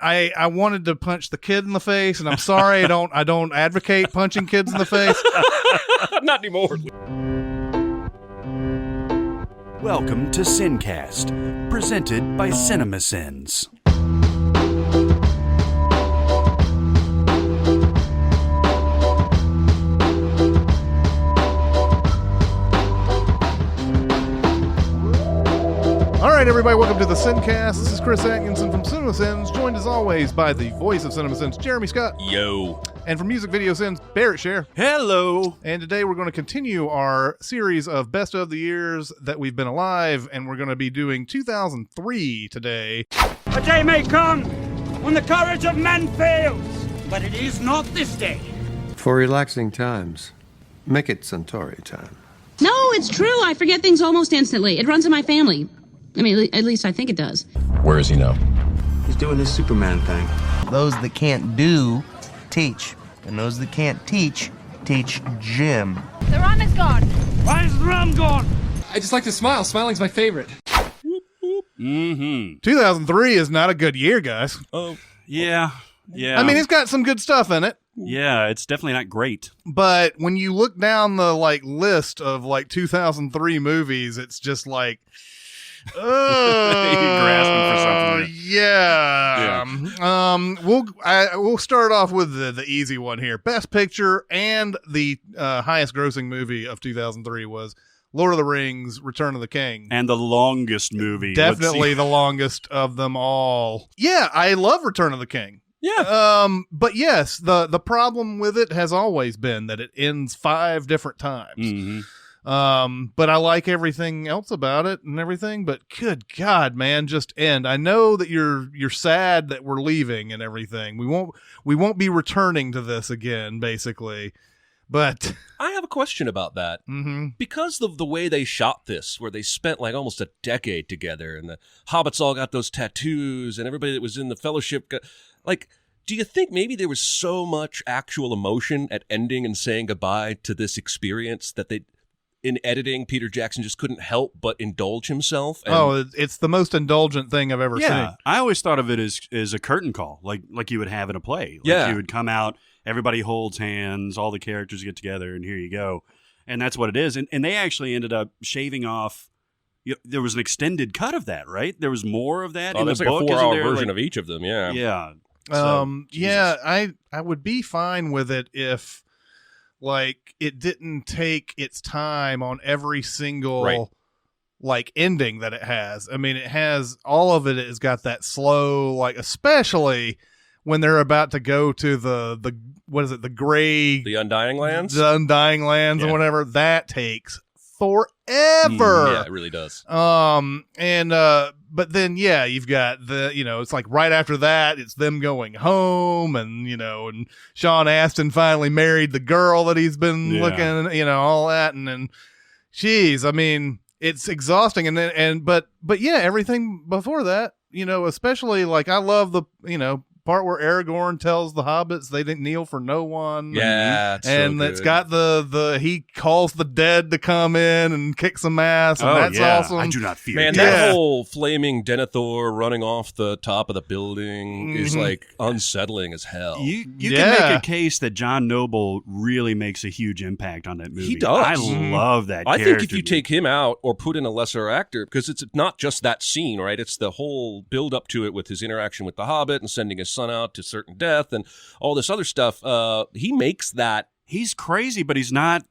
I wanted to punch the kid in the face, and I'm sorry, I don't advocate punching kids in the face. Not anymore. Welcome to SinCast, presented by CinemaSins. All right, everybody, welcome to the SinCast. This is Chris Atkinson from CinemaSins, joined as always by the voice of CinemaSins, Jeremy Scott. Yo. And from Music Video Sins, Barrett Share. Hello. And today we're going to continue our series of best of the years that we've been alive, and we're going to be doing 2003 today. A day may come when the courage of men fails, but it is not this day. For relaxing times, make it Centauri time. No, it's true. I forget things almost instantly. It runs in my family. I mean, at least I think it does. Where is he now? He's doing his Superman thing. Those that can't do, teach. And those that can't teach Jim. The rum is gone. Why is the rum gone? I just like to smile. Smiling's my favorite. 2003 is not a good year, guys. Oh, yeah. I mean, it's got some good stuff in it. Yeah, it's definitely not great. But when you look down the list of 2003 movies, it's just like, You're grasping for something. Yeah. We'll start off with the easy one here. Best Picture and the highest grossing movie of 2003 was Lord of the Rings: Return of the King. And the longest movie. Definitely the longest of them all. Yeah, I love Return of the King. Yeah. But yes, the problem with it has always been that it ends 5 different times. Mm-hmm. But I like everything else about it and everything, but good God, man, just end. I know that you're sad that we're leaving and everything. We won't be returning to this again, basically. But I have a question about that. Mm-hmm. Because of the way they shot this, where they spent almost a decade together, and the hobbits all got those tattoos, and everybody that was in the Fellowship got, do you think maybe there was so much actual emotion at ending and saying goodbye to this experience that in editing, Peter Jackson just couldn't help but indulge himself? It's the most indulgent thing I've ever seen. I always thought of it as a curtain call, like you would have in a play. You would come out, everybody holds hands, all the characters get together, and here you go. And that's what it is. And they actually ended up shaving off. There was an extended cut of that, right? There was more of that in the book. There's a 4-hour version of each of them, yeah. Yeah. I would be fine with it if it didn't take its time on every single ending that it has. I mean, it has all of it has got that slow, especially when they're about to go to the what is it, the Undying Lands? The Undying Lands and whatever. That takes forever. Yeah, it really does. But then, you've got it's right after that, it's them going home and Sean Astin finally married the girl that he's been looking, all that. And then, geez, I mean, it's exhausting. But everything before that, especially I love the, part where Aragorn tells the hobbits they didn't kneel for no one. Yeah, it's got the he calls the dead to come in and kick some ass, and that's awesome. I do not fear. Man, that whole flaming Denethor running off the top of the building is unsettling as hell. You can make a case that John Noble really makes a huge impact on that movie. He does. I love that I character. think if you take him out or put in a lesser actor, because it's not just that scene, right? It's the whole build up to it with his interaction with the Hobbit and sending his son out to certain death and all this other stuff. He makes that. He's crazy, but he's not,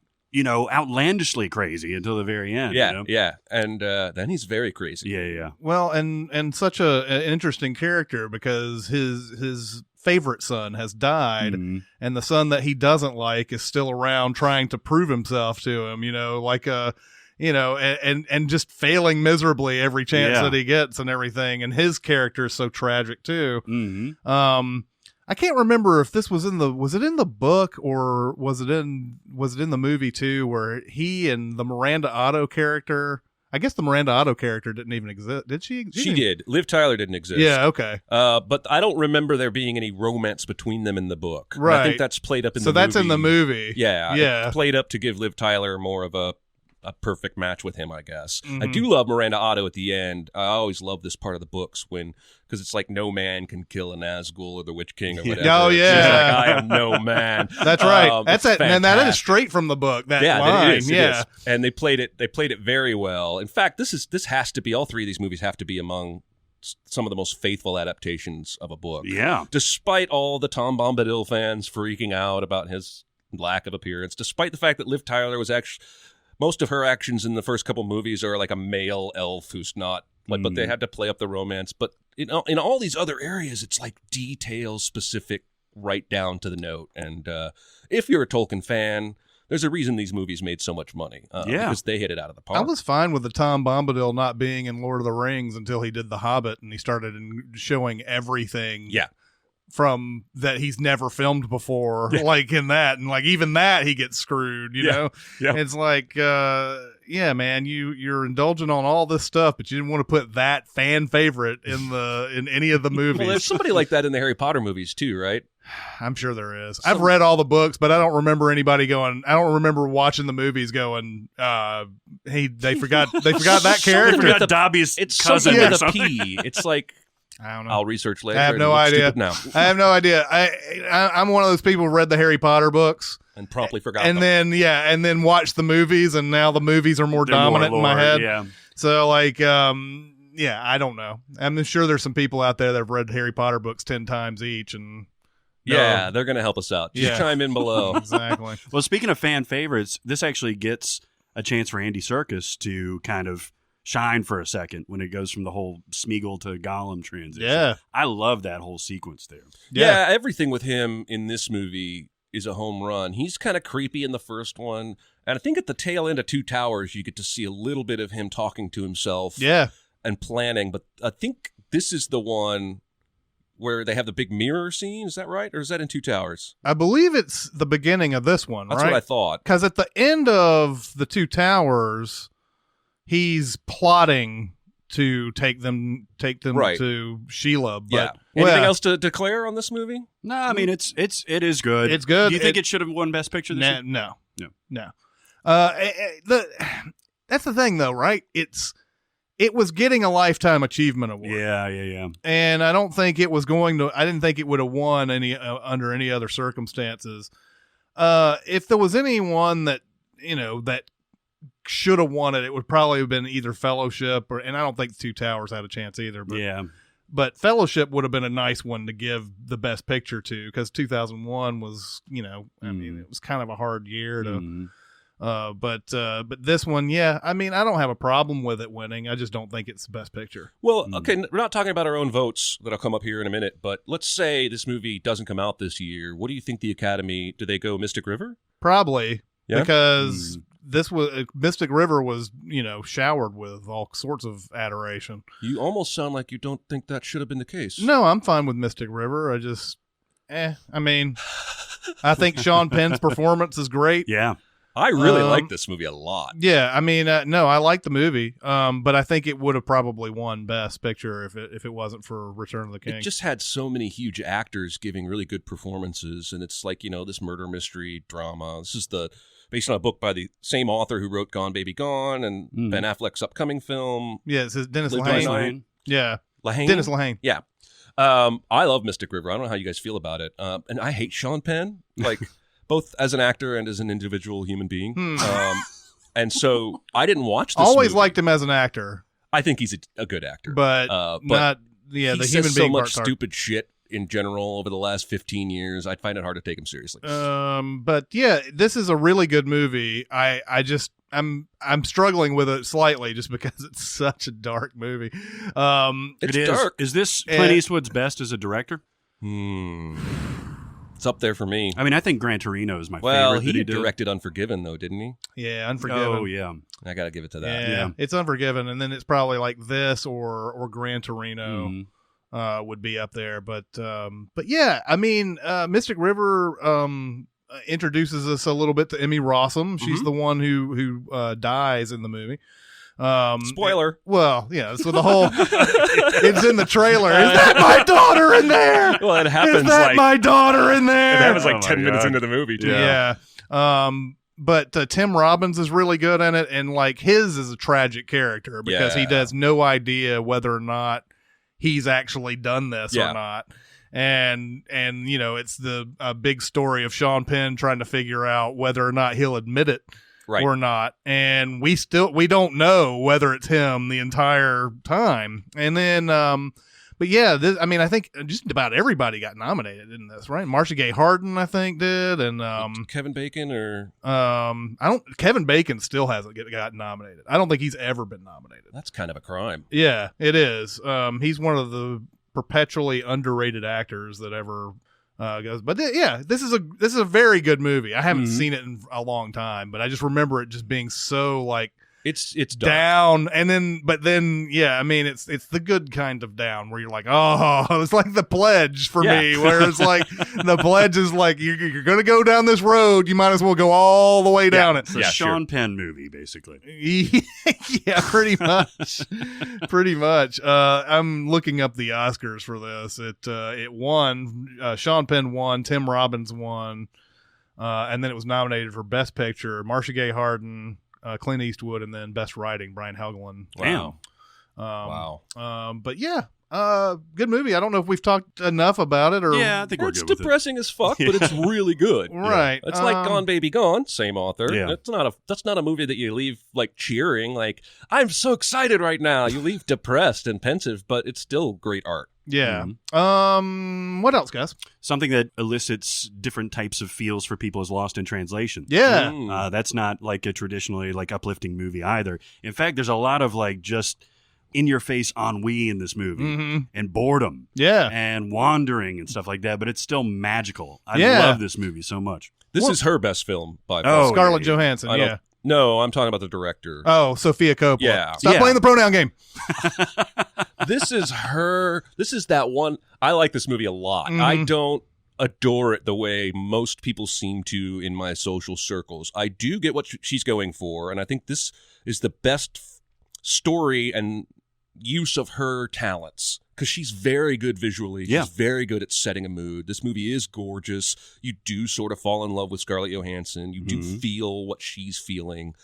outlandishly crazy until the very end. Yeah. And then he's very crazy. Yeah. Well, and such an interesting character because his favorite son has died, and the son that he doesn't like is still around trying to prove himself to him, and just failing miserably every chance that he gets and everything. And his character is so tragic too. Mm-hmm. I can't remember if this was in the book or was it in the movie too, where he and the Miranda Otto character. I guess the Miranda Otto character didn't even exist. Did she? She did. Liv Tyler didn't exist. Yeah, okay. But I don't remember there being any romance between them in the book. Right. I think that's played up in the movie. So that's in the movie. Yeah. It's played up to give Liv Tyler more of a a perfect match with him, I guess. Mm-hmm. I do love Miranda Otto at the end. I always love this part of the books because it's like no man can kill a Nazgul or the Witch King or whatever. Oh, yeah. She's like, I am no man. That's right. That's it. And that is fantastic. straight from the book. That Yeah, line. it is. And they played it very well. In fact, this has to be, all three of these movies have to be among some of the most faithful adaptations of a book. Yeah. Despite all the Tom Bombadil fans freaking out about his lack of appearance, despite the fact that Liv Tyler was actually, most of her actions in the first couple movies are like a male elf who's not, like, but they had to play up the romance. But in all these other areas, it's like detail specific, right down to the note. And if you're a Tolkien fan, there's a reason these movies made so much money. Because they hit it out of the park. I was fine with the Tom Bombadil not being in Lord of the Rings until he did The Hobbit and he started showing everything. Yeah. From that he's never filmed before, like in that, and like even that he gets screwed, you know? Yeah. It's like, yeah, man, you're indulging on all this stuff, but you didn't want to put that fan favorite in any of the movies. Well, there's somebody like that in the Harry Potter movies too, right? I'm sure there is. I've read all the books, but I don't remember anybody going. I don't remember watching the movies going. Hey, they forgot that character. They forgot Dobby's It's cousin. something or with a something. P. It's like, I don't know. I'll research later. I have and no look idea. stupid now. I have no idea. I'm one of those people who read the Harry Potter books And promptly forgot and them. then watched the movies, and now the movies are more They're dominant more in my lore, head. Yeah. So like, yeah, I don't know. I'm sure there's some people out there that have read Harry Potter books 10 times each, and Yeah, they're going to help us out. Just chime in below. Exactly. Well, speaking of fan favorites, this actually gets a chance for Andy Serkis to kind of shine for a second when it goes from the whole Smeagol to Gollum transition. Yeah. I love that whole sequence there. Yeah, everything with him in this movie is a home run. He's kind of creepy in the first one. And I think at the tail end of Two Towers, you get to see a little bit of him talking to himself and planning. But I think this is the one where they have the big mirror scene. Is that right? Or is that in Two Towers? I believe it's the beginning of this one, That's right? what I thought. Because at the end of the Two Towers, he's plotting to take them Right. to Sheila. But, Yeah. Anything else to declare on this movie? No, I mean it is good. It's good. Do you think it should have won Best Picture this year? No. No. That's the thing, though, right? It was getting a Lifetime Achievement Award. Yeah. And I don't think it was going to. I didn't think it would have won under any other circumstances. If there was anyone that should have won it, it would probably have been either Fellowship and I don't think Two Towers had a chance either. But, Yeah. But Fellowship would have been a nice one to give the Best Picture to, because 2001 was, I mean, it was kind of a hard year to. But this one, yeah, I mean, I don't have a problem with it winning. I just don't think it's the Best Picture. Well, okay, we're not talking about our own votes that'll come up here in a minute, but let's say this movie doesn't come out this year. What do you think the Academy, do they go Mystic River? Probably, Yeah? because this was Mystic River was, showered with all sorts of adoration. You almost sound like you don't think that should have been the case. No, I'm fine with Mystic River. I just, I mean, I think Sean Penn's performance is great. Yeah. I really like this movie a lot. Yeah, I mean, no, I like the movie, but I think it would have probably won Best Picture if it wasn't for Return of the King. It just had so many huge actors giving really good performances, and it's like, this murder mystery drama. This is based on a book by the same author who wrote Gone Baby Gone and Ben Affleck's upcoming film. Yeah, it says Dennis Live Lehane. Yeah, Lehane? Dennis Lehane. Yeah. I love Mystic River. I don't know how you guys feel about it. And I hate Sean Penn, like both as an actor and as an individual human being. And so I didn't watch this Always movie. liked him as an actor. I think he's a good actor. But not, he the says human so being much part's hard. stupid shit in general over the last 15 years. I find it hard to take him seriously. But yeah, this is a really good movie. I'm struggling with it slightly just because it's such a dark movie. It's dark. Is this Clint Eastwood's best as a director? It's up there for me. I mean, I think Gran Torino is my Well, favorite. he that did. directed Unforgiven, though, didn't he? Yeah, Unforgiven. Oh, yeah. I got to give it to that. Yeah, it's Unforgiven, and then it's probably like this or Gran Torino would be up there. But yeah, I mean, Mystic River introduces us a little bit to Emmy Rossum. She's the one who dies in the movie. Spoiler. Well, yeah, so the whole it's in the trailer. Is that my daughter in there? Well, it happens Is that my daughter in there? It happens like Oh 10 my minutes God. into the movie, too. Yeah. Tim Robbins is really good in it, and like his is a tragic character because he has no idea whether or not he's actually done this or not. And you know, it's the big story of Sean Penn trying to figure out whether or not he'll admit it or not. And we don't know whether it's him the entire time. And then but yeah, I think just about everybody got nominated in this, right? Marcia Gay Harden, I think, did, and Kevin Bacon or Kevin Bacon still hasn't got nominated. I don't think he's ever been nominated. That's kind of a crime. Yeah, it is. He's one of the perpetually underrated actors that ever goes. But this is a very good movie. I haven't seen it in a long time, but I just remember it just being so like. It's dark. Down, and then I mean it's the good kind of down where you're like, oh, it's like The Pledge for me, where it's like The Pledge is like you're gonna go down this road, you might as well go all the way down it. It's a Sean Penn movie, basically. Yeah, pretty much. I'm looking up the Oscars for this. It won. Sean Penn won. Tim Robbins won, and then it was nominated for Best Picture. Marcia Gay Harden. Clint Eastwood, and then Best Writing, Brian Helgeland. Wow. But yeah, good movie. I don't know if we've talked enough about it, or I think we're it's good with depressing as fuck, but it's really good. Right. It's like Gone Baby Gone, same author. Yeah. That's not a movie that you leave like cheering, like I'm so excited right now. You leave depressed and pensive, but it's still great art. Yeah. What else, guys? Something that elicits different types of feels for people is Lost in Translation. Yeah. That's not like a traditionally like uplifting movie either. In fact, there's a lot of like just in your face ennui in this movie and boredom. Yeah. And wandering and stuff like that, but it's still magical. I love this movie so much. This is her best film by far. Oh, Scarlett Johansson. Yeah. No, I'm talking about the director. Oh, Sophia Coppola. Yeah. Stop playing the pronoun game. This is her. This is that one. I like this movie a lot. I don't adore it the way most people seem to in my social circles. I do get what she's going for, and I think this is the best story and use of her talents. Because she's very good visually. She's very good at setting a mood. This movie is gorgeous. You do sort of fall in love with Scarlett Johansson. You do feel what she's feeling.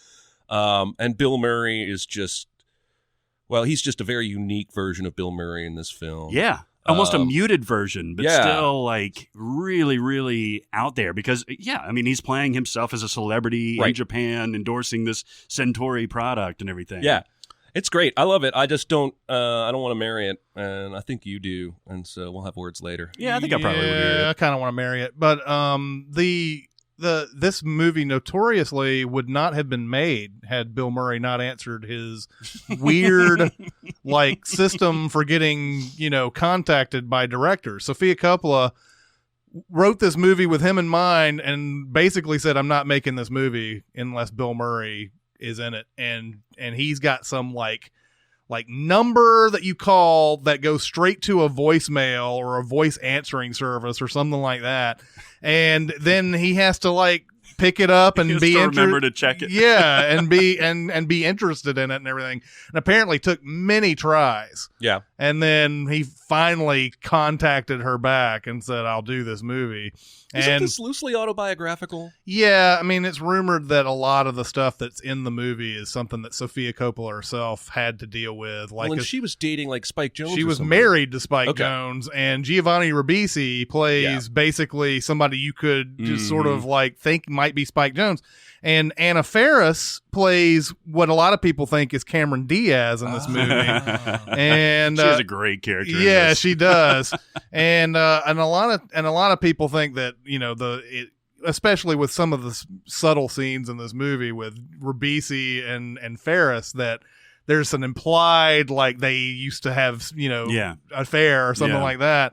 And Bill Murray is just, well, he's just a very unique version of Bill Murray in this film. Yeah. Almost a muted version, but still like really, really out there. Because, I mean, he's playing himself as a celebrity in Japan, endorsing this Centauri product and everything. Yeah. It's great. I love it. I just don't. I don't want to marry it, and I think you do. And so we'll have words later. Yeah, I think I probably would. Yeah, I kind of want to marry it, but this movie notoriously would not have been made had Bill Murray not answered his weird like system for getting contacted by directors. Sophia Coppola wrote this movie with him in mind, and basically said, "I'm not making this movie unless Bill Murray is in it," and he's got some like number that you call that goes straight to a voicemail or a voice answering service or something like that, and then he has to like pick it up and be remember to check it. Yeah, and be interested in it and everything. And apparently took many tries. Yeah. And then he finally contacted her back and said, "I'll do this movie." Isn't this loosely autobiographical? Yeah, I mean, it's rumored that a lot of the stuff that's in the movie is something that Sophia Coppola herself had to deal with. Like, and she was dating like Spike Jonze. She was married to Spike Jonze, and Giovanni Ribisi plays basically somebody you could just sort of like think might be Spike Jonze. And Anna Faris plays what a lot of people think is Cameron Diaz in this movie. And she has a great character. Yeah, in this. she does. and a lot of people think that especially with some of the subtle scenes in this movie with Ribisi and Faris, that there's an implied like they used to have affair or something like that.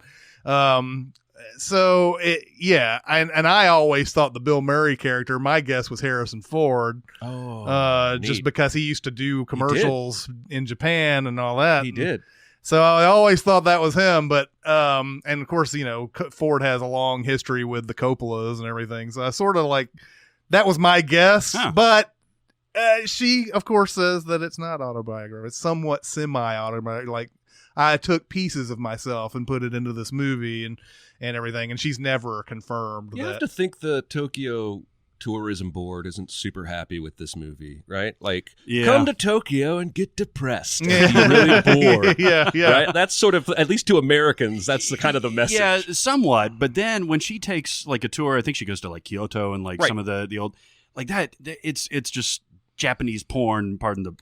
So I always thought the Bill Murray character, my guess was Harrison Ford. Just because he used to do commercials in Japan and all that. He did. So I always thought that was him, but and of course, Ford has a long history with the Coppolas and everything. So I sort of like that was my guess, but she of course says that it's not autobiographical. It's somewhat semi-autobiographical. Like I took pieces of myself and put it into this movie and everything, and she's never confirmed. You that. have to think the Tokyo tourism board isn't super happy with this movie, right? Like, Yeah. come to Tokyo and get depressed. And be really bored. Yeah. Right? That's sort of, at least to Americans, that's the kind of the message. Yeah, somewhat. But then when she takes like a tour, I think she goes to like Kyoto and like some of the old, like that. It's just Japanese porn. Pardon the,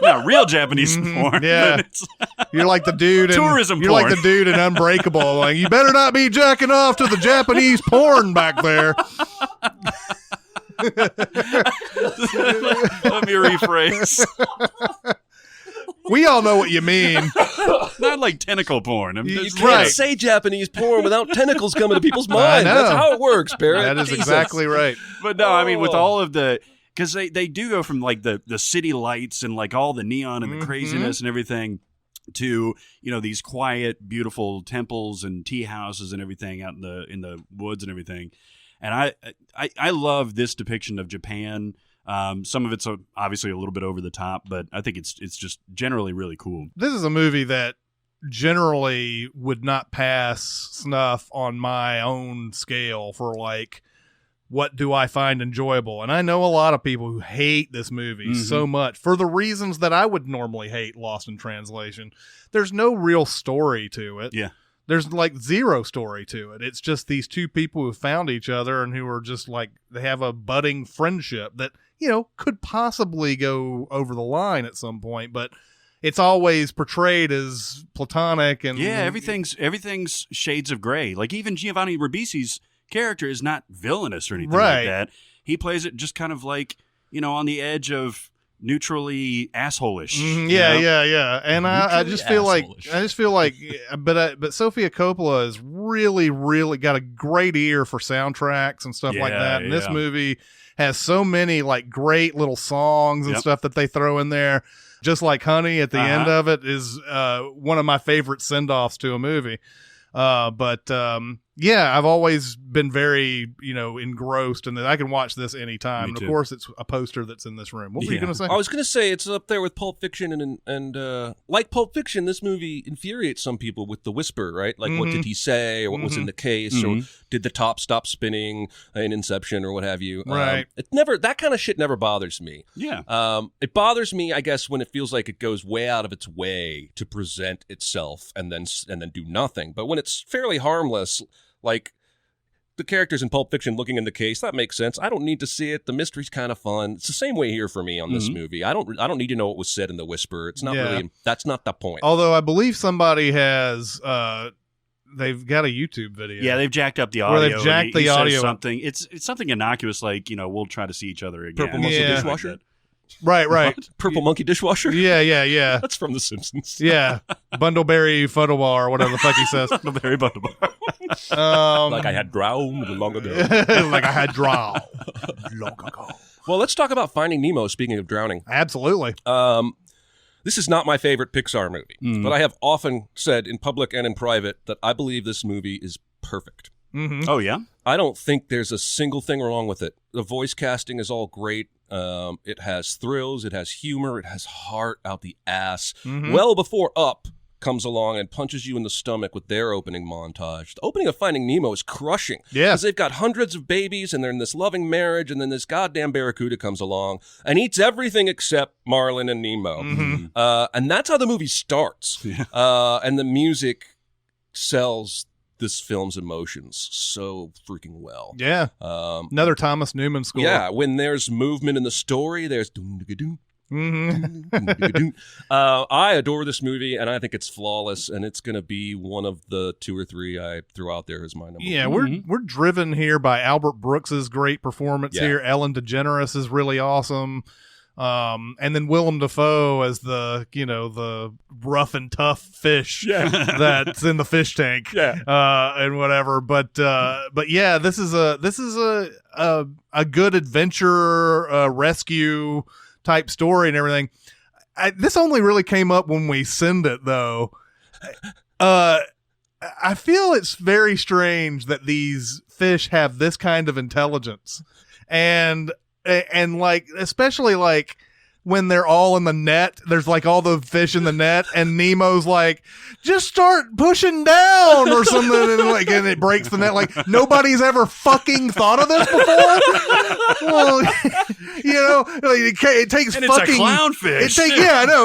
not real Japanese porn. Yeah. But it's, You're like the dude in Tourism You're porn. like the dude in Unbreakable. Like, you better not be jacking off to the Japanese porn back there. let me rephrase. We all know what you mean. Not like tentacle porn. You Just- can't Right. say Japanese porn without tentacles coming to people's minds. know. That's how it works, Barrett. That is Jesus. exactly right. But no, I mean with Oh. all of the, because they do go from like the city lights and like all the neon and the craziness and everything to, you know, these quiet, beautiful temples and tea houses and everything out in the woods and everything. And I love this depiction of Japan. Some of it's obviously a little bit over the top, but I think it's just generally really cool. This is a movie that generally would not pass snuff on my own scale for like, what do I find enjoyable? And I know a lot of people who hate this movie so much for the reasons that I would normally hate Lost in Translation. There's no real story to it. Yeah. There's like zero story to it. It's just these two people who found each other and who are just like, they have a budding friendship that, you know, could possibly go over the line at some point, but it's always portrayed as platonic and Yeah, everything's shades of gray. Like even Giovanni Ribisi's character is not villainous or anything Right. like that. He plays it just kind of like, you know, on the edge of neutrally asshole-ish. Yeah. And I just feel like, but Sofia Coppola has really got a great ear for soundtracks and stuff like that. And this movie has so many like great little songs and stuff that they throw in there. Just like Honey at the end of it is one of my favorite send-offs to a movie. Yeah, I've always been very, you know, engrossed in that I can watch this anytime. Me And too. of course, it's a poster that's in this room. What were you Yeah. going to say? I was going to say it's up there with Pulp Fiction, and like Pulp Fiction, this movie infuriates some people with the whisper, right? Like, what did he say, or what was in the case, or did the top stop spinning in Inception, or what have you? Right. It never, that kind of shit never bothers me. Yeah. It bothers me, I guess, when it feels like it goes way out of its way to present itself and then do nothing. But when it's fairly harmless, like the characters in Pulp Fiction looking in the case, that makes sense. I don't need to see it. The mystery's kind of fun. It's the same way here for me on this movie. I don't need to know what was said in the whisper. It's not really, that's not the point. Although I believe somebody has, they've got a YouTube video. Yeah, they've jacked up the Where audio. they've jacked He the says audio. something. It's something innocuous like, you know, we'll try to see each other again. Purple Monkey Dishwasher? Right. Purple Monkey Dishwasher? Yeah. That's from The Simpsons. Yeah. Bundleberry photo bar or whatever the fuck he says. Very bundle. Like I had drowned long ago. Like I had drowned long ago. Well, let's talk about Finding Nemo, speaking of drowning. Absolutely. This is not my favorite Pixar movie, but I have often said in public and in private that I believe this movie is perfect. Oh, yeah? I don't think there's a single thing wrong with it. The voice casting is all great. It has thrills. It has humor. It has heart out the ass. Well before Up comes along and punches you in the stomach with their opening montage. The opening of Finding Nemo is crushing. Yeah. Because they've got hundreds of babies and they're in this loving marriage, and then this goddamn barracuda comes along and eats everything except Marlin and Nemo. And that's how the movie starts. And the music sells this film's emotions so freaking well. Yeah. Another Thomas Newman score. Yeah, when there's movement in the story, there's doom-da-ga-doom. Mm-hmm. I adore this movie, and I think it's flawless, and it's going to be one of the 2 or 3 I threw out there as my number. Yeah, we're driven here by Albert Brooks's great performance here. Ellen DeGeneres is really awesome. And then Willem Dafoe as the rough and tough fish that's in the fish tank, and whatever. But yeah, this is a good adventure rescue type story and everything. This only really came up when we send it, though. I feel it's very strange that these fish have this kind of intelligence, and like, especially like when they're all in the net. There's like all the fish in the net, and Nemo's like, just start pushing down or something, and it breaks the net. Like, nobody's ever fucking thought of this before. Well, like it takes and fucking it's a clownfish.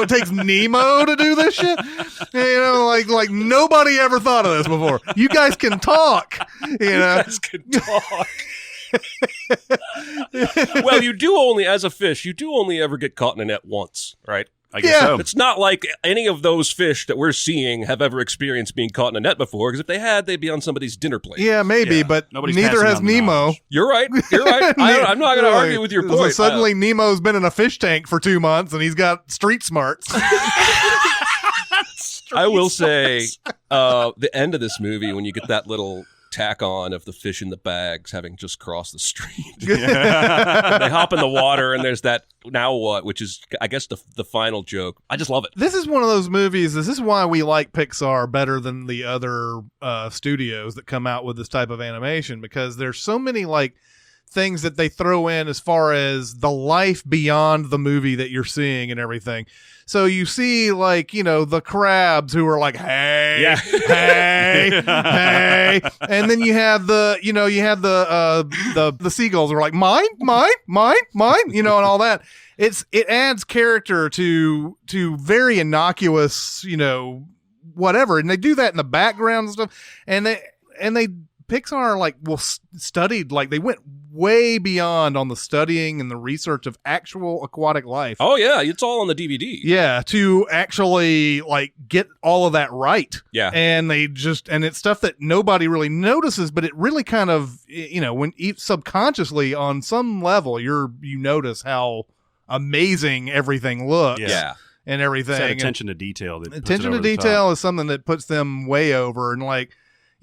It takes Nemo to do this shit. Like nobody ever thought of this before. You guys can talk. You guys can talk. Well, as a fish, you do only ever get caught in a net once, right? I guess so. It's not like any of those fish that we're seeing have ever experienced being caught in a net before, because if they had, they'd be on somebody's dinner plate. Yeah, maybe, but neither has Nemo. You're right. I'm not going to argue with your point. So suddenly Nemo's been in a fish tank for 2 months, and he's got street smarts. I will say, the end of this movie, when you get that little tack on of the fish in the bags having just crossed the street. They hop in the water, and there's that now what, which is, I guess, the final joke. I just love it. This is one of those movies. This is why we like Pixar better than the other studios that come out with this type of animation, because there's so many like things that they throw in as far as the life beyond the movie that you're seeing and everything. So you see, like, the crabs who are like, hey, hey, hey, and then you have the seagulls who are like, mine, and all that. It adds character to very innocuous, whatever, and they do that in the background and stuff, and they Pixar studied, like they went way beyond on the studying and the research of actual aquatic life. Oh yeah, it's all on the DVD. Yeah, to actually like get all of that right. Yeah, and it's stuff that nobody really notices, but it really kind of when subconsciously on some level you notice how amazing everything looks. Yeah. And everything. It's that attention to detail. Attention to detail is something that puts them way over, and like.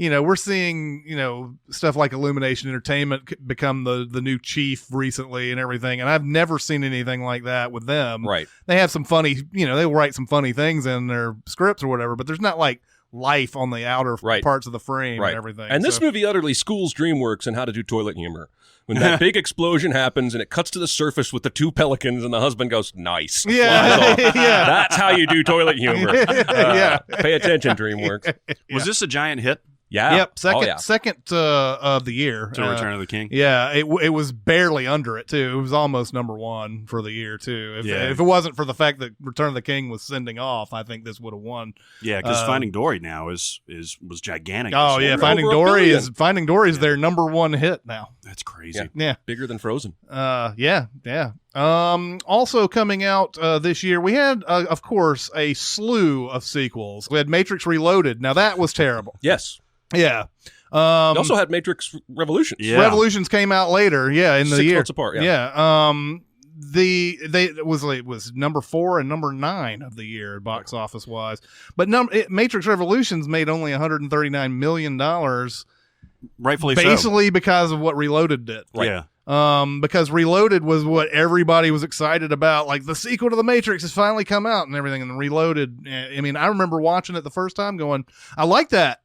We're seeing, stuff like Illumination Entertainment become the new chief recently and everything. And I've never seen anything like that with them. Right. They have some funny, they write some funny things in their scripts or whatever, but there's not like life on the outer parts of the frame and everything. And this movie utterly schools DreamWorks in how to do toilet humor. When that big explosion happens and it cuts to the surface with the two pelicans and the husband goes, nice. Yeah. Yeah. That's how you do toilet humor. Pay attention, DreamWorks. Was this a giant hit? Yeah. Yep. Second of the year. To Return of the King. Yeah. It was barely under it too. It was almost number one for the year too. If it wasn't for the fact that Return of the King was sending off, I think this would have won. Yeah, because Finding Dory now was gigantic. Oh yeah, Finding Dory is their number one hit now. That's crazy. Yeah. Bigger than Frozen. Yeah. Also coming out this year, we had of course a slew of sequels. We had Matrix Reloaded. Now that was terrible. Yes. Yeah. We also had Matrix Revolutions. Yeah. Revolutions came out later. Yeah, in the 6 year. months apart. Yeah. It was number 4 and number 9 of the year box office wise. But Matrix Revolutions made only $139 million. Rightfully basically because of what Reloaded did. Right. Yeah. Because Reloaded was what everybody was excited about. Like the sequel to The Matrix has finally come out and everything. And Reloaded, I mean, I remember watching it the first time going, I like that.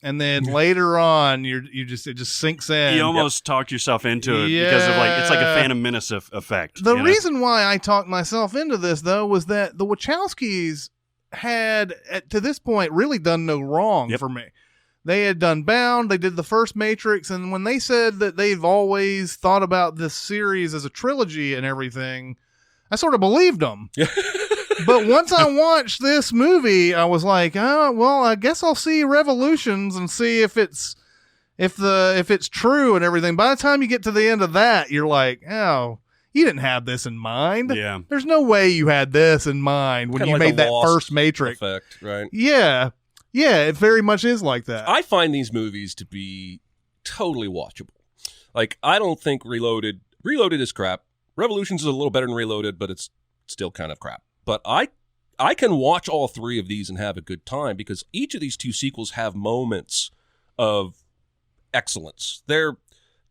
And then later on, it just sinks in. You almost talked yourself into it because of it's like a Phantom Menace effect. The reason why I talked myself into this though was that the Wachowskis had to this point really done no wrong for me. They had done Bound, they did the first Matrix, and when they said that they've always thought about this series as a trilogy and everything, I sort of believed them. But once I watched this movie, I was like, oh, well, I guess I'll see Revolutions and see if it's true and everything. By the time you get to the end of that, you're like, oh, you didn't have this in mind. Yeah. There's no way you had this in mind when you made that first Matrix. Effect, right? Yeah. Yeah, it very much is like that. I find these movies to be totally watchable. Like, I don't think Reloaded is crap. Revolutions is a little better than Reloaded, but it's still kind of crap. But I can watch all three of these and have a good time because each of these two sequels have moments of excellence. They're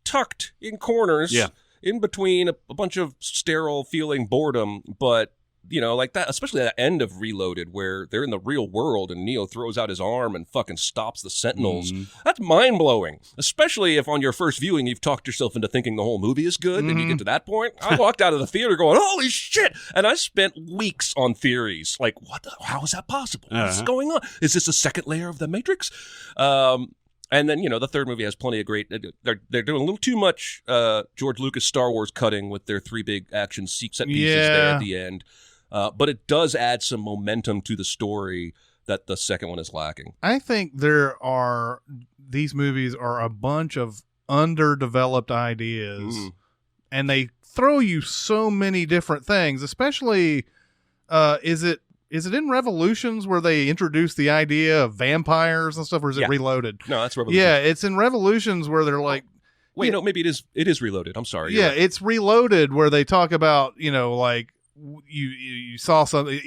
tucked in corners in between a bunch of sterile feeling boredom, but like that, especially that end of Reloaded where they're in the real world and Neo throws out his arm and fucking stops the Sentinels. That's mind-blowing, especially if on your first viewing you've talked yourself into thinking the whole movie is good, and you get to that point. I walked out of the theater going, holy shit, and I spent weeks on theories, like, how is that possible? What's going on? Is this a second layer of the Matrix? And then, the third movie has plenty of great... They're doing a little too much George Lucas Star Wars cutting with their 3 big action set pieces there at the end. But it does add some momentum to the story that the second one is lacking. I think these movies are a bunch of underdeveloped ideas, and they throw you so many different things, especially, is it in Revolutions where they introduce the idea of vampires and stuff, or is it Reloaded? No, that's Revolutions. Yeah, it's in Revolutions where they're like... Wait, no, maybe it is Reloaded. I'm sorry. Yeah, right. It's Reloaded where they talk about, like, you saw something,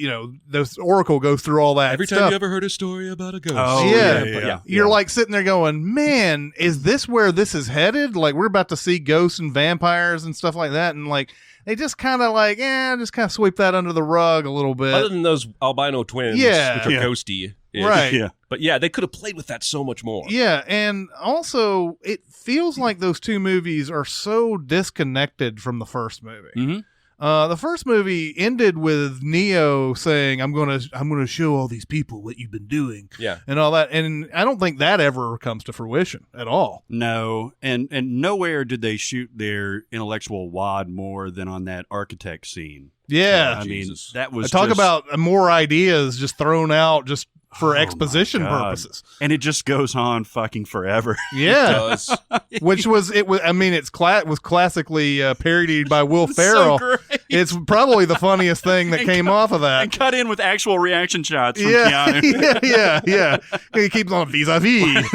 the Oracle goes through all that Every stuff. time you ever heard a story about a ghost. Oh, yeah. You're like sitting there going, man, is this where this is headed? Like, we're about to see ghosts and vampires and stuff like that. And like, they just kind of like, just kind of sweep that under the rug a little bit. Other than those albino twins, which are ghosty. Right. Yeah. But yeah, they could have played with that so much more. Yeah. And also, it feels like those two movies are so disconnected from the first movie. Mm-hmm. The first movie ended with Neo saying, I'm gonna show all these people what you've been doing. Yeah. And all that. And I don't think that ever comes to fruition at all. No. And nowhere did they shoot their intellectual wad more than on that architect scene. Yeah. I mean, that was talk about more ideas just thrown out just for exposition purposes. And it just goes on fucking forever. Yeah. Which was classically parodied by Will Ferrell. So great. It's probably the funniest thing that came off of that. And cut in with actual reaction shots from Keanu. yeah. He keeps on vis-a-vis.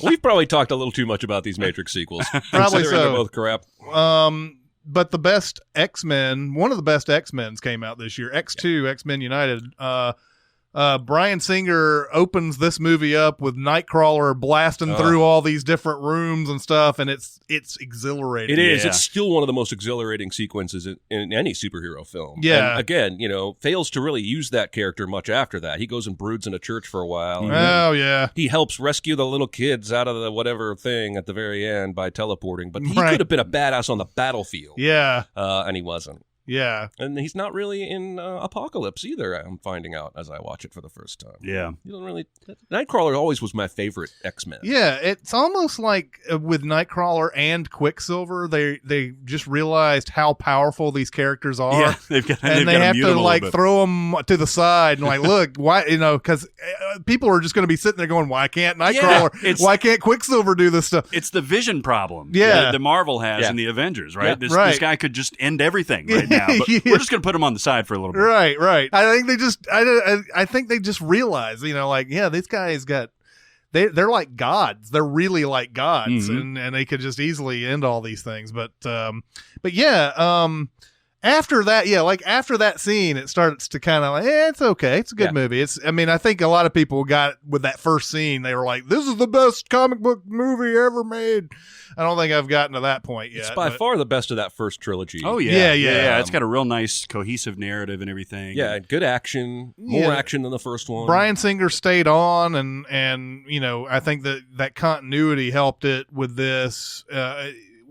We've probably talked a little too much about these Matrix sequels. Probably so. They're both crap. But the best X-Men, one of the best X-Men's came out this year. X2, X-Men United. Bryan Singer opens this movie up with Nightcrawler blasting through all these different rooms and stuff, and it's exhilarating. It is. It's still one of the most exhilarating sequences in any superhero film. Yeah. And again, fails to really use that character much after that. He goes and broods in a church for a while. Oh, yeah. He helps rescue the little kids out of the whatever thing at the very end by teleporting, but he could have been a badass on the battlefield. Yeah. And he wasn't. Yeah. And he's not really in Apocalypse either, I'm finding out as I watch it for the first time. Yeah. He doesn't really... Nightcrawler always was my favorite X-Men. Yeah, it's almost like with Nightcrawler and Quicksilver, they just realized how powerful these characters are. Yeah, they have to throw them to the side and like, look, why, because people are just going to be sitting there going, why can't Nightcrawler, why can't Quicksilver do this stuff? It's the vision problem that Marvel has in the Avengers, right? Yeah. This guy could just end everything right now. But we're just going to put him on the side for a little bit. Right. I think they just realize, these guys they're like gods. They're really like gods, and they could just easily end all these things. But after that, after that scene, it starts to kind of like, it's okay. It's a good movie. I think a lot of people got with that first scene, they were like, this is the best comic book movie ever made. I don't think I've gotten to that point yet. It's by far the best of that first trilogy. Oh, yeah. Yeah. It's got a real nice cohesive narrative and everything. Yeah, good action. More action than the first one. Bryan Singer stayed on, and I think that continuity helped it with this.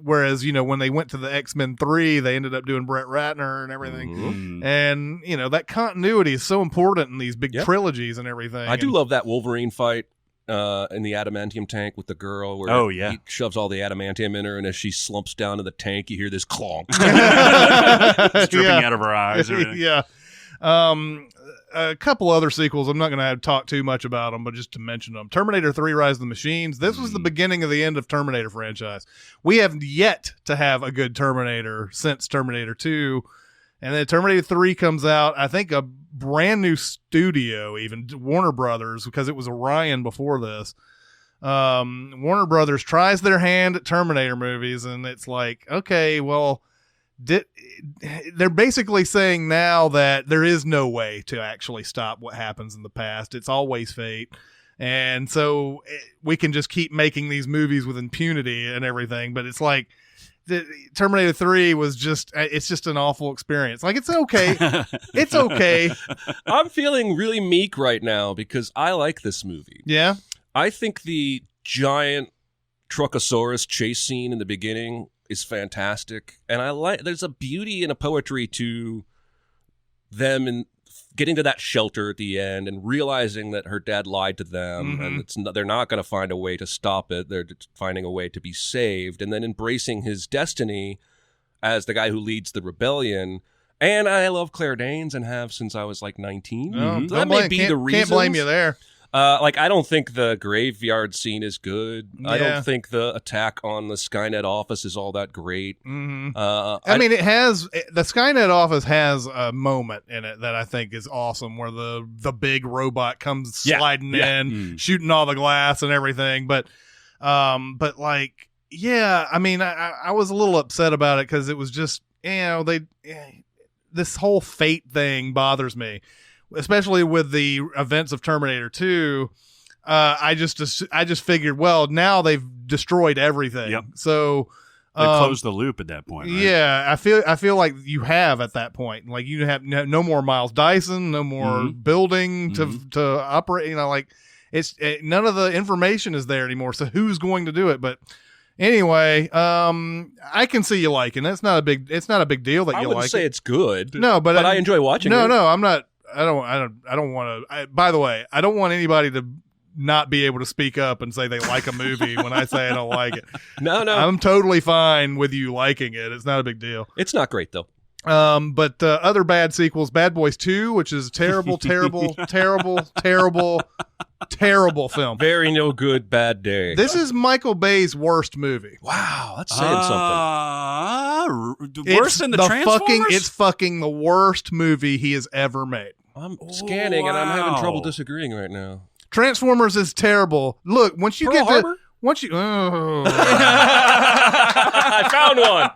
Whereas, when they went to the X-Men 3, they ended up doing Brett Ratner and everything. Mm-hmm. And, that continuity is so important in these big trilogies and everything. I do love that Wolverine fight in the adamantium tank with the girl where he shoves all the adamantium in her, and as she slumps down to the tank, you hear this clonk. It's dripping out of her eyes. Yeah. A couple other sequels. I'm not going to talk too much about them, but just to mention them. Terminator 3 Rise of the Machines. This was the beginning of the end of Terminator franchise. We have yet to have a good Terminator since Terminator 2. And then Terminator 3 comes out, I think a brand new studio, even Warner Brothers, because it was Orion before this. Warner Brothers tries their hand at Terminator movies, and it's like, okay, well, they're basically saying now that there is no way to actually stop what happens in the past. It's always fate. And so we can just keep making these movies with impunity and everything. But it's like, Terminator 3 was it's just an awful experience. Like, it's okay. It's okay. I'm feeling really meek right now because I like this movie. Yeah. I think the giant Truckosaurus chase scene in the beginning is fantastic. And there's a beauty and a poetry to them and getting to that shelter at the end and realizing that her dad lied to them and they're not going to find a way to stop it. They're just finding a way to be saved, and then embracing his destiny as the guy who leads the rebellion. And I love Claire Danes and have since I was like 19. So that may be the reason. Can't blame you there. I don't think the graveyard scene is good. Yeah. I don't think the attack on the Skynet office is all that great. I mean, the Skynet office has a moment in it that I think is awesome, where the big robot comes sliding in, shooting all the glass and everything. But like, yeah, I mean, I was a little upset about it because it was just, this whole fate thing bothers me. Especially with the events of Terminator 2, I just figured, well, now they've destroyed everything. Yep. So they closed the loop at that point, right? Yeah, I feel like you have at that point. Like, you have no more Miles Dyson, no more building to operate. Like, none of the information is there anymore. So who's going to do it? But anyway, I can see you liking it. It's not a big deal that you like it. I wouldn't say it's good. No, but I enjoy watching it. No, I'm not. I don't want to. By the way, I don't want anybody to not be able to speak up and say they like a movie when I say I don't like it. No. I'm totally fine with you liking it. It's not a big deal. It's not great, though. But other bad sequels, Bad Boys 2, which is terrible film. Very no good, bad day. This is Michael Bay's worst movie. Wow, that's saying something. Worse than the Transformers? It's fucking the worst movie he has ever made. I'm scanning and I'm having trouble disagreeing right now. Transformers is terrible. Look, once you Pearl get Harbor? to once you I found one.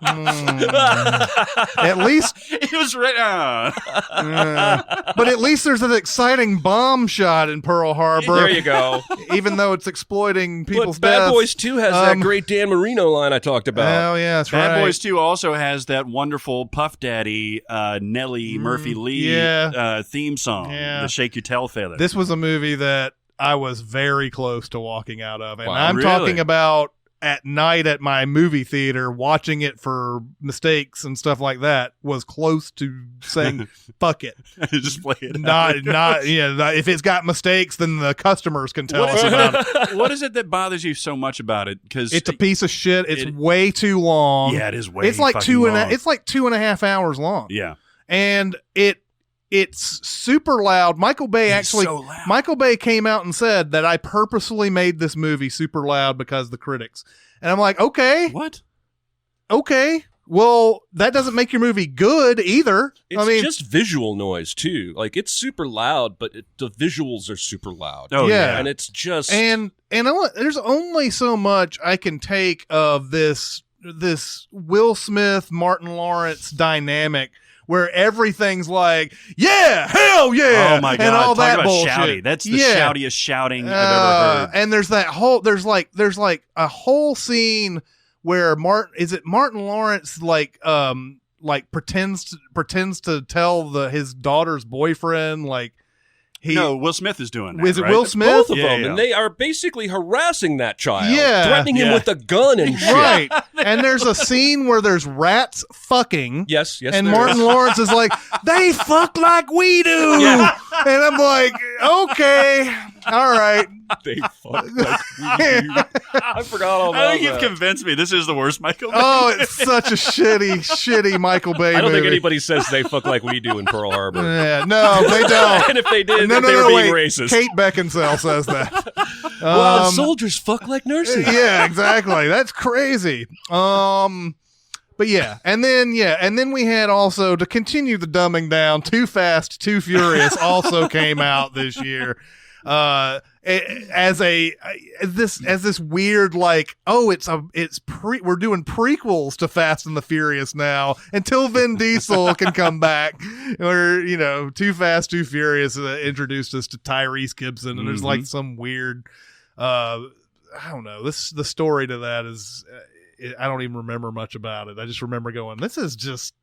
At least it was right. But at least there's an exciting bomb shot in Pearl Harbor. There you go. Even though it's exploiting people's Bad deaths. Boys 2 has that great Dan Marino line I talked about. Oh yeah, that's Bad right. Boys 2 also has that wonderful Puff Daddy Nelly Murphy Lee theme song, the Shake Your Tail Feather. This was a movie that I was very close to walking out of. And Wow, I'm really? talking about at night at my movie theater, watching it for mistakes and stuff like that, was close to saying, fuck it. Just play it. If it's got mistakes, then the customers can tell us about it. What is it that bothers you so much about it? Because it's a piece of shit. It's way too long. Yeah, it is way It's like fucking long. It's like 2.5 hours long. Yeah. And it's super loud. Michael Bay Michael Bay came out and said that I purposely made this movie super loud because of the critics. And I'm like, okay. What? Okay. Well, that doesn't make your movie good either. It's just visual noise too. Like, it's super loud, but the visuals are super loud. Oh yeah. And it's just there's only so much I can take of this Will Smith, Martin Lawrence dynamic, where everything's like, yeah, hell yeah, oh my God, and all talk that about bullshit. Shouty. That's the shoutiest shouting I've ever heard. And there's there's like a whole scene where Martin Lawrence pretends to tell his daughter's boyfriend Will Smith is doing that. Is it right? Will Smith? both of them, yeah. and they are basically harassing that child, Yeah. threatening him with a gun and shit. Right. And there's a scene where there's rats fucking. Yes, And there Martin is. Lawrence is like, they fuck like we do. Yeah. And I'm like, okay, all right. They fuck like we do. I forgot all about I think that. you've convinced me. This is the worst Michael Bay. Oh, it's such a shitty Michael Bay I don't movie. think anybody says they fuck like we do in Pearl Harbor. Yeah, no, they don't. And if they did, No, they were being wait. racist. Kate Beckinsale says that. Well, soldiers fuck like nurses. Yeah, exactly. That's crazy. But yeah, and then we had also, to continue the dumbing down, Too Fast, Too Furious also came out this year. As this weird, like, oh, we're doing prequels to Fast and the Furious now until Vin Diesel can come back. Or, Too Fast, Too Furious introduced us to Tyrese Gibson, and there's like some weird, I don't know. The story to that is I don't even remember much about it. I just remember going, this is just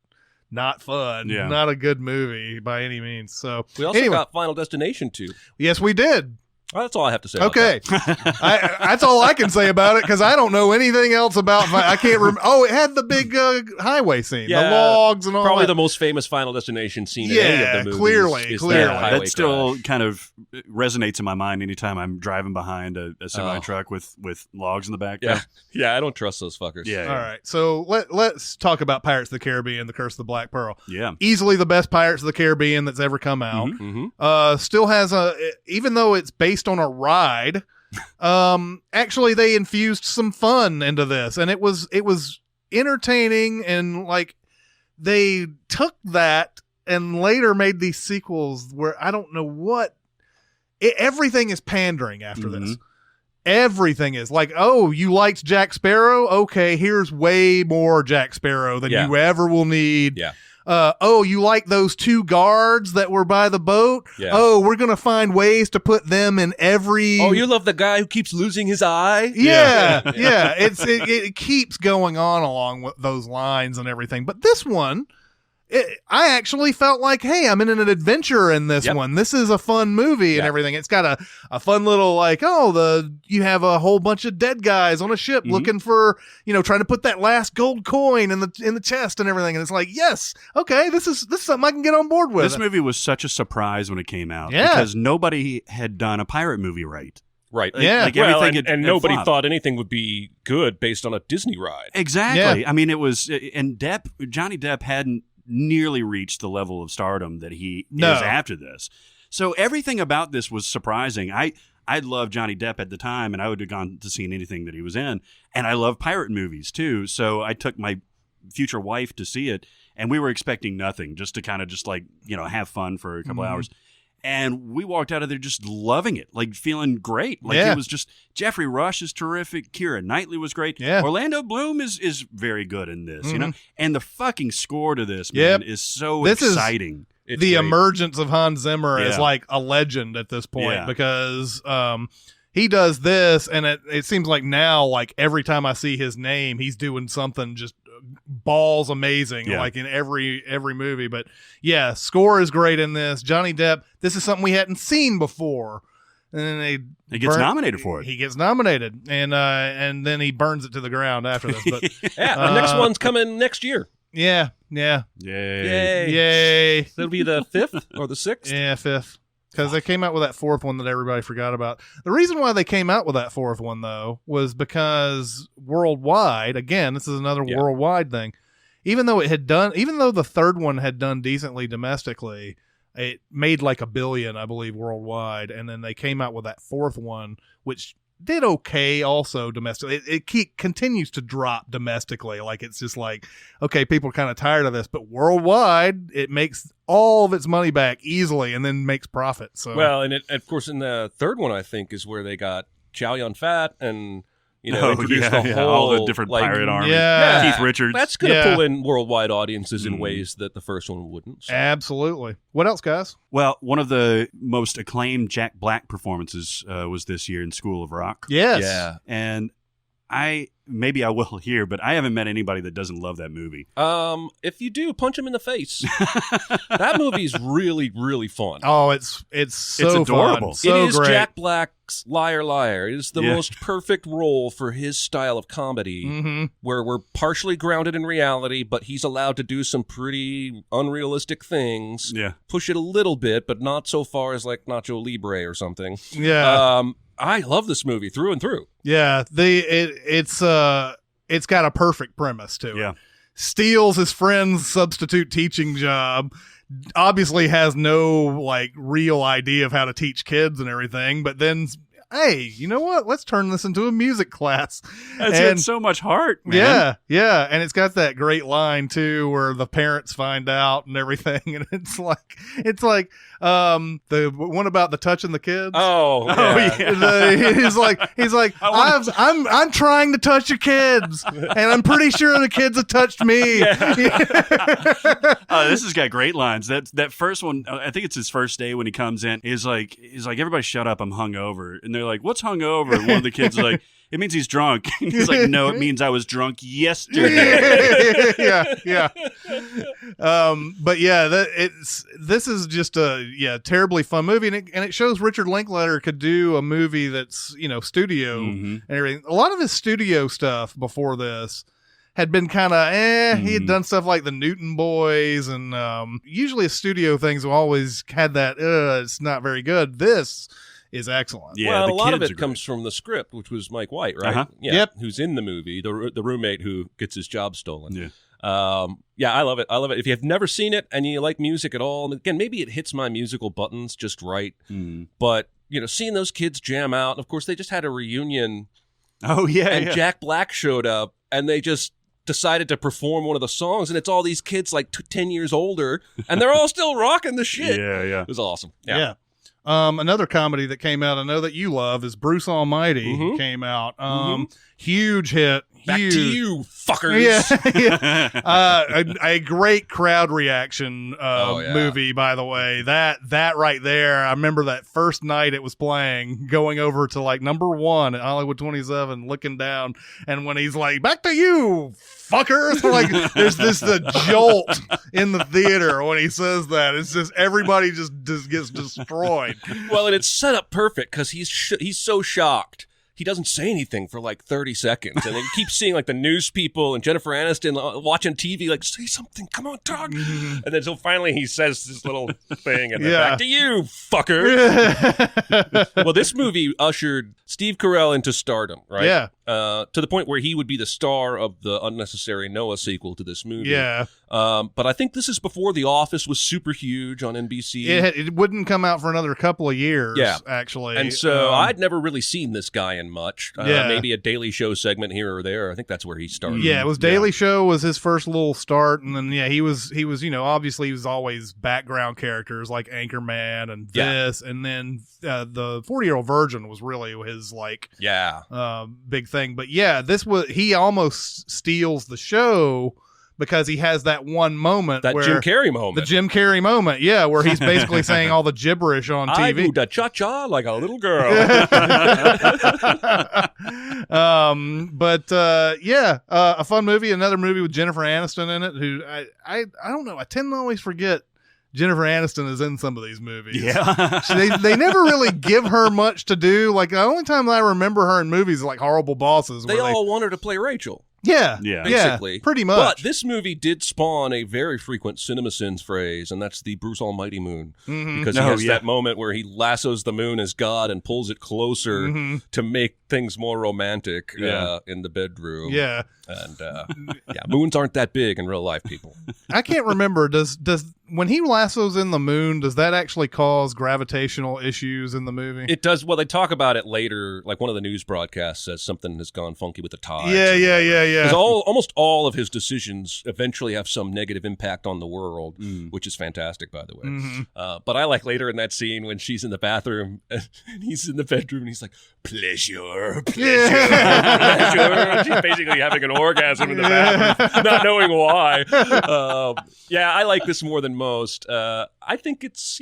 not fun. Yeah. Not a good movie by any means. So We also anyway, got Final Destination 2. yes, we did. Well, that's all I have to say. about Okay. that. That's all I can say about it because I don't know anything else about. I can't remember. Oh, it had the big highway scene, the logs and all. Probably that. the most famous Final Destination scene in any of the movies. clearly. is that highway That still crash. kind of resonates in my mind anytime I'm driving behind a semi truck with logs in the back. Yeah, I don't trust those fuckers. Yeah. All right, so let's talk about Pirates of the Caribbean: The Curse of the Black Pearl. Yeah. Easily the best Pirates of the Caribbean that's ever come out. Mm-hmm. Still has even though it's based on a ride. Actually, they infused some fun into this, and it was entertaining, and like they took that and later made these sequels where I don't know what everything is pandering after this. Everything is like, oh, you liked Jack Sparrow? Okay, here's way more Jack Sparrow than you ever will need. Yeah. Oh, you like those two guards that were by the boat? Yeah. Oh, we're going to find ways to put them in every... Oh, you love the guy who keeps losing his eye? Yeah. It keeps going on along with those lines and everything. But this one... I actually felt like, hey, I'm in an adventure in this one. This is a fun movie and everything. It's got a fun little like, you have a whole bunch of dead guys on a ship looking for, trying to put that last gold coin in the chest and everything. And it's like, yes, okay, this is something I can get on board with. This movie was such a surprise when it came out Yeah. because nobody had done a pirate movie right. Right. Yeah. Like Well, everything and had nobody flopped. thought anything would be good based on a Disney ride. Exactly. Yeah. I mean, it was, and Johnny Depp hadn't nearly reached the level of stardom that he is after this. So everything about this was surprising. I loved Johnny Depp at the time, and I would have gone to see anything that he was in. And I love pirate movies too. So I took my future wife to see it, and we were expecting nothing, just to kind of have fun for a couple hours. And we walked out of there just loving it, like feeling great. Like it was just, Jeffrey Rush is terrific. Keira Knightley was great. Yeah. Orlando Bloom is very good in this, And the fucking score to this, man, is so exciting. It's the great. emergence of Hans Zimmer is like a legend at this point because he does this, and it seems like now, like every time I see his name, he's doing something just balls amazing, like in every movie. But yeah, score is great in this. Johnny Depp, this is something we hadn't seen before, and then he gets nominated for it. He gets nominated, and then he burns it to the ground after this. But the next one's coming next year. yeah. Yay. That'll be the 5th or the 6th? Yeah, 5th. Because they came out with that 4th one that everybody forgot about. The reason why they came out with that 4th one, though, was because worldwide, again, this is another worldwide thing, even though the 3rd one had done decently domestically, it made like $1 billion, I believe, worldwide. And then they came out with that 4th one, which did okay also domestically. It continues to drop domestically. Like, it's just like, okay, people are kind of tired of this, but worldwide it makes all of its money back easily and then makes profit. So well, and of course in the 3rd one I think is where they got Chow Yun-Fat and introduced the whole all the different pirate armies. Yeah. Keith Richards. That's going to pull in worldwide audiences in ways that the first one wouldn't. So. Absolutely. What else, guys? Well, one of the most acclaimed Jack Black performances was this year in School of Rock. Yes. Yeah. And maybe I will here, but I haven't met anybody that doesn't love that movie. If you do, punch him in the face. That movie's really, really fun. Oh, it's so adorable. Fun. So it is great. Jack Black's Liar Liar. It is the most perfect role for his style of comedy, where we're partially grounded in reality, but he's allowed to do some pretty unrealistic things. Yeah. Push it a little bit, but not so far as like Nacho Libre or something. Yeah. I love this movie through and through. Yeah. It's got a perfect premise to it. Yeah. Steals his friend's substitute teaching job. Obviously has no like real idea of how to teach kids and everything, but then, hey, you know what? Let's turn this into a music class. That's got so much heart, man. Yeah. And it's got that great line too, where the parents find out and everything. And it's like the one about the touching the kids. Oh yeah. He's like, I'm trying to touch your kids, and I'm pretty sure the kids have touched me. This has got great lines. That first one, I think it's his first day when he comes in. He's like, everybody shut up, I'm hungover. And they're like, what's hungover? And one of the kids is like, it means he's drunk. He's like, no, it means I was drunk yesterday. yeah. But yeah, this is just a terribly fun movie, and it shows Richard Linklater could do a movie that's studio and everything. A lot of his studio stuff before this had been kind of He had done stuff like the Newton Boys, and usually his studio things have always had that it's not very good. This is excellent. Yeah, well, a lot of it comes from the script, which was Mike White, right? Uh-huh. Yeah, yep. Who's in the movie, the roommate who gets his job stolen. Yeah. I love it. If you have never seen it and you like music at all, and again, maybe it hits my musical buttons just right. But seeing those kids jam out, and of course they just had a reunion. Oh yeah, and Jack Black showed up, and they just decided to perform one of the songs, and it's all these kids like 10 years older, and they're all still rocking the shit. Yeah. It was awesome. Yeah. Another comedy that came out, I know that you love, is Bruce Almighty. Came out. Huge hit. Back to you, fuckers. Yeah. A great crowd reaction movie, by the way. That right there, I remember that first night it was playing, going over to like number 1 at Hollywood 27, looking down, and when he's like, back to you, fuckers, like there's the jolt in the theater when he says that. It's just everybody just gets destroyed. Well, and it's set up perfect because he's so shocked. He doesn't say anything for like 30 seconds. And then you keep seeing like the news people and Jennifer Aniston watching TV, like, say something, come on, talk. And then so finally he says this little thing, and then back to you, fucker. Well, this movie ushered Steve Carell into stardom, right? Yeah. To the point where he would be the star of the Unnecessary Noah sequel to this movie. Yeah. But I think this is before The Office was super huge on NBC. It wouldn't come out for another couple of years, actually. And so I'd never really seen this guy in much. Maybe a Daily Show segment here or there. I think that's where he started. Yeah, it was Daily Show was his first little start, and then he was obviously he was always background characters like Anchorman and this, and then the 40-Year-Old Virgin was really his big thing. But he almost steals the show because he has that one moment, Jim Carrey moment. The Jim Carrey moment, where he's basically saying all the gibberish on TV. I do da cha-cha like a little girl. A fun movie. Another movie with Jennifer Aniston in it, who I don't know. I tend to always forget Jennifer Aniston is in some of these movies. Yeah. they never really give her much to do. Like, the only time I remember her in movies is like Horrible Bosses. They all want her to play Rachel. Yeah, basically, pretty much. But this movie did spawn a very frequent CinemaSins phrase, and that's the Bruce Almighty moon, because he has that moment where he lassos the moon as God and pulls it closer to make things more romantic in the bedroom. Yeah, and moons aren't that big in real life, people. I can't remember. Does when he lassos in the moon, does that actually cause gravitational issues in the movie? It does. Well, they talk about it later. Like one of the news broadcasts says something has gone funky with the tides. Yeah. Because almost all of his decisions eventually have some negative impact on the world, which is fantastic, by the way. But I like later in that scene when she's in the bathroom and he's in the bedroom and he's like, pleasure. She's basically having an orgasm in the bathroom, not knowing why. I like this more than most. I think it's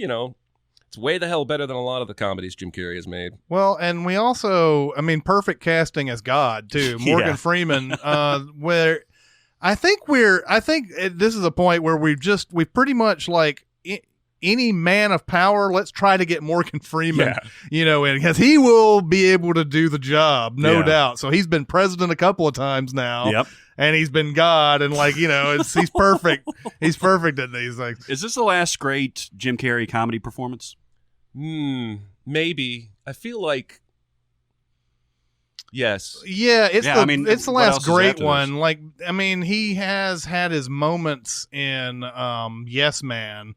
way the hell better than a lot of the comedies Jim Carrey has made. Well, and we also, perfect casting as God too. Morgan Freeman, where I think this is a point where we pretty much like any man of power, let's try to get Morgan Freeman, in, because he will be able to do the job, no doubt. So he's been president a couple of times now. Yep. And he's been God, and he's perfect. He's perfect at these things. Is this the last great Jim Carrey comedy performance? Maybe. I feel like yes. Yeah, it's the last great one. This? Like, he has had his moments in Yes Man,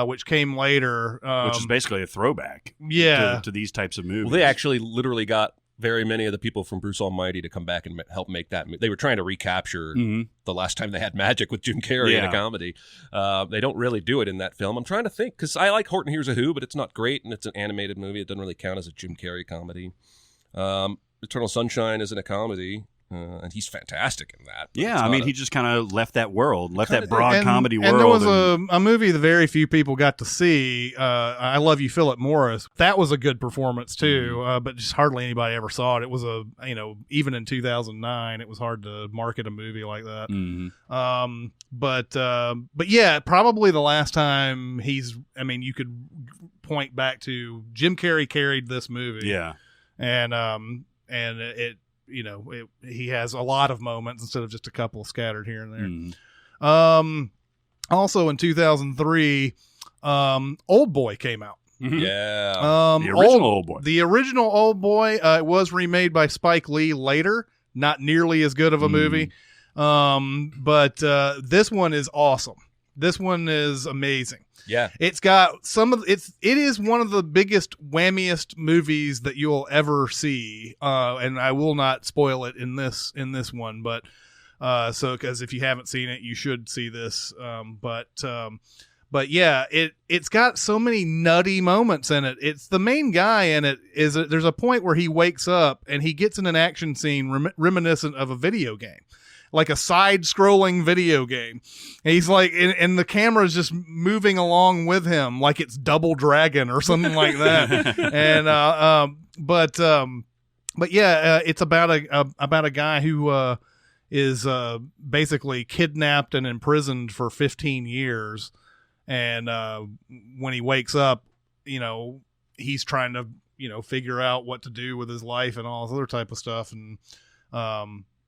which came later, which is basically a throwback. To these types of movies. Well, they actually literally got very many of the people from Bruce Almighty to come back and help make that. They were trying to recapture the last time they had magic with Jim Carrey in a comedy. They don't really do it in that film. I'm trying to think, because I like Horton Hears a Who, but it's not great, and it's an animated movie. It doesn't really count as a Jim Carrey comedy. Eternal Sunshine isn't a comedy. and he's fantastic in that. Yeah, I mean, he just kind of left that world, left that did. broad comedy world. And there was a movie that very few people got to see, I Love You, Philip Morris. That was a good performance too, but just hardly anybody ever saw it. It was even in 2009, it was hard to market a movie like that. But yeah, probably the last time you could point back to Jim Carrey carried this movie. Yeah. And he has a lot of moments instead of just a couple scattered here and there. Also in 2003, Old Boy came out. Yeah. The original Old Boy. The original Old Boy was remade by Spike Lee later. Not nearly as good of a movie. But this one is awesome. This one is amazing. Yeah. It's got it is one of the biggest, whammiest movies that you'll ever see. And I will not spoil it in this one, but because if you haven't seen it, you should see this. But yeah, it's got so many nutty moments in it. It's the main guy in it there's a point where he wakes up and he gets in an action scene reminiscent of a video game. Like a side-scrolling video game. And he's like, and the camera's just moving along with him, like it's Double Dragon or something like that. And but yeah, it's about a guy who is basically kidnapped and imprisoned for 15 years, and when he wakes up, he's trying to figure out what to do with his life and all this other type of stuff, and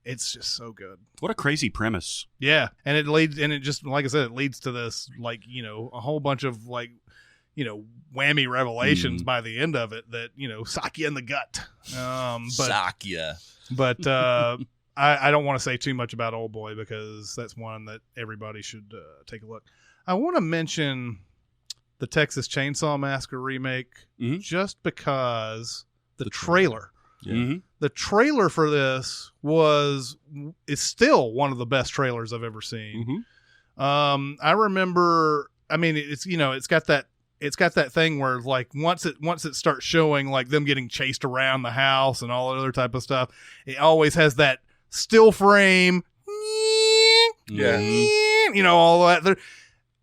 it's just so good. What a crazy premise. Yeah. And it just, like I said, it leads to this, a whole bunch of whammy revelations by the end of it that, sock you in the gut. Sock ya. But I don't want to say too much about Old Boy because that's one that everybody should take a look. I want to mention the Texas Chainsaw Massacre remake just because the trailer. Yeah. The trailer for this is still one of the best trailers I've ever seen. I remember, it's got that thing where like once it starts showing like them getting chased around the house and all that other type of stuff, it always has that still frame. All that.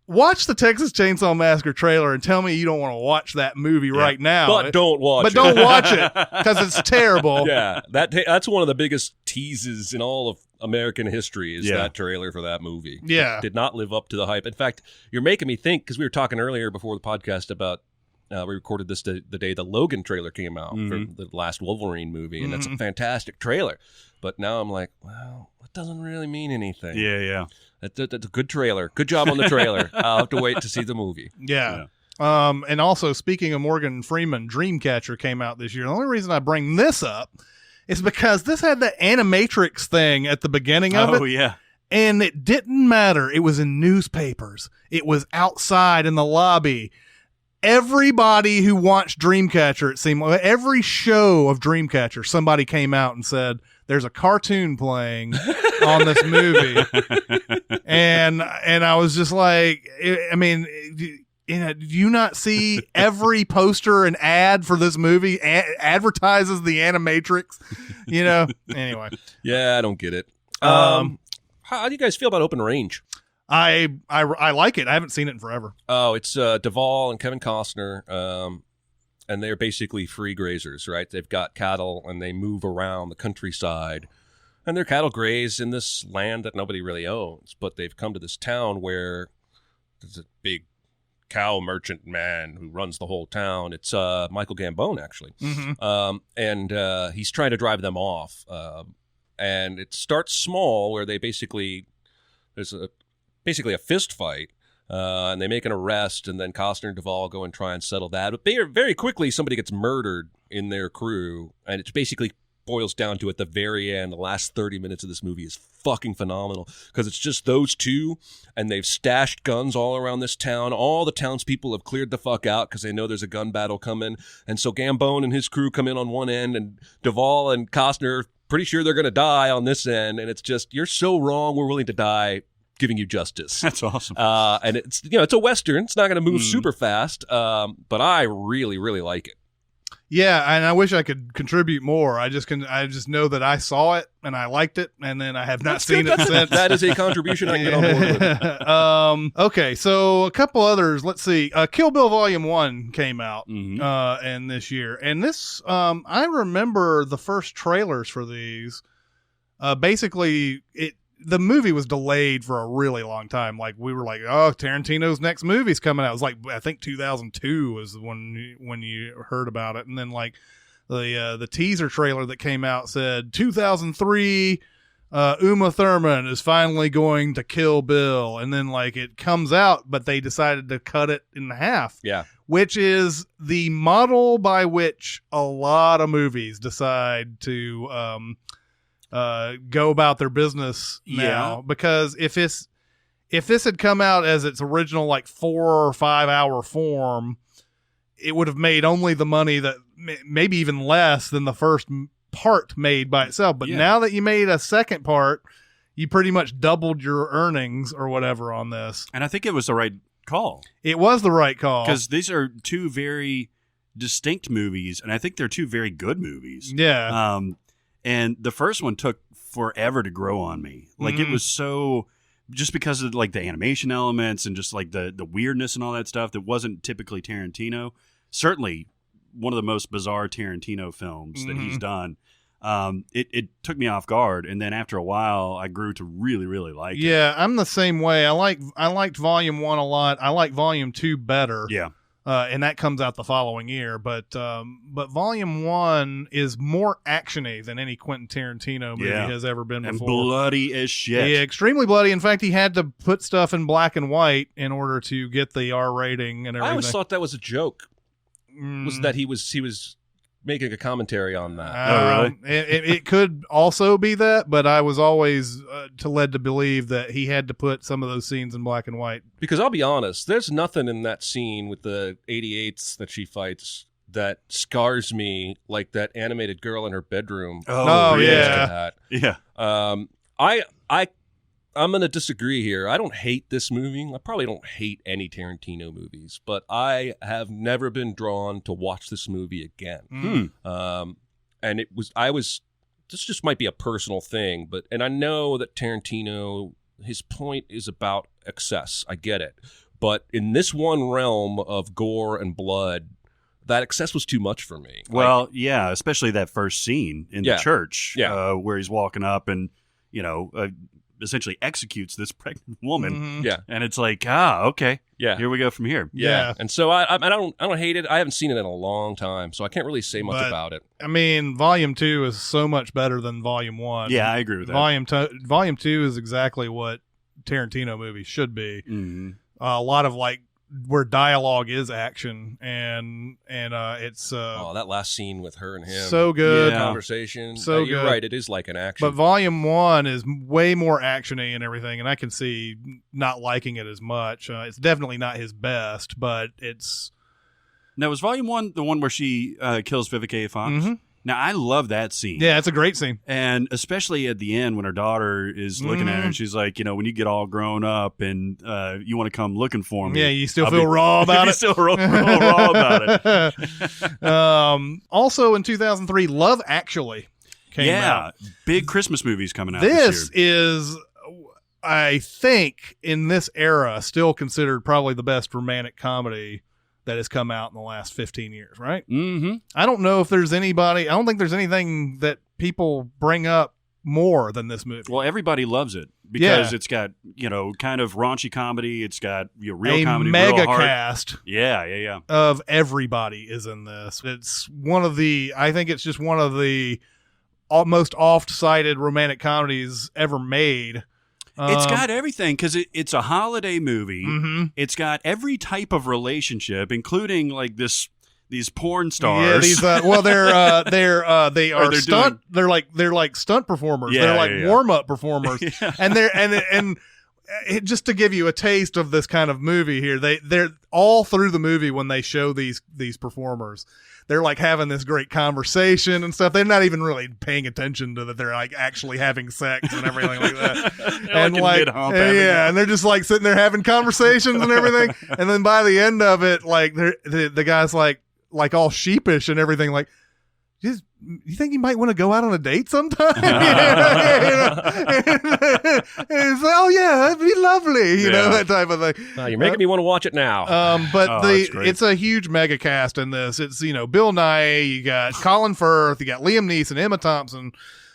Watch the Texas Chainsaw Massacre trailer and tell me you don't want to watch that movie right now. But don't watch it. But don't watch it because it's terrible. Yeah, that's one of the biggest teases in all of American history is that trailer for that movie. Yeah. It did not live up to the hype. In fact, you're making me think, because we were talking earlier before the podcast about we recorded this the day the Logan trailer came out for the last Wolverine movie, and that's a fantastic trailer. But now I'm like, well, that doesn't really mean anything. Yeah. That's a good trailer. Good job on the trailer. I'll have to wait to see the movie. Yeah. And also, speaking of Morgan Freeman, Dreamcatcher came out this year. The only reason I bring this up is because this had the Animatrix thing at the beginning of it. Oh, yeah. And it didn't matter. It was in newspapers. It was outside in the lobby. Everybody who watched Dreamcatcher, it seemed like every show of Dreamcatcher, somebody came out and said, there's a cartoon playing on this movie. and I was just like, do you not see every poster and ad for this movie advertises the Animatrix? Anyway. Yeah, I don't get it. How do you guys feel about Open Range? I like it. I haven't seen it in forever. Oh, it's Duvall and Kevin Costner, and they're basically free grazers, right? They've got cattle, and they move around the countryside, and their cattle graze in this land that nobody really owns, but they've come to this town where there's a big cow merchant man who runs the whole town. It's Michael Gambon, actually. And he's trying to drive them off, and it starts small where they there's basically a fist fight, and they make an arrest, and then Costner and Duvall go and try and settle that. But very quickly, somebody gets murdered in their crew, and it basically boils down to at the very end, the last 30 minutes of this movie is fucking phenomenal because it's just those two, and they've stashed guns all around this town. All the townspeople have cleared the fuck out because they know there's a gun battle coming, and so Gambone and his crew come in on one end, and Duvall and Costner pretty sure they're going to die on this end, and it's just, you're so wrong, we're willing to die giving you justice. That's awesome. And it's it's a Western. It's not going to move super fast, but I really, really like it. Yeah, and I wish I could contribute more. I just know that I saw it and I liked it, and then I have not seen it since. That is a contribution I can get on board with. Okay, so a couple others. Let's see. Kill Bill Volume 1 came out and this year. And this, I remember the first trailers for these. Basically, the movie was delayed for a really long time. Like, we were like, oh, Tarantino's next movie's coming out. It was like, I think 2002 was when you heard about it. And then like the teaser trailer that came out said 2003 Uma Thurman is finally going to kill Bill. And then like it comes out, but they decided to cut it in half. Yeah. Which is the model by which a lot of movies decide to go about their business now. Because if this had come out as its original like 4 or 5 hour form, it would have made only the money that maybe even less than the first part made by itself. But now that you made a second part, you pretty much doubled your earnings or whatever on this. And I think it was the right call. It was the right call. Because these are two very distinct movies, and I think they're two very good movies. Yeah. And the first one took forever to grow on me. Like it was so, just because of like the animation elements and just like the weirdness and all that stuff that wasn't typically Tarantino. Certainly one of the most bizarre Tarantino films that he's done. It took me off guard, and then after a while, I grew to really, really like it. Yeah, I'm the same way. I liked Volume 1 a lot. I like Volume 2 better. Yeah. And that comes out the following year. But Volume 1 is more actiony than any Quentin Tarantino movie has ever been and before. Bloody as shit. Yeah, extremely bloody. In fact, he had to put stuff in black and white in order to get the R rating and everything. I always thought that was a joke. Was that he was making a commentary on that? Oh, really? It could also be that, but I was always led to believe that he had to put some of those scenes in black and white. Because I'll be honest, there's nothing in that scene with the 88s that she fights that scars me like that animated girl in her bedroom. Oh yeah. I'm going to disagree here. I don't hate this movie. I probably don't hate any Tarantino movies, but I have never been drawn to watch this movie again. And this just might be a personal thing, and I know that Tarantino, his point is about excess. I get it. But in this one realm of gore and blood, that excess was too much for me. Well, yeah, especially that first scene in the church where he's walking up and, essentially executes this pregnant woman. Yeah. And it's like, okay. Yeah. Here we go from here. Yeah. And so I don't hate it. I haven't seen it in a long time, so I can't really say much about it. I mean, Volume 2 is so much better than Volume 1. Yeah, I agree with that. Volume 2 is exactly what Tarantino movies should be. A lot of like where dialogue is action, and it's that last scene with her and him, so good conversation. So you're good. right, it is like an action. But Volume 1 is way more actiony and everything, and I can see not liking it as much. It's definitely not his best, but it's. Now, was Volume 1 the one where she kills Vivica A. Fox? Now, I love that scene. Yeah, it's a great scene. And especially at the end when her daughter is looking at her and she's like, when you get all grown up and you want to come looking for me. Yeah, you still feel raw about it. You still feel raw about it. Also in 2003, Love Actually came out. Big Christmas movies coming out this this year. Is, I think, in this era, still considered probably the best romantic comedy that has come out in the last 15 years, right? I don't know if there's anybody, I don't think there's anything that people bring up more than this movie. Well, everybody loves it because it's got, kind of raunchy comedy. It's got real comedy. A mega cast. Yeah. Of everybody is in this. It's I think it's just one of the most oft-cited romantic comedies ever made. It's got everything because it's a holiday movie. It's got every type of relationship, including like these porn stars. Yeah, they are stunt. They're like stunt performers. They're like warm-up performers, and just to give you a taste of this kind of movie here, they're all through the movie when they show these performers. They're like having this great conversation and stuff. They're not even really paying attention to that. They're like actually having sex and everything like that. And they're just like sitting there having conversations and everything. And then by the end of it, like the guy's like, like all sheepish and everything, like, you think you might want to go out on a date sometime? It's like, oh yeah, that'd be lovely, you know, that type of thing. You're making me want to watch it now. But it's a huge mega cast in this. It's, you know, Bill Nighy, you got Colin Firth, you got Liam Neeson, Emma Thompson,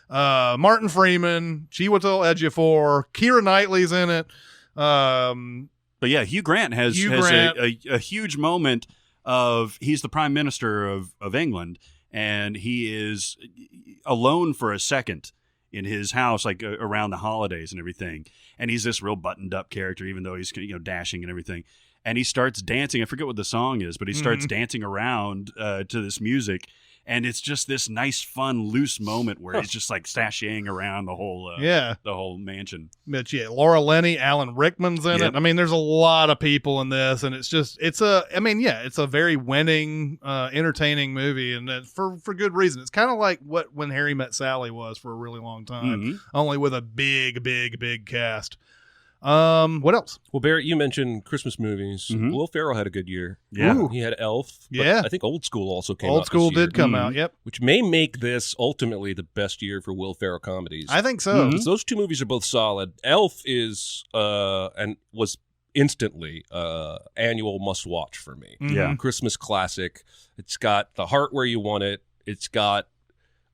Martin Freeman, Chiwetel Ejiofor, Keira Knightley's in it. But yeah, Hugh Grant has a huge moment of, he's the Prime Minister of England, and he is alone for a second in his house, like around the holidays and everything. And he's this real buttoned up character, even though he's, you know, dashing and everything. And he starts dancing. I forget what the song is, but he starts dancing around to this music. And it's just this nice, fun, loose moment where he's just like sashaying around the whole mansion. But yeah, Laura Linney, Alan Rickman's in it. I mean, there's a lot of people in this, and it's a very winning, entertaining movie, and for good reason. It's kind of like what When Harry Met Sally was for a really long time, only with a big cast. What else? Well, Barrett, you mentioned Christmas movies. Will Ferrell had a good year. Yeah. Ooh. He had Elf. Yeah. I think Old School also came out. Old School this year. did come out, yep. Which may make this ultimately the best year for Will Ferrell comedies. I think so. Those two movies are both solid. Elf is, and was instantly annual must-watch for me. Yeah. Christmas classic. It's got the heart where you want it. It's got,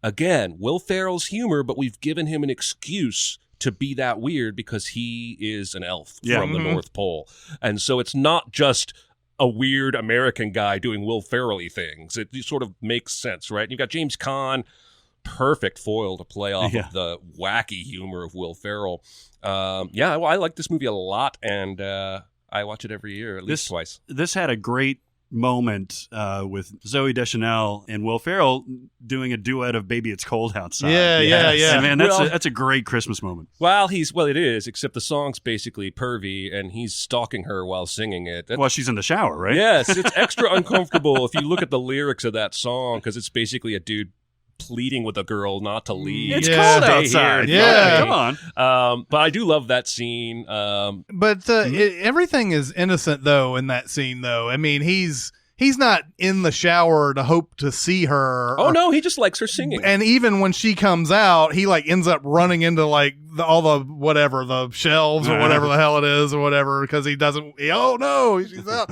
again, Will Ferrell's humor, but we've given him an excuse to be that weird because he is an elf from the North Pole. And so it's not just a weird American guy doing Will Ferrell-y things. It sort of makes sense, right? And you've got James Caan, perfect foil to play off of the wacky humor of Will Ferrell. I like this movie a lot, and I watch it every year, at least twice. This had a great moment with Zooey Deschanel and Will Ferrell doing a duet of "Baby It's Cold Outside." Yeah. Man, that's a great Christmas moment. Well, it is, except the song's basically pervy, and he's stalking her while singing it. Well, she's in the shower, right? Yes, it's extra uncomfortable if you look at the lyrics of that song, because it's basically a dude pleading with a girl not to leave. It's cold outside. Yeah, come on. But I do love that scene. But everything is innocent though in that scene. Though I mean, he's not in the shower to hope to see her. Oh no, he just likes her singing. And even when she comes out, he like ends up running into like all the shelves or whatever the hell it is or whatever, because he doesn't. Oh no, she's out.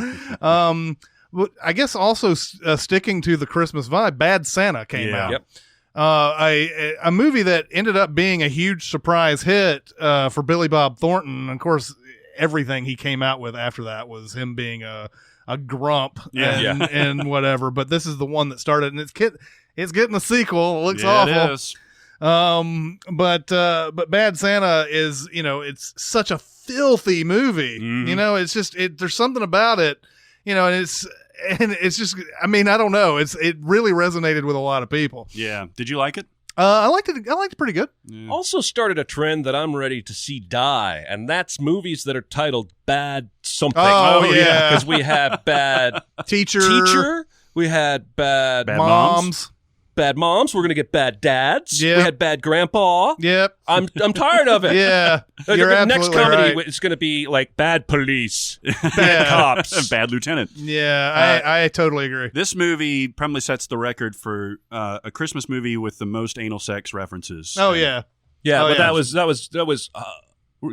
I guess also sticking to the Christmas vibe, Bad Santa came out. Yep. A movie that ended up being a huge surprise hit for Billy Bob Thornton. Of course, everything he came out with after that was him being a grump and whatever. But this is the one that started, and it's getting a sequel. It looks awful. It is. But Bad Santa is, you know, it's such a filthy movie. You know, it's just there's something about it, you know, and it's just, I mean, I don't know. It really resonated with a lot of people. Yeah. Did you like it? I liked it pretty good. Yeah. Also started a trend that I'm ready to see die, and that's movies that are titled Bad Something. Oh yeah. Because we had Bad Teacher. We had Bad Moms. Bad Moms. We're going to get Bad Dads. Yep. We had Bad Grandpa. Yep. I'm tired of it. Yeah. You're the next absolutely comedy right. is going to be like Bad Police, Bad Cops, Bad Lieutenant. Yeah, I totally agree. This movie probably sets the record for a Christmas movie with the most anal sex references. Oh yeah. Yeah, Oh, but yeah. that was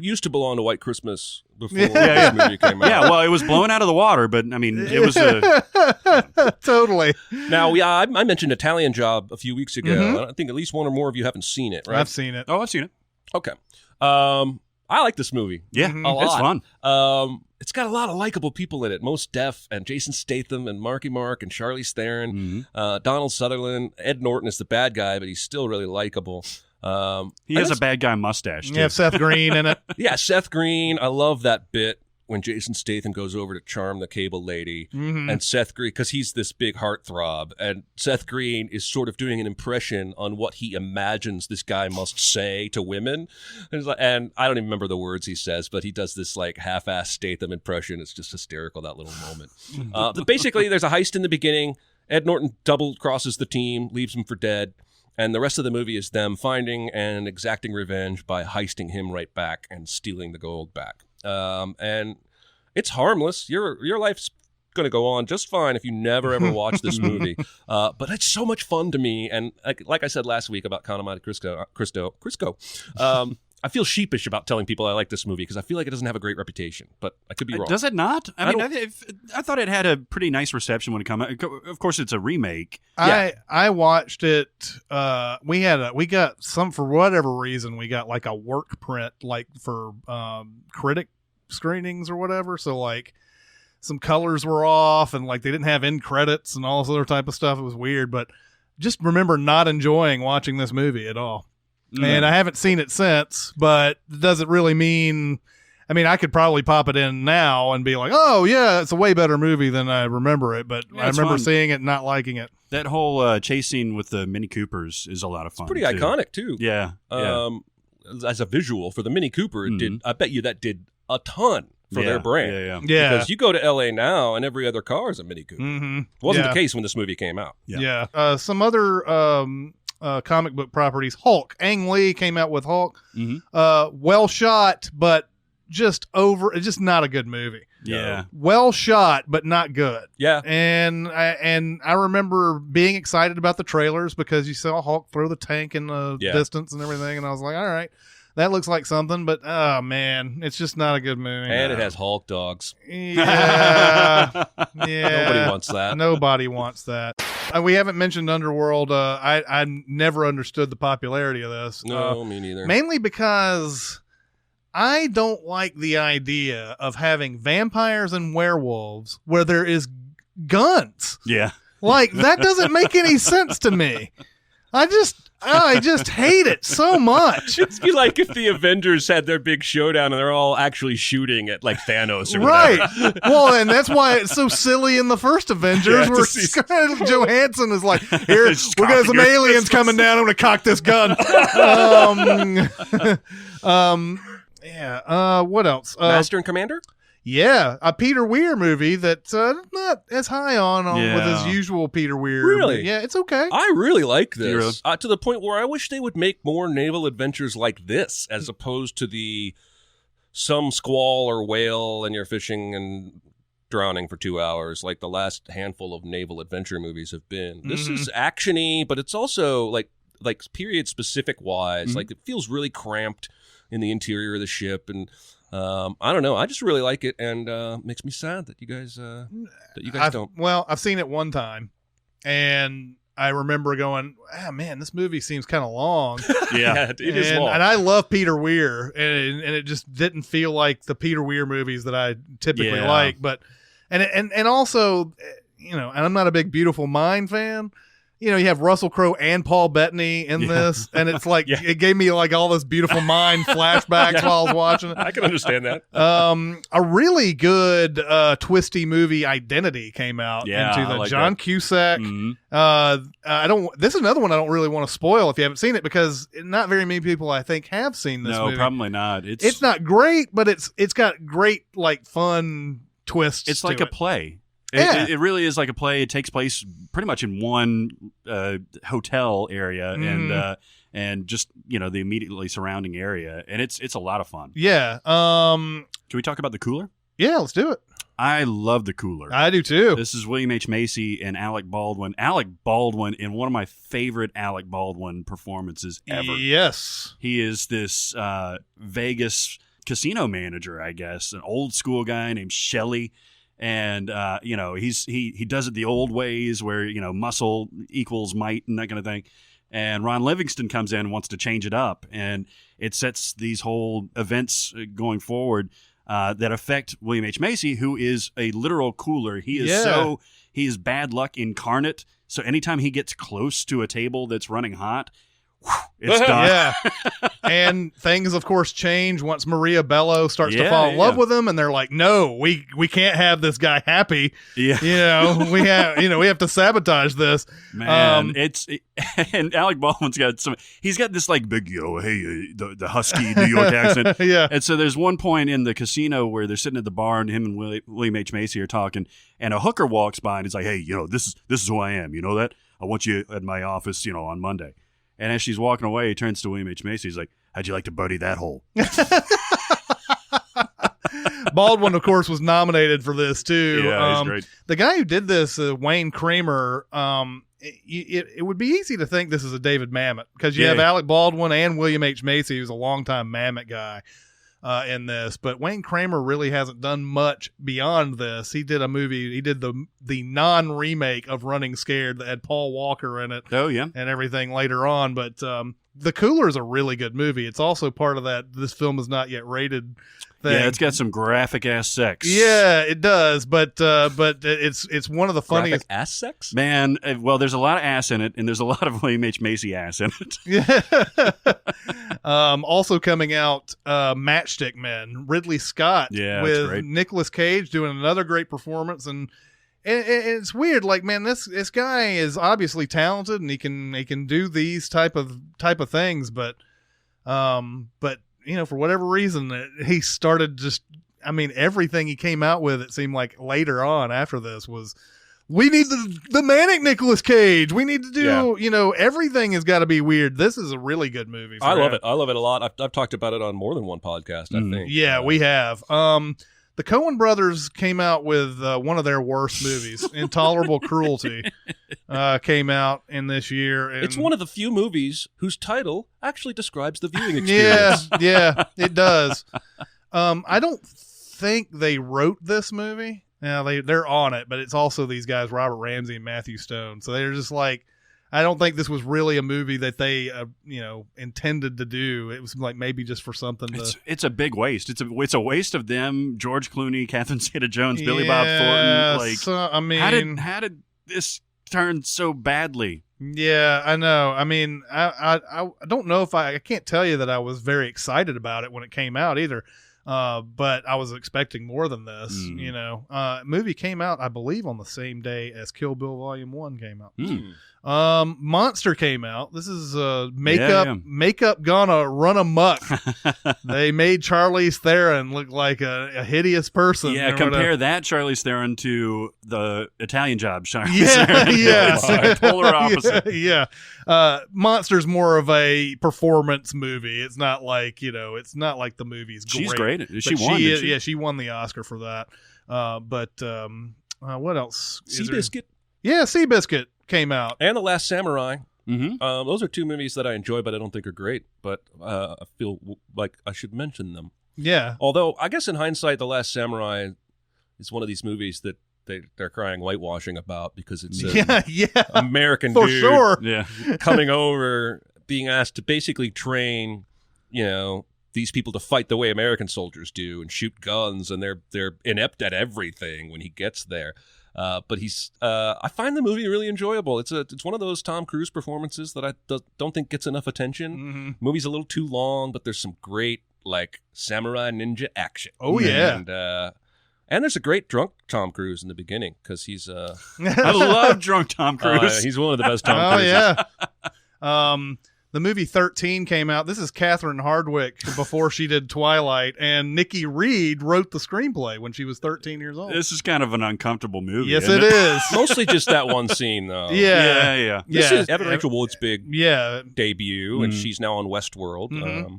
used to belong to White Christmas before this movie came out. Yeah, well, it was blown out of the water, but I mean, it was Totally. Now, I mentioned Italian Job a few weeks ago. I think at least one or more of you haven't seen it, right? I've seen it. Oh, I've seen it. Okay. I like this movie. Yeah, a lot. It's fun. It's got a lot of likable people in it. Mos Def and Jason Statham and Marky Mark and Charlize Theron, Donald Sutherland. Ed Norton is the bad guy, but he's still really likable. He has a bad guy mustache, too. You have Seth Green in it. Yeah, Seth Green. I love that bit when Jason Statham goes over to charm the cable lady, and Seth Green, because he's this big heartthrob, and Seth Green is sort of doing an impression on what he imagines this guy must say to women, and I don't even remember the words he says, but he does this like half-assed Statham impression. It's just hysterical, that little moment. Basically, there's a heist in the beginning. Ed Norton double crosses the team, leaves him for dead. And the rest of the movie is them finding and exacting revenge by heisting him right back and stealing the gold back. And it's harmless. Your life's going to go on just fine if you never ever watch this movie. But it's so much fun to me. And like I said last week about Count 'Em Monte Cristo, I feel sheepish about telling people I like this movie because I feel like it doesn't have a great reputation, but I could be wrong. Does it not? I thought it had a pretty nice reception when it came out. Of course, it's a remake. I watched it. We got some, for whatever reason, we got like a work print, like for critic screenings or whatever. So like some colors were off and like they didn't have end credits and all this other type of stuff. It was weird, but just remember not enjoying watching this movie at all. And I haven't seen it since, but does it really mean... I mean, I could probably pop it in now and be like, oh, yeah, it's a way better movie than I remember it, but I remember seeing it and not liking it. That whole chase scene with the Mini Coopers is a lot of fun. It's pretty iconic, too. Yeah. As a visual for the Mini Cooper, it did. I bet you that did a ton for their brand. Yeah. Because you go to L.A. now, and every other car is a Mini Cooper. Mm-hmm. Wasn't the case when this movie came out. Yeah. Some other... comic book properties. Hulk. Ang Lee came out with Hulk. Well shot, but just not a good movie. Yeah. Well shot, but not good. Yeah. And I remember being excited about the trailers because you saw Hulk throw the tank in the distance and everything, and I was like, all right, that looks like something, but oh man, it's just not a good movie. And it has Hulk dogs. Yeah. Nobody wants that. Nobody wants that. We haven't mentioned Underworld. I never understood the popularity of this. No, me neither. Mainly because I don't like the idea of having vampires and werewolves where there is guns. Yeah. Like, that doesn't make any sense to me. I just hate it so much. It'd be like if the Avengers had their big showdown and they're all actually shooting at like Thanos or right. whatever. Well, and that's why it's so silly in the first Avengers where Scarlett Johansson is like, here, we got some aliens coming down. I'm going to cock this gun. What else? Master and Commander? Yeah, a Peter Weir movie that's not as high on with his usual Peter Weir. Really? Yeah, it's okay. I really like this. To the point where I wish they would make more naval adventures like this as opposed to the some squall or whale and you're fishing and drowning for 2 hours like the last handful of naval adventure movies have been. This is action-y, but it's also like period specific wise. Like it feels really cramped in the interior of the ship and I don't know. I just really like it, and makes me sad that you guys don't. Well, I've seen it one time, and I remember going, man, this movie seems kind of long. Yeah, it is long. And I love Peter Weir, and it just didn't feel like the Peter Weir movies that I typically like. But and also, and I'm not a big Beautiful Mind fan. You have Russell Crowe and Paul Bettany in this, and it's like it gave me like all this Beautiful Mind flashbacks while I was watching it. I can understand that. A really good twisty movie, Identity, came out into the John Cusack. This is another one I don't really want to spoil if you haven't seen it because not very many people I think have seen this movie. No, probably not. It's not great, but it's got great like fun twists. It's like a play. Yeah. It really is like a play. It takes place pretty much in one hotel area and just the immediately surrounding area, and it's a lot of fun. Yeah. Can we talk about the cooler? Yeah, let's do it. I love the cooler. I do too. This is William H. Macy and Alec Baldwin. Alec Baldwin in one of my favorite Alec Baldwin performances ever. Yes. He is this Vegas casino manager, I guess, an old school guy named Shelley. And, he does it the old ways where, muscle equals might and that kind of thing. And Ron Livingston comes in and wants to change it up. And it sets these whole events going forward that affect William H. Macy, who is a literal cooler. He is bad luck incarnate. So anytime he gets close to a table that's running hot, it's done. Yeah. And things, of course, change once Maria Bello starts to fall in love with him, and they're like, no, we can't have this guy happy. Yeah. We have to sabotage this. Man, and Alec Baldwin's he's got this like big, the husky New York accent. Yeah. And so there's one point in the casino where they're sitting at the bar and him and William H. Macy are talking, and a hooker walks by and he's like, hey, this is who I am. You know that? I want you at my office, on Monday. And as she's walking away, he turns to William H. Macy. He's like, how'd you like to buddy that hole? Baldwin, of course, was nominated for this too. Yeah, he's great. The guy who did this, Wayne Kramer, it would be easy to think this is a David Mamet because you have Alec Baldwin and William H. Macy, who's a longtime Mamet guy in this. But Wayne Kramer really hasn't done much beyond this. He did a movie. He did the non-remake of Running Scared that had Paul Walker in it. Oh, yeah. And everything later on. But The Cooler is a really good movie. It's also part of that this film is not yet rated thing. Yeah, it's got some graphic ass sex. Yeah, it does. But it's one of the funniest. Graphic ass sex? Man, well, there's a lot of ass in it, and there's a lot of William H. Macy ass in it. Yeah. Also coming out, Matchstick Men, Ridley Scott with Nicolas Cage doing another great performance, and it's weird. Like, man, this guy is obviously talented, and he can do these type of things, but you know, for whatever reason, he started everything he came out with, it seemed like later on after this was, we need the manic Nicolas Cage. We need to do, you know, everything has got to be weird. This is a really good movie. I love it. I love it a lot. I've talked about it on more than one podcast, I think. Yeah, we have. The Coen brothers came out with one of their worst movies, Intolerable Cruelty, came out in this year. And it's one of the few movies whose title actually describes the viewing experience. Yeah, it does. I don't think they wrote this movie. Now they're on it, but it's also these guys, Robert Ramsey and Matthew Stone. So they're just like, I don't think this was really a movie that they, intended to do. It was like maybe just for something. It's a big waste. It's a waste of them, George Clooney, Catherine Zeta-Jones, Billy Bob Thornton. Like, so, I mean, how did this turn so badly? Yeah, I know. I mean, I don't know if I can't tell you that I was very excited about it when it came out either. But I was expecting more than this, you know. Movie came out, I believe, on the same day as Kill Bill Volume 1 came out. Monster came out. This is makeup gonna run amok. They made Charlize Theron look like a hideous person. Yeah, compare that Charlize Theron to the Italian Job Charlize Theron. Yeah, polar opposite. Yeah. Monster's more of a performance movie. It's not like, it's not like the movie's great. She's great. She won. won. Yeah, she won the Oscar for that. What else? Seabiscuit. Yeah, Seabiscuit came out. And The Last Samurai. Mm-hmm. Those are two movies that I enjoy, but I don't think are great. But I feel like I should mention them. Yeah. Although, I guess in hindsight, The Last Samurai is one of these movies that they're crying whitewashing about because it's American for dude sure. coming over, being asked to basically train, these people to fight the way American soldiers do and shoot guns, and they're inept at everything when he gets there. But I find the movie really enjoyable. It's one of those Tom Cruise performances that I don't think gets enough attention. Mm-hmm. Movie's a little too long, but there's some great samurai ninja action. Oh yeah. And there's a great drunk Tom Cruise in the beginning because he's I love drunk Tom Cruise. He's one of the best Tom Cruises. Yeah. The movie 13 came out. This is Catherine Hardwicke before she did Twilight, and Nikki Reed wrote the screenplay when she was 13 years old. This is kind of an uncomfortable movie. Yes, it is. Mostly just that one scene, though. Yeah. This is Evan Rachel Wood's big debut, and Mm-hmm. she's now on Westworld. Mm-hmm.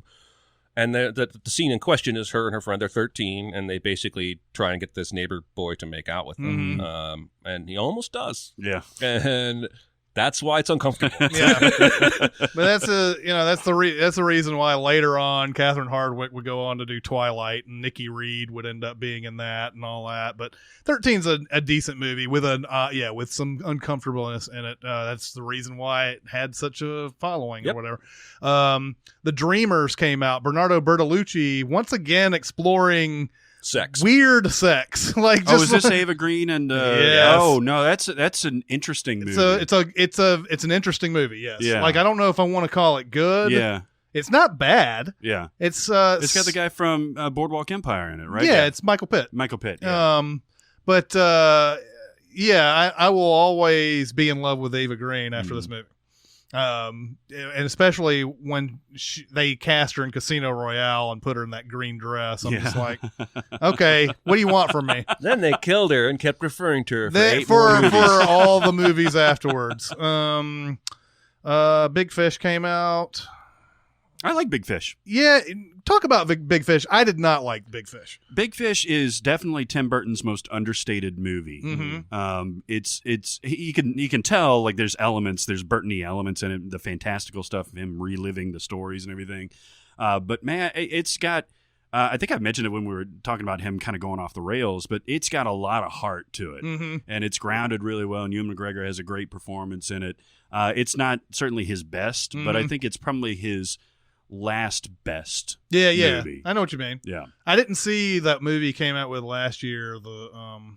And the scene in question is her and her friend. They're 13, and they basically try and get this neighbor boy to make out with them. Mm-hmm. And he almost does. Yeah. And that's why it's uncomfortable. Yeah, but that's the reason why later on Catherine Hardwicke would go on to do Twilight, and Nikki Reed would end up being in that and all that. But 13's a decent movie with with some uncomfortableness in it. That's the reason why it had such a following or whatever. The Dreamers came out. Bernardo Bertolucci once again exploring weird sex. Is this Ava Green and yes. Oh no, that's an interesting movie. It's an interesting movie. Yes. Yeah. I don't know if I want to call it good. Yeah. It's not bad. Yeah. It's got the guy from Boardwalk Empire in it, right? Yeah, it's Michael Pitt. Yeah. I will always be in love with Ava Green after this movie. And especially when they cast her in Casino Royale and put her in that green dress. I'm just like, okay, what do you want from me? Then they killed her and kept referring to her for all the movies afterwards. Big Fish came out. I like Big Fish. Yeah, talk about Big Fish. I did not like Big Fish. Big Fish is definitely Tim Burton's most understated movie. It's you can tell like there's Burton-y elements in it, the fantastical stuff of him reliving the stories and everything. But man, it's got. I think I've mentioned it when we were talking about him kind of going off the rails, but it's got a lot of heart to it, and it's grounded really well. And Ewan McGregor has a great performance in it. It's not certainly his best, but I think it's probably his last best movie. I know what you mean. Yeah, I didn't see that movie he came out with last year. The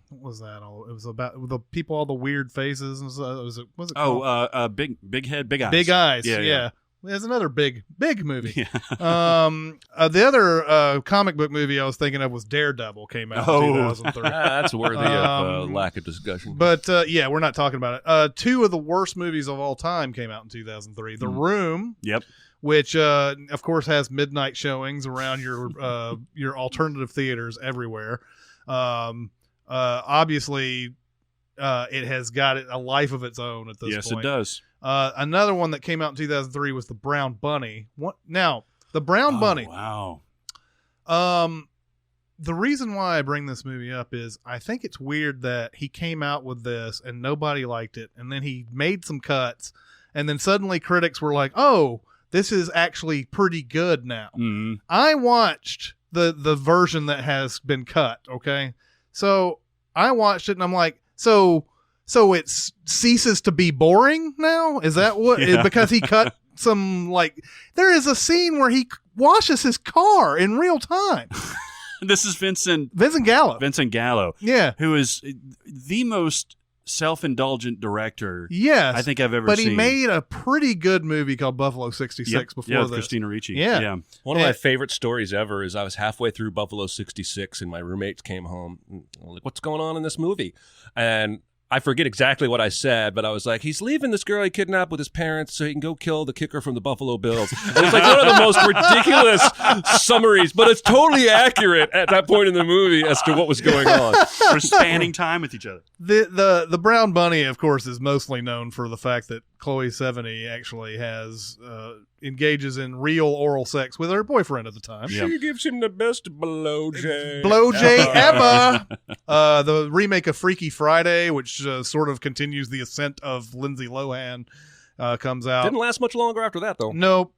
what was that? It was about the people, all the weird faces and stuff. Was it called? Big head, big eyes. Big eyes. Yeah. There's another big movie. Yeah. The other comic book movie I was thinking of was Daredevil. Came out in 2003. That's worthy of lack of discussion. But we're not talking about it. Two of the worst movies of all time came out in 2003. The Room. Yep. Which, of course, has midnight showings around your alternative theaters everywhere. Obviously, it has got a life of its own at this point. Yes, it does. Another one that came out in 2003 was The Brown Bunny. Now, The Brown Bunny. Wow. The reason why I bring this movie up is I think it's weird that he came out with this and nobody liked it, and then he made some cuts, and then suddenly critics were like, "Oh, this is actually pretty good now." Mm-hmm. I watched the version that has been cut. Okay, so I watched it and I'm like, so it ceases to be boring now? Is that what? Yeah. Because he cut some, like, there is a scene where he washes his car in real time. This is Vincent Gallo. Vincent Gallo. Yeah. Who is the most self-indulgent director I think I've ever seen. But he made a pretty good movie called Buffalo 66 before this. Christina Ricci. Yeah. One of my favorite stories ever is I was halfway through Buffalo 66 and my roommates came home. And I'm like, what's going on in this movie? And I forget exactly what I said, but I was like, he's leaving this girl he kidnapped with his parents so he can go kill the kicker from the Buffalo Bills. And it's like one of the most ridiculous summaries, but it's totally accurate at that point in the movie as to what was going on. For spanning time with each other. The Brown Bunny, of course, is mostly known for the fact that Chloe Sevigny actually engages in real oral sex with her boyfriend at the time. She gives him the best blowjay. Blowjay ever. The remake of Freaky Friday, which sort of continues the ascent of Lindsay Lohan, comes out. Didn't last much longer after that, though. Nope.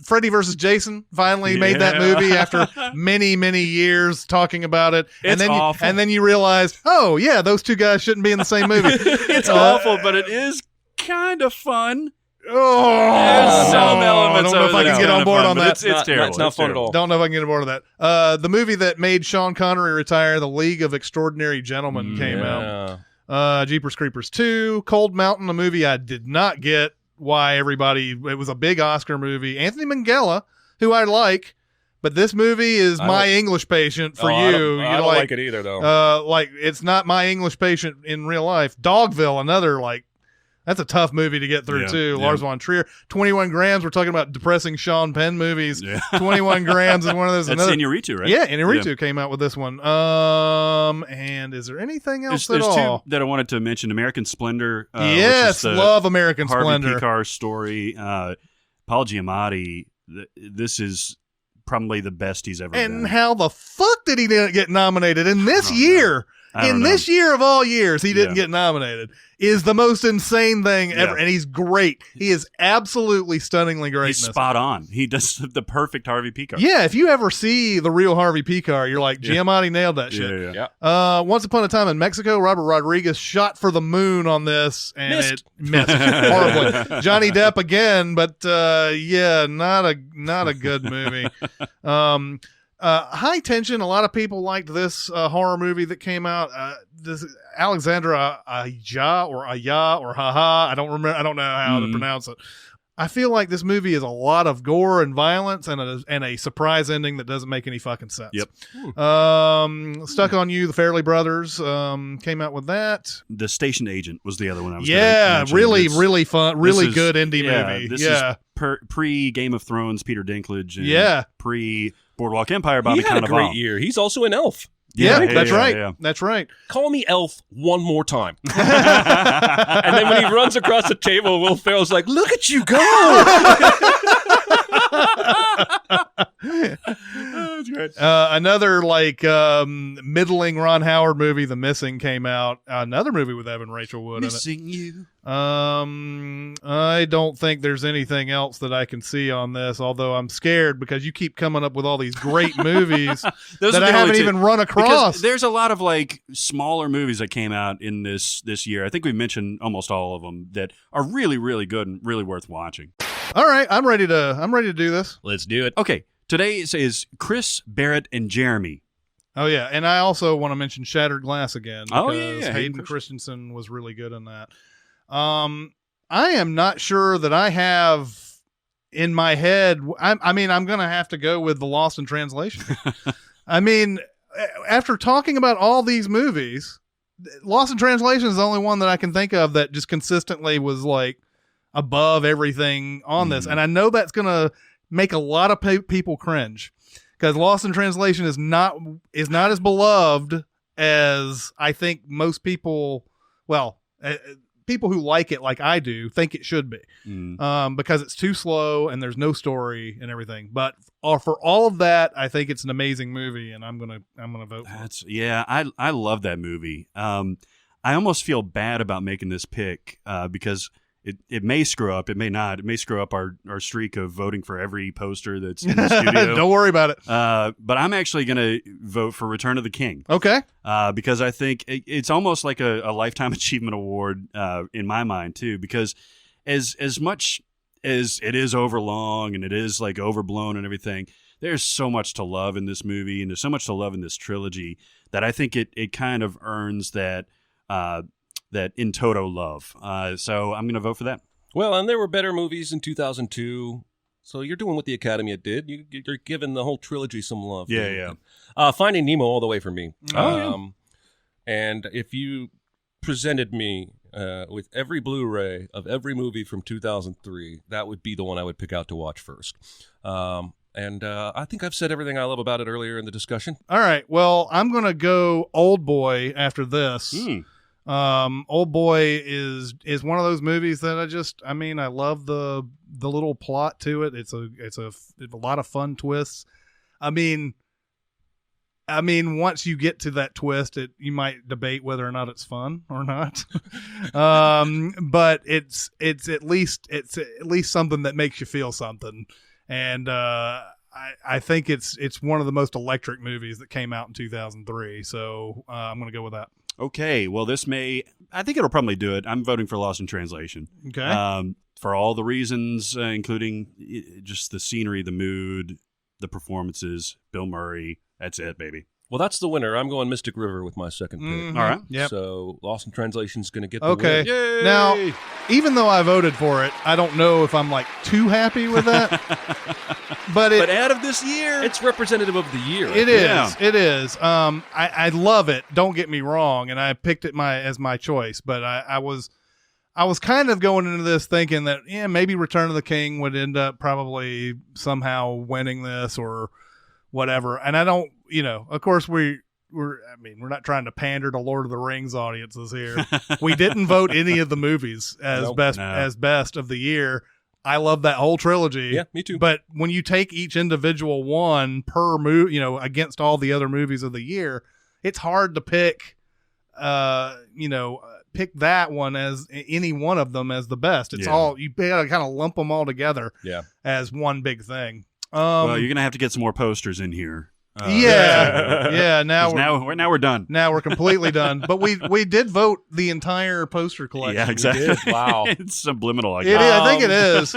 Freddy vs. Jason finally made that movie after many, many years talking about it. It's awful. And then you realized, oh, yeah, those two guys shouldn't be in the same movie. It's awful, but it is kind of fun. There's some elements. I don't know if I can get on board on that. It's terrible. It's not fun at all. Don't know if I can get on board with that. The movie that made Sean Connery retire, The League of Extraordinary Gentlemen, came out. Jeepers Creepers 2, Cold Mountain, a movie I did not get why it was a big Oscar movie. Anthony Minghella, who I like, but this movie is My English Patient for you. I don't like it either, though. It's not My English Patient in real life. Dogville, another, that's a tough movie to get through, too. Yeah. Lars von Trier. 21 Grams. We're talking about depressing Sean Penn movies. Yeah. 21 Grams is one of those. That's Iñárritu, right? Yeah, Iñárritu came out with this one. And is there anything else There's at all? two that I wanted to mention. American Splendor. Yes, love American Harvey Splendor. Picar story. Paul Giamatti. This is probably the best he's ever done. And how the fuck did he get nominated in this year? In this year of all years, he didn't get nominated. Is the most insane thing ever. And he's great. He is absolutely stunningly great. He's spot on. He does the perfect Harvey Picar. Yeah, if you ever see the real Harvey Picar, you're like, Giamatti nailed that shit. Yeah. Once Upon a Time in Mexico, Robert Rodriguez shot for the moon on this, and it missed horribly. Johnny Depp again, but not a good movie. High Tension. A lot of people liked this horror movie that came out. This Alexandra Aya or Haha. I don't remember. I don't know how to pronounce it. I feel like this movie is a lot of gore and violence and a surprise ending that doesn't make any fucking sense. Yep. Stuck on You, the Farrelly Brothers came out with that. The Station Agent was the other one I was really fun, really good indie movie. This is pre Game of Thrones, Peter Dinklage. And pre Boardwalk Empire, Bobby Cannavale. He had a great year. He's also an elf. That's right. That's right. Call me elf one more time. And then when he runs across the table, Will Ferrell's like, look at you go. That's great. Another middling Ron Howard movie, The Missing, came out. Another movie with Evan Rachel Wood Missing You. I don't think there's anything else that I can see on this, although I'm scared because you keep coming up with all these great movies that I haven't even run across. Because there's a lot of smaller movies that came out in this year. I think we mentioned almost all of them that are really, really good and really worth watching. All right, I'm ready to do this. Let's do it. Okay, today is Chris, Barrett, and Jeremy. Oh yeah, and I also want to mention Shattered Glass again because Oh, yeah. Hayden Christensen was really good in that. I am not sure that I have in my head. I'm going to have to go with The Lost in Translation. I mean, after talking about all these movies, Lost in Translation is the only one that I can think of that just consistently was above everything on this. And I know that's going to make a lot of people cringe because Lost in Translation is not as beloved as I think most people, people who like it like I do think it should be, because it's too slow and there's no story and everything. But for all of that, I think it's an amazing movie, and I'm gonna vote for it. Yeah, I love that movie. I almost feel bad about making this pick because it may screw up. It may not. It may screw up our streak of voting for every poster that's in the studio. Don't worry about it. But I'm actually going to vote for Return of the King. Okay. Because I think it's almost like a Lifetime Achievement Award in my mind, too. Because as much as it is overlong and it is overblown and everything, there's so much to love in this movie and there's so much to love in this trilogy that I think it kind of earns that in toto love. So I'm going to vote for that. Well, and there were better movies in 2002. So you're doing what the Academy did. You're giving the whole trilogy some love. Yeah. Finding Nemo all the way for me. Oh, And if you presented me with every Blu-ray of every movie from 2003, that would be the one I would pick out to watch first. And I think I've said everything I love about it earlier in the discussion. All right. Well, I'm going to go Old Boy after this. Old Boy is one of those movies that I love the little plot to it. It's a lot of fun twists. I mean, once you get to that twist, you might debate whether or not it's fun or not. But it's at least something that makes you feel something. And I think it's one of the most electric movies that came out in 2003. So I'm going to go with that. Okay, well, I think it'll probably do it. I'm voting for Lost in Translation. Okay. For all the reasons, including just the scenery, the mood, the performances, Bill Murray. That's it, baby. Well, that's the winner. I'm going Mystic River with my second pick. Mm-hmm. All right. Yep. So Lost in Translation is going to get the Okay. win. Yay! Now, even though I voted for it, I don't know if I'm too happy with that. But out of this year, It's representative of the year. it is. Yeah. It is. I love it. Don't get me wrong, and I picked it as my choice. But I was kind of going into this thinking that maybe Return of the King would end up probably somehow winning this or whatever. And I don't. Of course we're not trying to pander to Lord of the Rings audiences here. We didn't vote any of the movies as best of the year. I love that whole trilogy. Yeah, me too. But when you take each individual one per movie, against all the other movies of the year, it's hard to pick that one as any one of them as the best. It's all, you gotta kind of lump them all together as one big thing. Well, you're going to have to get some more posters in here. Yeah. Now we're done. Now we're completely done. But we did vote the entire poster collection. Yeah, exactly. We did. Wow. It's subliminal. I It guess. is. I think it is.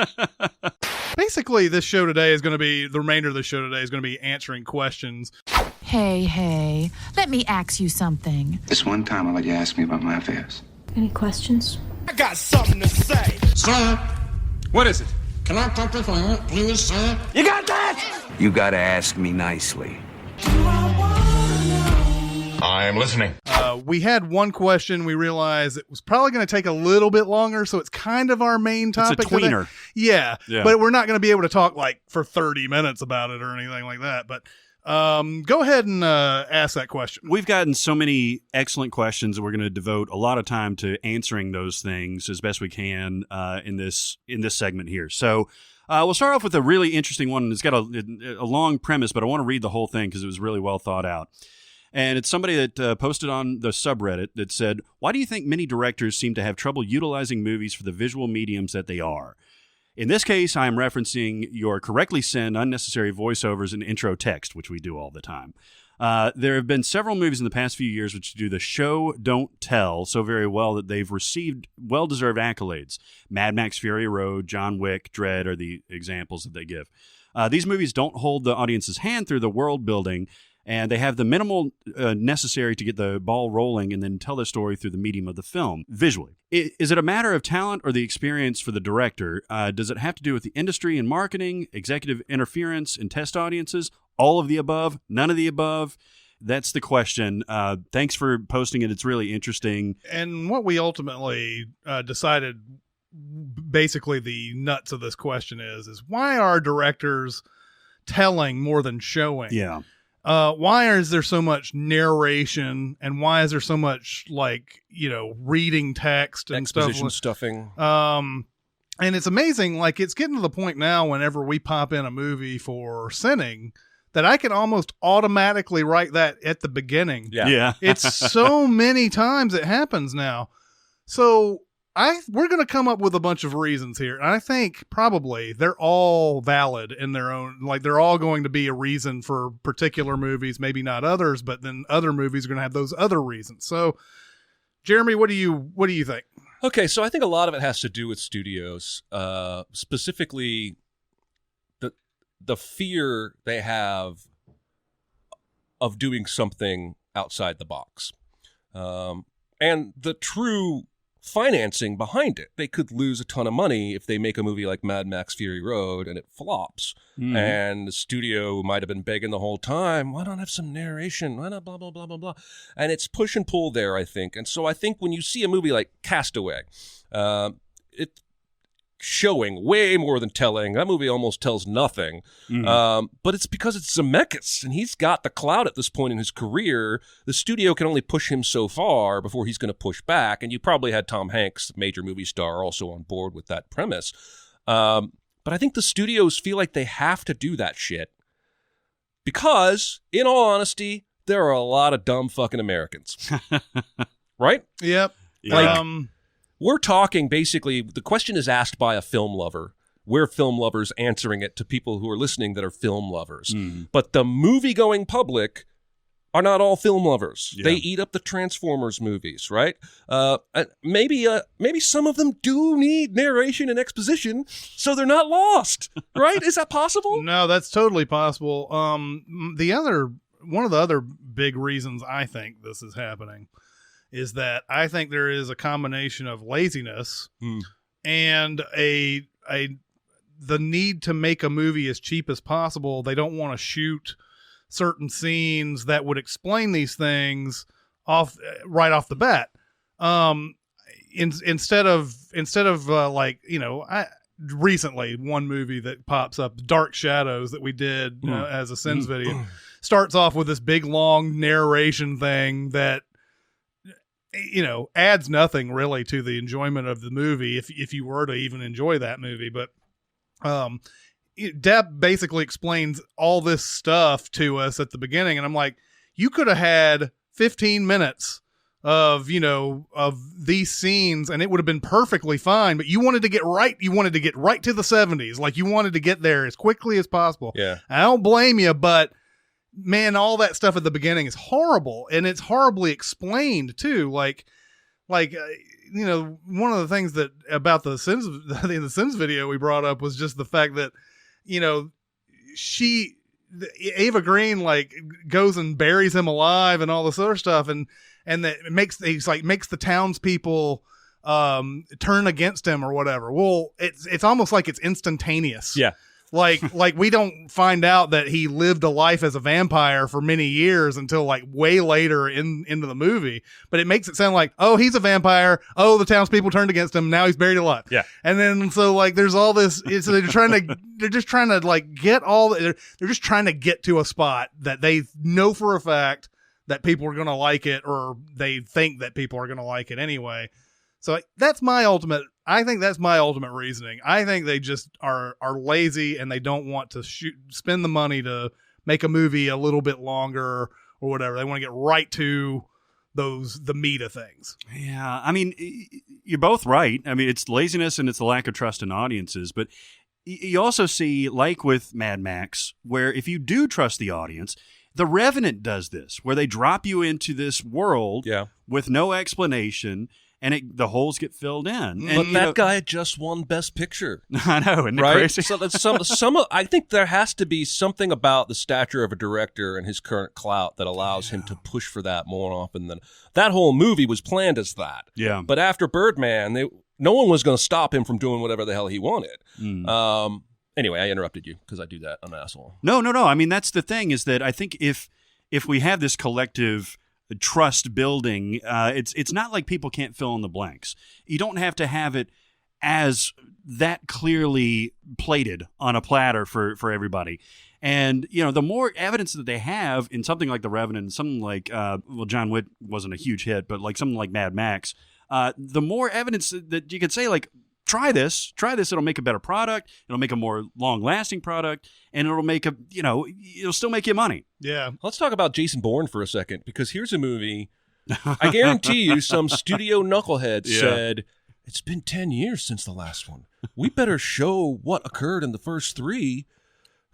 Basically, the remainder of the show today is going to be answering questions. Hey, let me ask you something. This one time I'll let you ask me about my affairs. Any questions? I got something to say. Sir, What is it? can I talk to you, please, sir? You got that? You gotta ask me nicely. I'm listening. We had one question. We realized it was probably going to take a little bit longer, so it's kind of our main topic. It's a tweener. Yeah, Yeah. but we're not going to be able to talk for 30 minutes about it or anything like that. But go ahead and ask that question. We've gotten so many excellent questions that we're going to devote a lot of time to answering those things as best we can in this segment here. So We'll start off with a really interesting one. It's got a long premise, but I want to read the whole thing because it was really well thought out. And it's somebody that posted on the subreddit that said, "Why do you think many directors seem to have trouble utilizing movies for the visual mediums that they are? In this case, I am referencing your correctly send unnecessary voiceovers and intro text, which we do all the time. There have been several movies in the past few years which do the show, don't tell so very well that they've received well-deserved accolades. Mad Max Fury Road, John Wick, Dredd are the examples that they give. These movies don't hold the audience's hand through the world building, and they have the minimal necessary to get the ball rolling and then tell their story through the medium of the film, visually. Is it a matter of talent or the experience for the director? Does it have to do with the industry and marketing, executive interference and test audiences? All of the above? None of the above? That's the question. Thanks for posting it. It's really interesting. And what we ultimately decided, basically the nuts of this question is why are directors telling more than showing? Yeah. Why is there so much narration, and why is there so much reading text and exposition stuffing? And it's amazing. Like, it's getting to the point now whenever we pop in a movie for Sinning that I can almost automatically write that at the beginning. Yeah. It's so many times it happens now. So we're going to come up with a bunch of reasons here. And I think probably they're all valid in their own, like they're all going to be a reason for particular movies, maybe not others, but then other movies are going to have those other reasons. So Jeremy, what do you think? Okay. So I think a lot of it has to do with studios, specifically the fear they have of doing something outside the box, and the true financing behind it. They could lose a ton of money if they make a movie like Mad Max Fury Road and it flops. Mm-hmm. And the studio might have been begging the whole time, why not have some narration? Why not blah, blah, blah, blah, blah? And it's push and pull there, I think. And so I think when you see a movie like Castaway, it's showing way more than telling. That movie almost tells nothing. Mm-hmm. But it's because it's Zemeckis, and he's got the clout at this point in his career. The studio can only push him so far before he's going to push back. And you probably had Tom Hanks, major movie star, also on board with that premise. But I think the studios feel like they have to do that shit because, in all honesty, there are a lot of dumb fucking Americans. Right? Yep. Yeah. We're talking basically, the question is asked by a film lover. We're film lovers answering it to people who are listening that are film lovers. Mm. But the movie-going public are not all film lovers. Yeah. They eat up the Transformers movies, right? Maybe some of them do need narration and exposition, so they're not lost, right? Is that possible? No, that's totally possible. One of the other big reasons I think this is happening is that I think there is a combination of laziness and the need to make a movie as cheap as possible. They don't want to shoot certain scenes that would explain these things right off the bat. Instead of recently one movie that pops up, Dark Shadows, that we did as a Sins video, starts off with this big long narration thing that adds nothing really to the enjoyment of the movie if you were to even enjoy that movie. But Deb basically explains all this stuff to us at the beginning, and I'm like, you could have had 15 minutes of these scenes and it would have been perfectly fine, but you wanted to get right to the 70s. Like, you wanted to get there as quickly as possible. Yeah. I don't blame you, but man, all that stuff at the beginning is horrible, and it's horribly explained too. Like one of the things that about the Sins video we brought up was just the fact that, Ava Green goes and buries him alive and all this other stuff, and that makes the townspeople turn against him or whatever. Well, it's almost like it's instantaneous. Yeah. Like we don't find out that he lived a life as a vampire for many years until way later into the movie. But it makes it sound like, oh, he's a vampire. Oh, the townspeople turned against him. Now he's buried alive. Yeah. And then there's all this. They're just trying to get to a spot that they know for a fact that people are going to like it, or they think that people are going to like it anyway. So that's my ultimate I think that's my ultimate reasoning. I think they just are lazy and they don't want to spend the money to make a movie a little bit longer or whatever. They want to get right to the meat of things. Yeah, I mean, you're both right. I mean, it's laziness and it's the lack of trust in audiences. But you also see, like with Mad Max, where if you do trust the audience, The Revenant does this, where they drop you into this world with no explanation, and the holes get filled in. And, but guy just won Best Picture. I know, isn't it right? crazy? So that's I think there has to be something about the stature of a director and his current clout that allows him to push for that more often than that. Whole movie was planned as that. Yeah. But after Birdman, no one was going to stop him from doing whatever the hell he wanted. Anyway, I interrupted you because I do that. I'm an asshole. No. I mean, that's the thing, is that I think if we have this collective trust building, it's not like people can't fill in the blanks. You don't have to have it as that clearly plated on a platter for everybody. And, the more evidence that they have in something like The Revenant and something like, John Wick wasn't a huge hit, but like something like Mad Max, the more evidence that you could say, like, try this, it'll make a better product, it'll make a more long-lasting product, and it'll make it'll still make you money. Yeah. Let's talk about Jason Bourne for a second, because here's a movie, I guarantee you some studio knucklehead said, it's been 10 years since the last one. We better show what occurred in the first 3.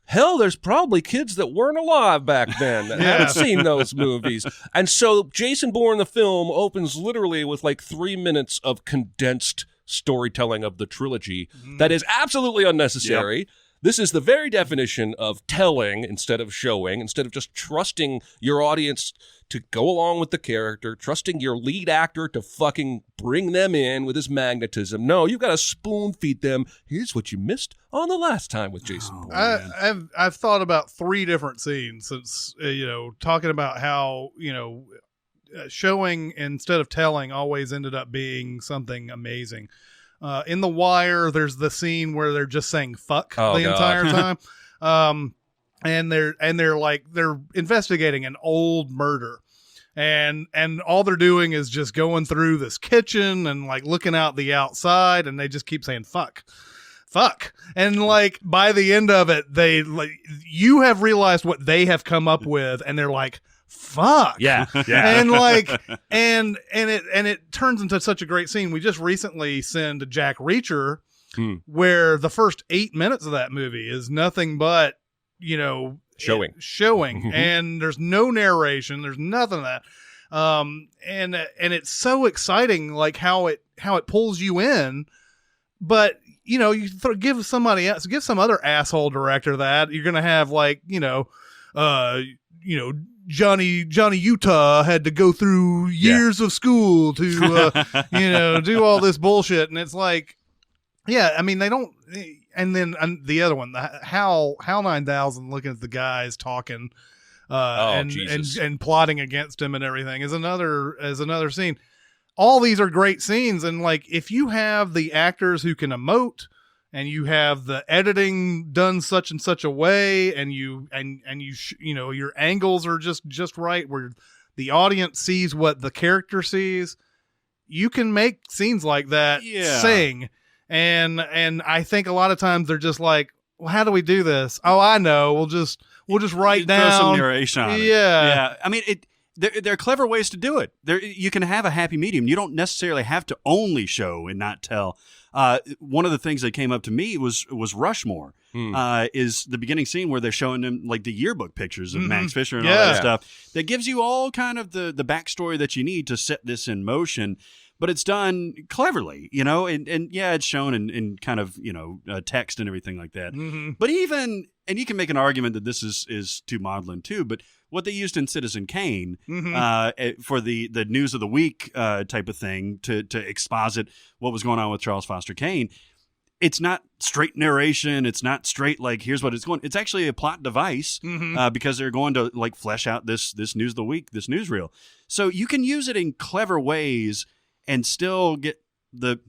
Hell, there's probably kids that weren't alive back then that haven't seen those movies. And so Jason Bourne, the film, opens literally with like 3 minutes of condensed storytelling of the trilogy that is absolutely unnecessary. Yep. This is the very definition of telling instead of showing, instead of just trusting your audience to go along with the character, trusting your lead actor to fucking bring them in with his magnetism. No, you've got to spoon feed them. Here's what you missed on the last time with Jason Bourne. I've thought about 3 different scenes since, talking about how, showing instead of telling always ended up being something amazing. In The Wire, there's the scene where they're just saying fuck entire time. And they're investigating an old murder. And all they're doing is just going through this kitchen and like looking out the outside, and they just keep saying fuck. And like by the end of it, you have realized what they have come up with, and they're like, fuck. Yeah. And like, and it turns into such a great scene. We just recently sent Jack Reacher, where the first 8 minutes of that movie is nothing but, showing, and there's no narration. There's nothing of that. And it's so exciting, like how it pulls you in, but you give somebody else, give some other asshole director that you're going to have like, Johnny Utah had to go through years of school to, do all this bullshit. And it's like, I mean, they don't. And then the other one, Hal 9000, looking at the guys talking, and plotting against him and everything is another scene. All these are great scenes. And like, if you have the actors who can emote, and you have the editing done such and such a way, and your angles are just right, where the audience sees what the character sees, you can make scenes like that sing. And I think a lot of times they're just like, well, how do we do this? Oh, I know. We'll just write down some narration on it. Yeah. I mean, there are clever ways to do it. You can have a happy medium. You don't necessarily have to only show and not tell. One of the things that came up to me was Rushmore. Is the beginning scene where they're showing them like the yearbook pictures of Max Fisher and all that stuff. That gives you all kind of the backstory that you need to set this in motion. But it's done cleverly, and it's shown in kind of, text and everything like that. But and you can make an argument that this is too maudlin too, but what they used in Citizen Kane for the news of the week type of thing to exposit what was going on with Charles Foster Kane, it's not straight narration. It's not straight like here's what it's going. It's actually a plot device because they're going to like flesh out this news of the week, this newsreel. So you can use it in clever ways and still get the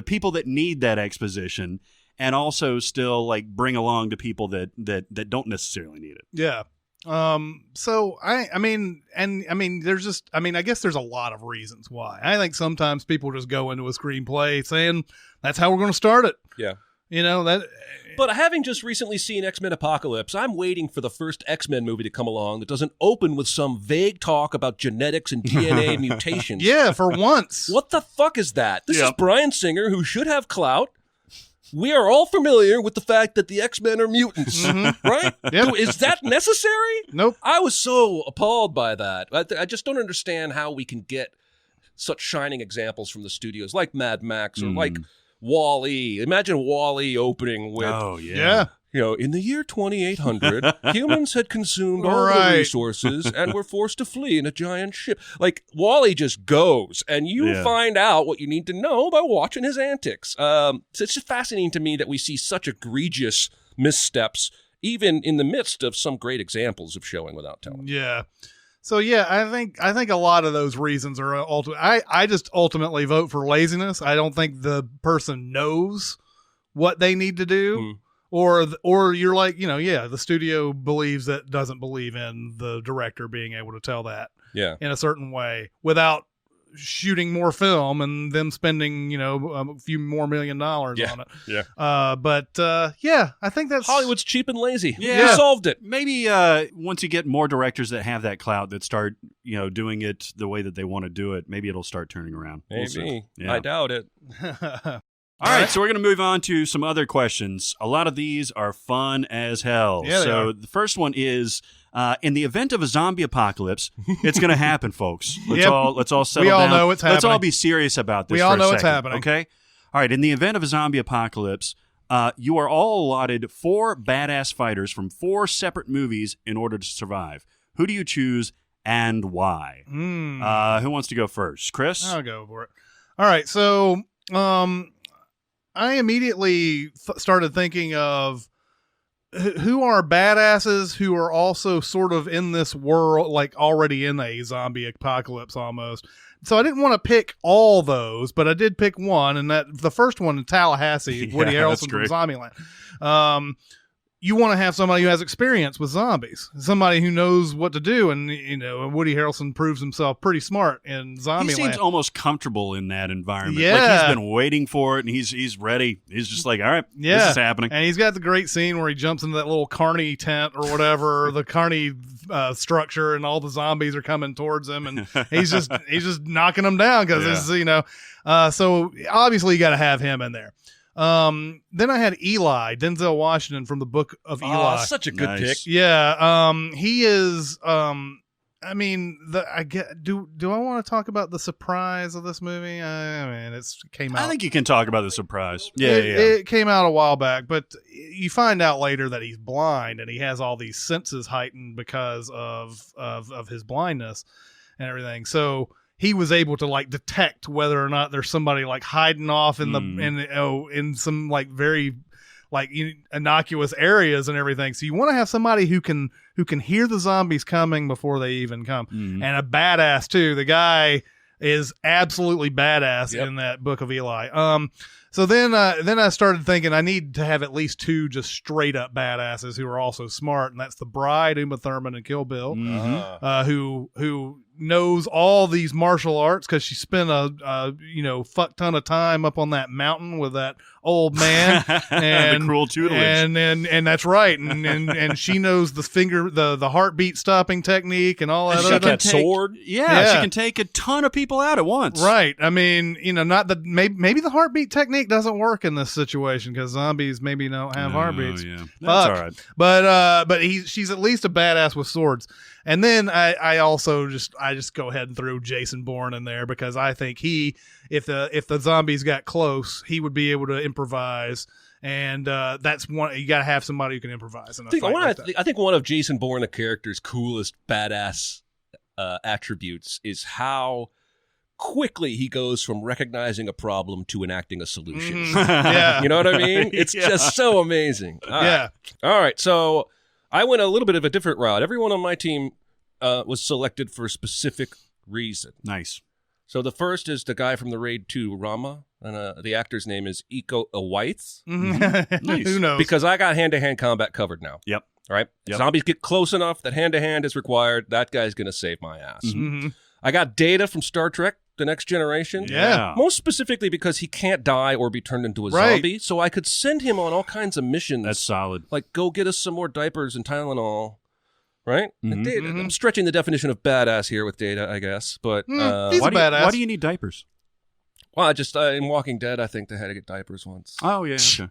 people that need that exposition, and also still like bring along the people that don't necessarily need it. Yeah. So I mean, there's just, I guess there's a lot of reasons why. I think sometimes people just go into a screenplay saying that's how we're going to start it. Yeah. You know, that. But having just recently seen X-Men Apocalypse, I'm waiting for the first X-Men movie to come along that doesn't open with some vague talk about genetics and DNA mutations. Yeah, for once. What the fuck is that? This is Bryan Singer, who should have clout. We are all familiar with the fact that the X-Men are mutants, right? Yep. Is that necessary? Nope. I was so appalled by that. I just don't understand how we can get such shining examples from the studios like Mad Max or like Wall-E. Imagine Wall-E opening with, in the year 2800, humans had consumed all the resources and were forced to flee in a giant ship. Like, Wall-E just goes, and you find out what you need to know by watching his antics. So it's just fascinating to me that we see such egregious missteps, even in the midst of some great examples of showing without telling. Yeah. So I think a lot of those reasons are I just ultimately vote for laziness. I don't think the person knows what they need to do, or you're like, the studio doesn't believe in the director being able to tell that in a certain way without shooting more film and them spending a few more $1 million on it. I think that's Hollywood's cheap and lazy. Yeah. You solved it. Maybe once you get more directors that have that clout that start doing it the way that they want to do it, maybe it'll start turning around. Maybe. I doubt it. All right, so we're going to move on to some other questions. A lot of these are fun as hell. Yeah, so the first one is, in the event of a zombie apocalypse, it's going to happen, folks. Let's all settle down. We all know it's happening. Let's all be serious about this. We all for a know second, it's happening. Okay. All right. In the event of a zombie apocalypse, you are all allotted 4 badass fighters from 4 separate movies in order to survive. Who do you choose and why? Who wants to go first? Chris? I'll go for it. All right. So, I immediately started thinking of who are badasses who are also sort of in this world, like already in a zombie apocalypse almost. So I didn't want to pick all those, but I did pick one, and that the first one in Tallahassee, Woody Harrelson from Zombieland. You want to have somebody who has experience with zombies, somebody who knows what to do, and Woody Harrelson proves himself pretty smart in Zombieland. He seems almost comfortable in that environment. Yeah. Like he's been waiting for it, and he's ready. He's just like, all right, this is happening. And he's got the great scene where he jumps into that little carny tent or whatever, the carny structure, and all the zombies are coming towards him, and he's just knocking them down because it's so obviously you got to have him in there. Then I had Eli, Denzel Washington from the Book of Eli. Oh, such a good pick. Yeah. He is, do I want to talk about the surprise of this movie? I mean, it came out. I think you can talk about the surprise. It came out a while back, but you find out later that he's blind and he has all these senses heightened because of his blindness and everything. So he was able to like detect whether or not there's somebody like hiding off in in some like very like innocuous areas and everything. So you want to have somebody who can hear the zombies coming before they even come, and a badass too. The guy is absolutely badass in that Book of Eli. So then I started thinking I need to have at least 2 just straight up badasses who are also smart, and that's the Bride, Uma Thurman, and Kill Bill, who knows all these martial arts because she spent a fuck ton of time up on that mountain with that old man and the cruel tutelage, and that's right, and she knows the heartbeat stopping technique and all that. She got that sword. Yeah, she can take a ton of people out at once. Right. I mean, not that maybe the heartbeat technique doesn't work in this situation because zombies maybe don't have heartbeats. Yeah, that's all right. But she's at least a badass with swords. And then I just go ahead and throw Jason Bourne in there because I think if the zombies got close, he would be able to improvise, and that's one you got to have somebody who can improvise in a fight like that. I think one of Jason Bourne, the character's coolest badass attributes is how quickly he goes from recognizing a problem to enacting a solution. Yeah. You know what I mean? It's just so amazing. All right. So I went a little bit of a different route. Everyone on my team was selected for a specific reason. Nice. So the first is the guy from the Raid 2, Rama, and the actor's name is Iko Uwais. Nice. Who knows? Because I got hand-to-hand combat covered now. Yep. All right. Yep. Zombies get close enough that hand-to-hand is required. That guy's going to save my ass. Mm-hmm. I got Data from Star Trek, The Next Generation. Yeah. Most specifically because he can't die or be turned into a Right. zombie. So I could send him on all kinds of missions. That's solid. Like, go get us some more diapers and Tylenol. Right? Mhm. Data, I'm stretching the definition of badass here with Data, I guess. But he's a badass. Why do you need diapers? well, I just in Walking Dead, I think they had to get diapers once. Oh, yeah. Okay.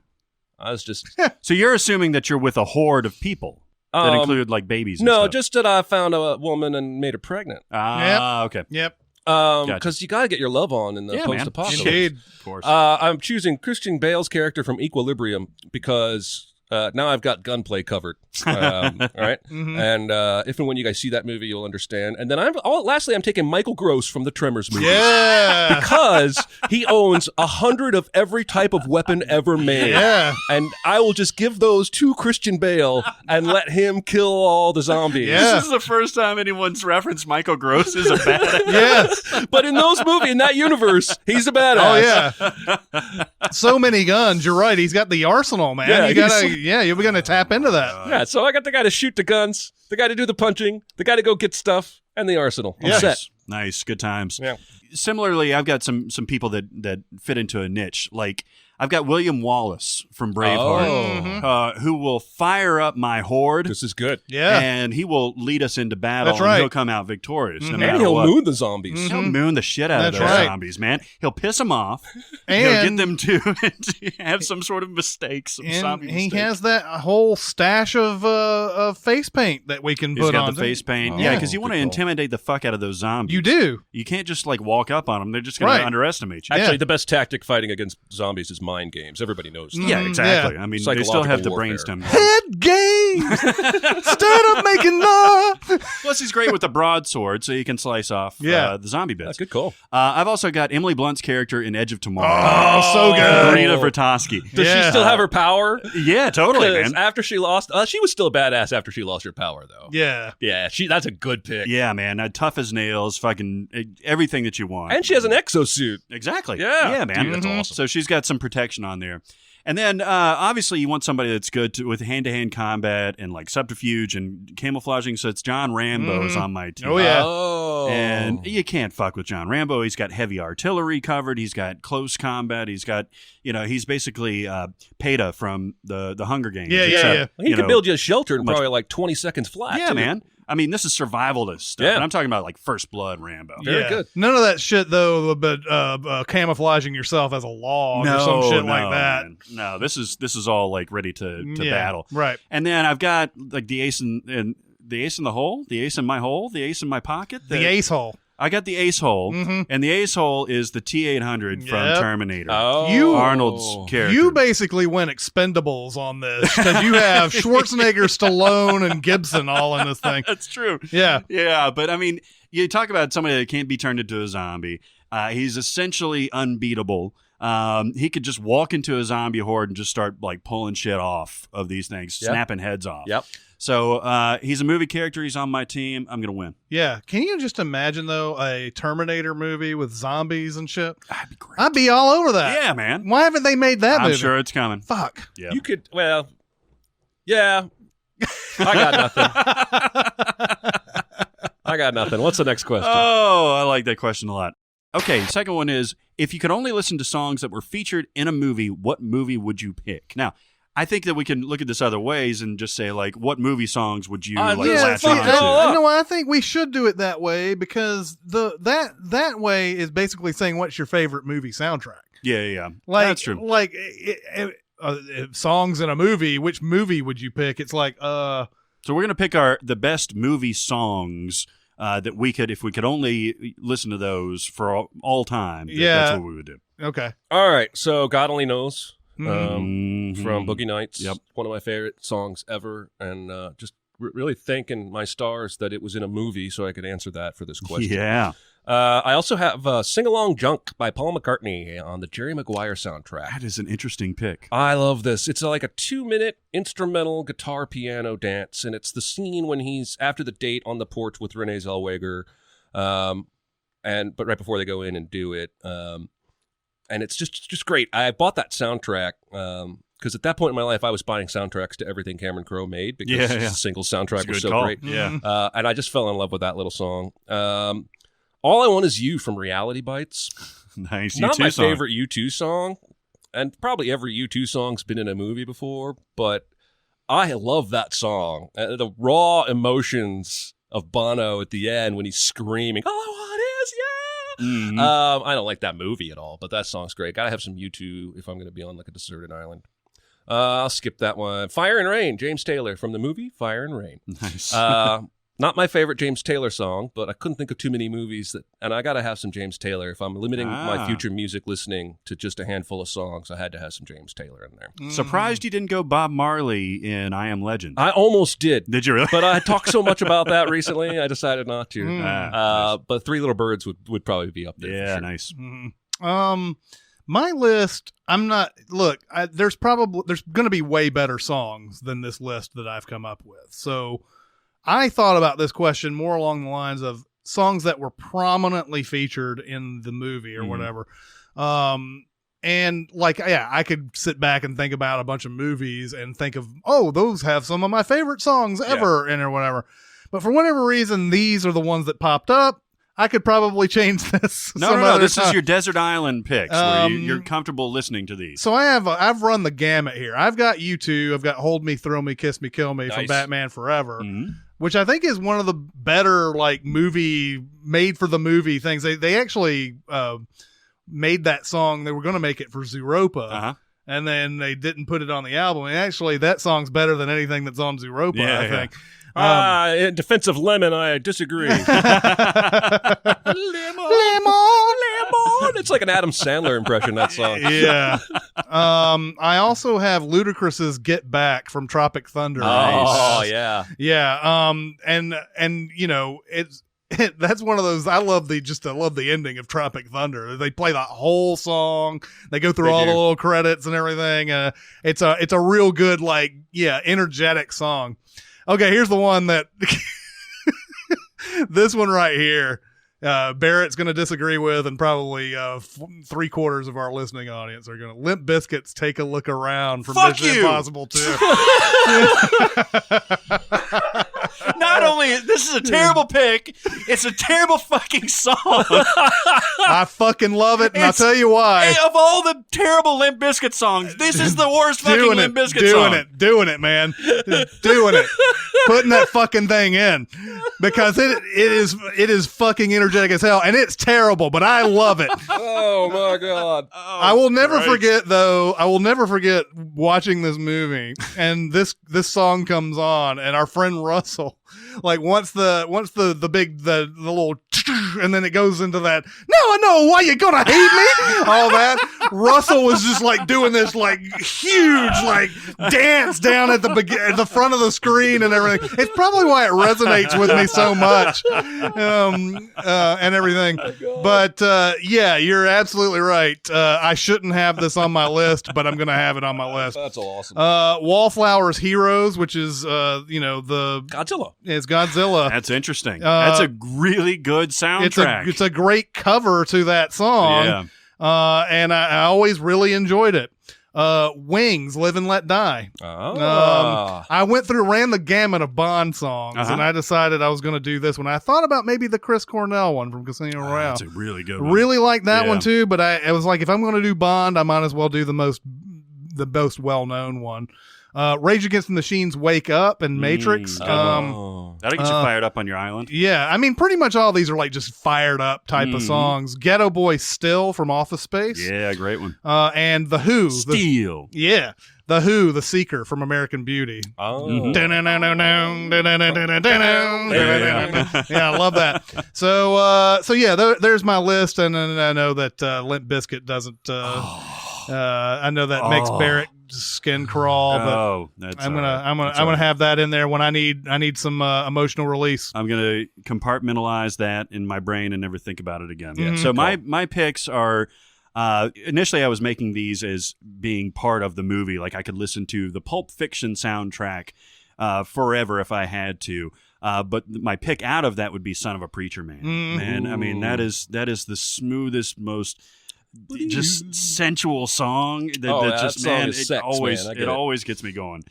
I was just So you're assuming that you're with a horde of people that include like babies and no, stuff. just that I found a woman and made her pregnant. Okay. Yep. Because you got to get your love on in the Yeah, man. post-apocalypse. Indeed. Of course. I'm choosing Christian Bale's character from Equilibrium because now I've got gunplay covered. All right, and if and when you guys see that movie, you'll understand. And then lastly, I'm taking Michael Gross from the Tremors movies. Yeah. Because he owns 100 of every type of weapon ever made. Yeah. And I will just give those to Christian Bale and let him kill all the zombies. Yeah. This is the first time anyone's referenced Michael Gross as a badass. Yes. But in those movies, in that universe, he's a badass. Oh yeah. So many guns. You're right. He's got the arsenal, man. Yeah, You're gonna tap into that. Yeah, so I got the guy to shoot the guns, the guy to do the punching, the guy to go get stuff, and the arsenal. I'm set. Nice. Good times. Yeah. Similarly, I've got some people that fit into a niche. Like I've got William Wallace from Braveheart, who will fire up my horde. This is good. Yeah. And he will lead us into battle. That's right. And he'll come out victorious. No matter And he'll what. moon the zombies. He'll moon the shit out of That's those right. zombies, man. He'll piss them off. And He'll get them to have some sort of mistakes. Some and zombie he mistakes. has that whole stash of face paint that we can He's put got on. the face paint. Oh, yeah, because you want to good call. intimidate the fuck out of those zombies. You do. You can't just like walk up on them. They're just going Right. to underestimate you. Actually, the best tactic fighting against zombies is mind games. Everybody knows that. Yeah, exactly. Yeah. I mean, they still have the Psychological brainstem. Head game. Instead of making love. Plus, he's great with the broadsword, so you can slice off Yeah. the zombie bits. That's good call. I've also got Emily Blunt's character in Edge of Tomorrow. Oh, so good. Rita Vertosky. Does Yeah. she still have her power? Yeah, totally, 'Cause man. after she lost, she was still a badass after she lost her power, though. Yeah. Yeah, that's a good pick. Yeah, man. Tough as nails, fucking everything that you want. And she has an exosuit. Exactly. Yeah. Yeah, man. Dude, that's awesome. So she's got some protection on there. And then obviously you want somebody that's good with hand-to-hand combat and like subterfuge and camouflaging. So it's John Rambo is on my team. Oh, yeah. Oh. And you can't fuck with John Rambo. He's got heavy artillery covered. He's got close combat. He's got, he's basically Peta from the Hunger Games. Yeah, Except, yeah. He can build you a shelter in much- probably like 20 seconds flat. Yeah, too. man. I mean, this is survivalist stuff. Yeah. And I'm talking about like First Blood Rambo. Very good. None of that shit though, but camouflaging yourself as a log or some shit like that. Man. No, this is all like ready to Yeah, battle. right. And then I've got like the ace in the hole, the ace in my hole, the ace in my pocket. The ace hole. I got the ace hole, and the ace hole is the T-800 from Yep. Terminator. Oh. Arnold's character. You basically went Expendables on this because you have Schwarzenegger, Stallone, and Gibson all in this thing. That's true. Yeah. Yeah, but I mean, you talk about somebody that can't be turned into a zombie. He's essentially unbeatable. He could just walk into a zombie horde and just start like pulling shit off of these things, Yep. snapping heads off. Yep. So he's a movie character. He's on my team. I'm gonna win. Yeah. Can you just imagine though a Terminator movie with zombies and shit? That'd be great. I'd be all over that. Yeah, man. Why haven't they made that I'm movie? sure it's coming. Fuck. Yeah. You could, yeah. I got nothing. What's the next question? Oh, I like that question a lot. Okay, second one is, if you could only listen to songs that were featured in a movie, what movie would you pick? Now, I think that we can look at this other ways and just say, like, what movie songs would you latch fuck on it. to? No, I think we should do it that way because that way is basically saying what's your favorite movie soundtrack. Yeah. Like That's true. Like if songs in a movie, which movie would you pick? It's like So we're gonna pick the best movie songs that we could, if we could only listen to those for all time. That's what we would do. Okay. All right. So God Only Knows Mhm. from Boogie Nights. Yep. One of my favorite songs ever. And just really thanking my stars that it was in a movie so I could answer that for this question. Yeah. I also have Sing Along Junk by Paul McCartney on the Jerry Maguire soundtrack. That is an interesting pick. I love this. It's like a 2-minute instrumental guitar piano dance, and it's the scene when he's after the date on the porch with Renee Zellweger, but right before they go in and do it, and it's just great. I bought that soundtrack because at that point in my life, I was buying soundtracks to everything Cameron Crowe made because the single soundtrack was so great. Yeah. And I just fell in love with that little song. All I Want Is You from Reality Bites. Nice. Not U2 my song. favorite U2 song, and probably every U2 song's been in a movie before, but I love that song. The raw emotions of Bono at the end when he's screaming, "All I want is you!" Mm-hmm. I don't like that movie at all, but that song's great. Gotta have some U2 if I'm going to be on like a deserted island. I'll skip that one. Fire and Rain, James Taylor from the movie Fire and Rain. Nice. Not my favorite James Taylor song, but I couldn't think of too many movies and I got to have some James Taylor. If I'm limiting my future music listening to just a handful of songs, I had to have some James Taylor in there. Surprised you didn't go Bob Marley in I Am Legend. I almost did. Did you really? But I talked so much about that recently, I decided not to. Nice. But Three Little Birds would probably be up there. Yeah, for sure. nice. My list, there's going to be way better songs than this list that I've come up with. So I thought about this question more along the lines of songs that were prominently featured in the movie or whatever. And I could sit back and think about a bunch of movies and think of, those have some of my favorite songs ever in or whatever. But for whatever reason, these are the ones that popped up. I could probably change this. No. This is your desert island picks where you're comfortable listening to these. So I've run the gamut here. I've got U2. I've got Hold Me, Thrill Me, Kiss Me, Kill Me from Batman Forever, which I think is one of the better movie made for the movie things. They actually made that song. They were going to make it for Zooropa. And then they didn't put it on the album. And actually, that song's better than anything that's on Zooropa, I think. In defense of Lemon, I disagree. Lemon. It's like an Adam Sandler impression, that song. Yeah. I also have Ludacris's Get Back from Tropic Thunder. Oh, yeah. Yeah. And that's one of those. I love the ending of Tropic Thunder. They play that whole song. They go through all the little credits and everything. It's a real good, energetic song. Okay, here's the one that this one right here. Barrett's going to disagree with, and probably 3/4 of our listening audience are going to. Limp Bizkit's Take a Look Around from Mission Impossible 2. Not only this is a terrible pick, it's a terrible fucking song. I fucking love it, and I'll tell you why. Of all the terrible Limp Bizkit songs, this is the worst fucking Limp Bizkit song. Doing it, man. Doing it. Putting that fucking thing in. Because it is fucking energetic as hell, and it's terrible, but I love it. Oh my God. I will never forget watching this movie, and this song comes on, and our friend Russell, once the big the little and then it goes into that, now I know why you're gonna hate me, all that. Russell was just doing this huge dance down at the front of the screen and everything. It's probably why it resonates with me so much, and everything. But you're absolutely right. I shouldn't have this on my list, but I'm gonna have it on my list. That's awesome. Wallflowers Heroes, which is the Godzilla. It's Godzilla. That's interesting. That's a really good soundtrack. It's a great cover to that song. Yeah. And I always really enjoyed it. Wings, Live and Let Die. I ran the gamut of Bond songs, and I decided I was going to do this one. I thought about maybe the Chris Cornell one from Casino Royale. That's a really good one. Really like that one too, but it was like, if I'm going to do Bond, I might as well do the most well-known one. Rage Against the Machine's Wake Up and Matrix. That'll get you fired up on your island. Yeah, I mean, pretty much all these are just fired up type of songs. Ghetto Boy Still from Office Space. Yeah, great one. And The Who. Steel. The Who, The Seeker from American Beauty. Oh. Yeah, I love that. So yeah, there's my list, and I know that Limp Bizkit doesn't. I know that makes Barrett skin crawl, but I'm gonna have that in there when I need some emotional release. I'm gonna compartmentalize that in my brain and never think about it again. Yeah. So my picks are. Initially, I was making these as being part of the movie. Like I could listen to the Pulp Fiction soundtrack forever if I had to. But my pick out of that would be "Son of a Preacher Man." Man, I mean that is the smoothest, most just sensual song that song man, is it sex, always man. I get it. always gets me going.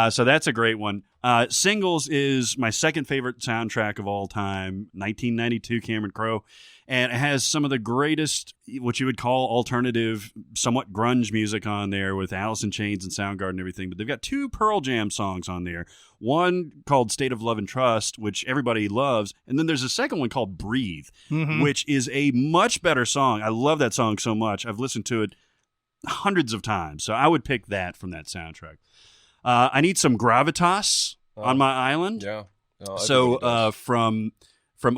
So that's a great one. Singles is my second favorite soundtrack of all time. 1992 Cameron Crowe, and it has some of the greatest, what you would call alternative, somewhat grunge music on there with Alice in Chains and Soundgarden and everything. But they've got 2 Pearl Jam songs on there. One called State of Love and Trust, which everybody loves. And then there's a second one called Breathe, which is a much better song. I love that song so much. I've listened to it hundreds of times. So I would pick that from that soundtrack. I need some gravitas on my island. Yeah. So from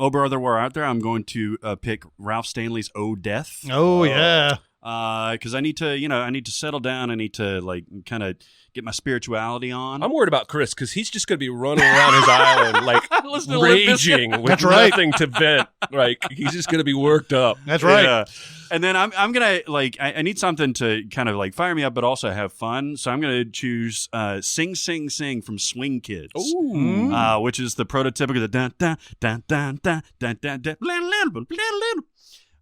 Oh Brother Where Art Thou, I'm going to pick Ralph Stanley's Oh Death. Oh, yeah. Because I need to settle down. I need to kind of get my spirituality on. I'm worried about Chris because he's just going to be running around his island raging with nothing to vent. He's just going to be worked up. That's right. Yeah. And then I'm gonna I need something to kind of fire me up, but also have fun. So I'm gonna choose "Sing Sing Sing" from Swing Kids, which is the prototypical the dun dun dun dun dun dun dun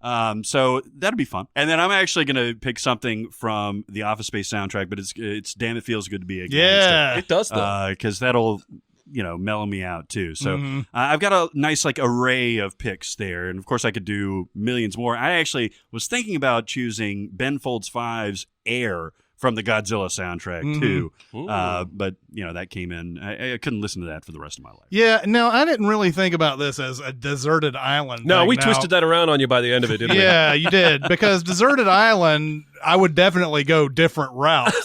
dun. So that'll be fun. And then I'm actually gonna pick something from the Office Space soundtrack, but it's Damn It Feels Good to Be a Gangster. Yeah, it does though, because that'll mellow me out too. So I've got a nice array of picks there, and of course I could do millions more. I actually was thinking about choosing Ben Folds 5's Air from the Godzilla soundtrack too, but that came in. I couldn't listen to that for the rest of my life. Yeah, no, I didn't really think about this as a deserted island. No, we now. Twisted that around on you by the end of it, didn't we? Yeah, you did, because deserted island, I would definitely go different routes.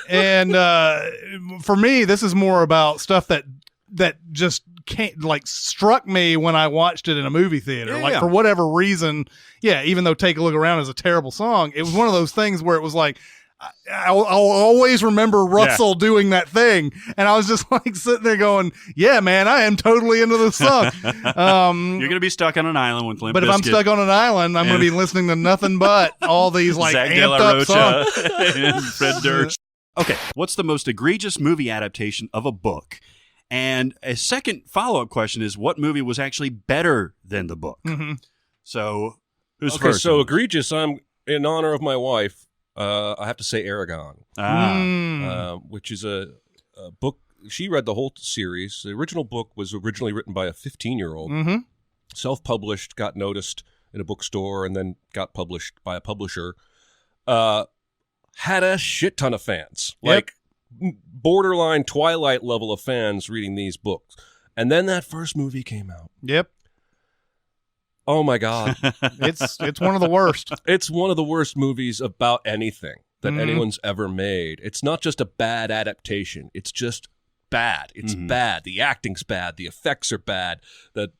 And for me, this is more about stuff that just can't struck me when I watched it in a movie theater. For whatever reason, even though Take a Look Around is a terrible song, it was one of those things where it was I'll always remember Russell doing that thing, and I was just sitting there going, "Yeah, man, I am totally into this song." You're gonna be stuck on an island with Limp But if I'm Bizkit stuck on an island, I'm gonna be listening to nothing but all these Zach De La amped up songs. and Fred Durst. Okay, what's the most egregious movie adaptation of a book? And a second follow-up question is, what movie was actually better than the book? So, who's first? So egregious. I'm in honor of my wife. I have to say Aragon, which is a book. She read the whole series. The original book was originally written by a 15-year-old, self-published, got noticed in a bookstore, and then got published by a publisher. Had a shit ton of fans, borderline Twilight level of fans reading these books. And then that first movie came out. Yep. Oh my God. It's one of the worst. It's one of the worst movies about anything that anyone's ever made. It's not just a bad adaptation. It's just bad. It's bad. The acting's bad. The effects are bad. The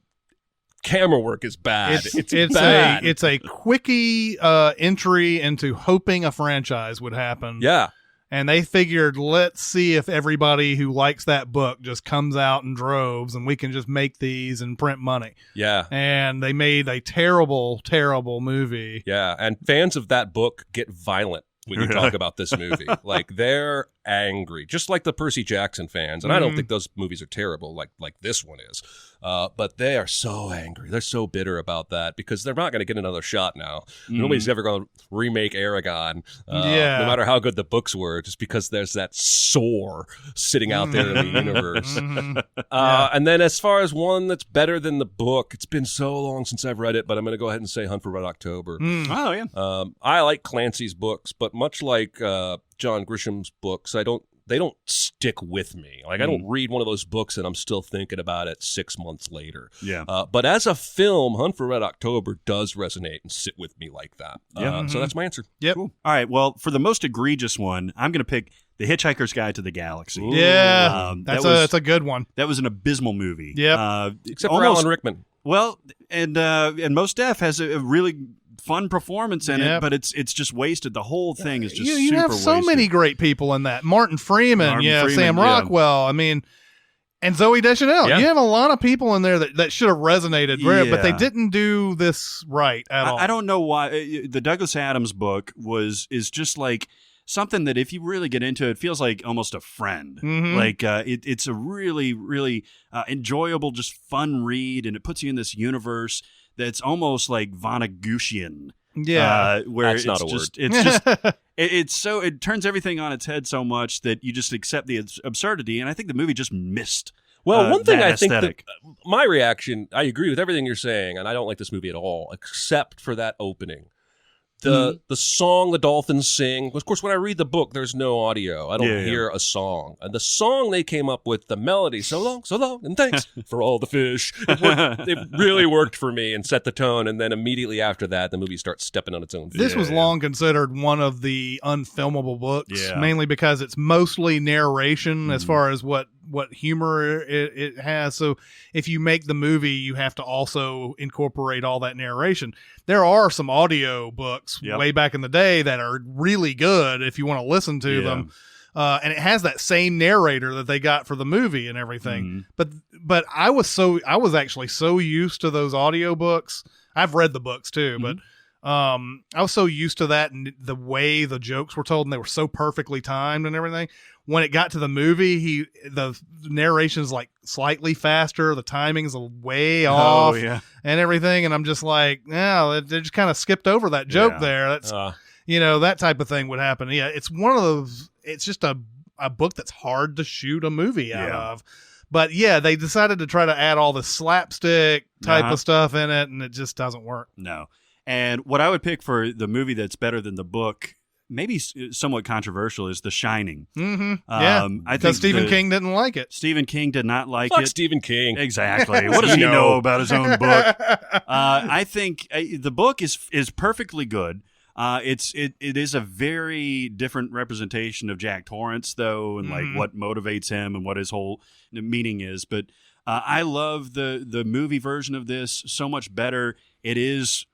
camera work is bad. It's bad. It's a quickie entry into hoping a franchise would happen. Yeah. And they figured, let's see if everybody who likes that book just comes out in droves and we can just make these and print money. Yeah. And they made a terrible, terrible movie. Yeah. And fans of that book get violent when you talk about this movie. They're angry, just like the Percy Jackson fans. And I don't think those movies are terrible like this one is. But they are so angry. They're so bitter about that because they're not going to get another shot now. Nobody's ever going to remake Aragon, no matter how good the books were, just because there's that sore sitting out there in the universe. And then as far as one that's better than the book, it's been so long since I've read it, but I'm going to go ahead and say Hunt for Red October. Oh, yeah. I like Clancy's books, but much like John Grisham's books, they don't stick with me. I don't read one of those books and I'm still thinking about it 6 months later. Yeah. But as a film, Hunt for Red October does resonate and sit with me like that. So that's my answer. Yep. Cool. All right. Well, for the most egregious one, I'm going to pick The Hitchhiker's Guide to the Galaxy. Yeah. That's a good one. That was an abysmal movie. Yep. Except for Alan Rickman. Well, and Mos Def has a really fun performance in it, but it's just wasted. The whole thing is just you super have so wasted. many great people in that. Martin Freeman, Sam Rockwell. I mean, and Zooey Deschanel. Yeah. You have a lot of people in there that should have resonated, but they didn't do this right at all. I don't know why. The Douglas Adams book is just something that if you really get into it, feels like almost a friend. It's a really, really enjoyable, just fun read, and it puts you in this universe that's almost like Vonnegutsian. Yeah. Where That's not a word. It's so, it turns everything on its head so much that you just accept the absurdity. And I think the movie just missed. Well, one thing that I think aesthetic. that my reaction, I agree with everything you're saying, and I don't like this movie at all, except for that opening. The song the dolphins sing. Of course, when I read the book, there's no audio. I don't hear a song. And the song they came up with, the melody, so long, and thanks for all the fish. It really worked for me and set the tone. And then immediately after that, the movie starts stepping on its own feet. This was long considered one of the unfilmable books, mainly because it's mostly narration as far as what humor it has. So if you make the movie, you have to also incorporate all that narration. There are some audio books way back in the day that are really good if you want to listen to them. And it has that same narrator that they got for the movie and everything. But I was actually so used to those audio books. I've read the books too, but I was so used to that and the way the jokes were told, and they were so perfectly timed and everything. When it got to the movie, the narration's like slightly faster, the timing's way off, and everything. And I'm just like, they just kind of skipped over that joke there. That's that type of thing would happen. Yeah, it's one of those. It's just a book that's hard to shoot a movie out of. But yeah, they decided to try to add all the slapstick type of stuff in it, and it just doesn't work. No. And what I would pick for the movie that's better than the book, maybe somewhat controversial, is The Shining. I think Stephen King didn't like it. Stephen King did not like Fuck it. Stephen King. Exactly. What does he know about his own book? I think the book is perfectly good. It is a very different representation of Jack Torrance, though, and like what motivates him and what his whole meaning is. But I love the movie version of this so much better. It is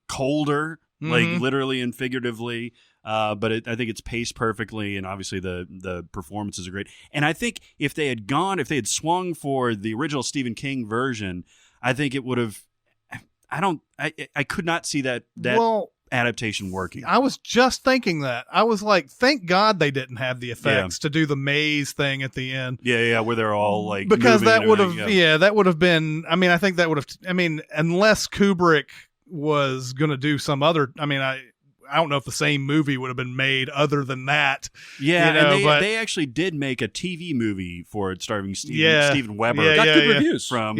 colder, like literally and figuratively. But I think it's paced perfectly, and obviously the performances are great. And I think if they had swung for the original Stephen King version, I think it would have. I could not see that adaptation working. I was just thinking that. I was like, thank God they didn't have the effects to do the maze thing at the end. Yeah, where they're all like, because that would have, that would have been. I mean, I think that would have. I mean, unless Kubrick was going to do some other. I mean, I don't know if the same movie would have been made other than that. Yeah, and they actually did make a TV movie for it starring Steven Weber. Got good reviews from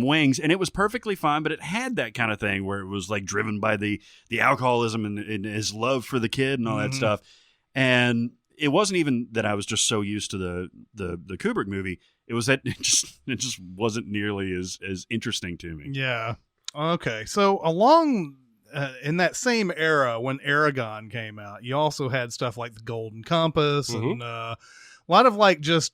Wings, and it was perfectly fine, but it had that kind of thing where it was like driven by the alcoholism and his love for the kid and all that stuff. And it wasn't even that I was just so used to the Kubrick movie. It was that it just wasn't nearly as interesting to me. Yeah. Okay. So along in that same era when Aragon came out, you also had stuff like The Golden Compass and a lot of like just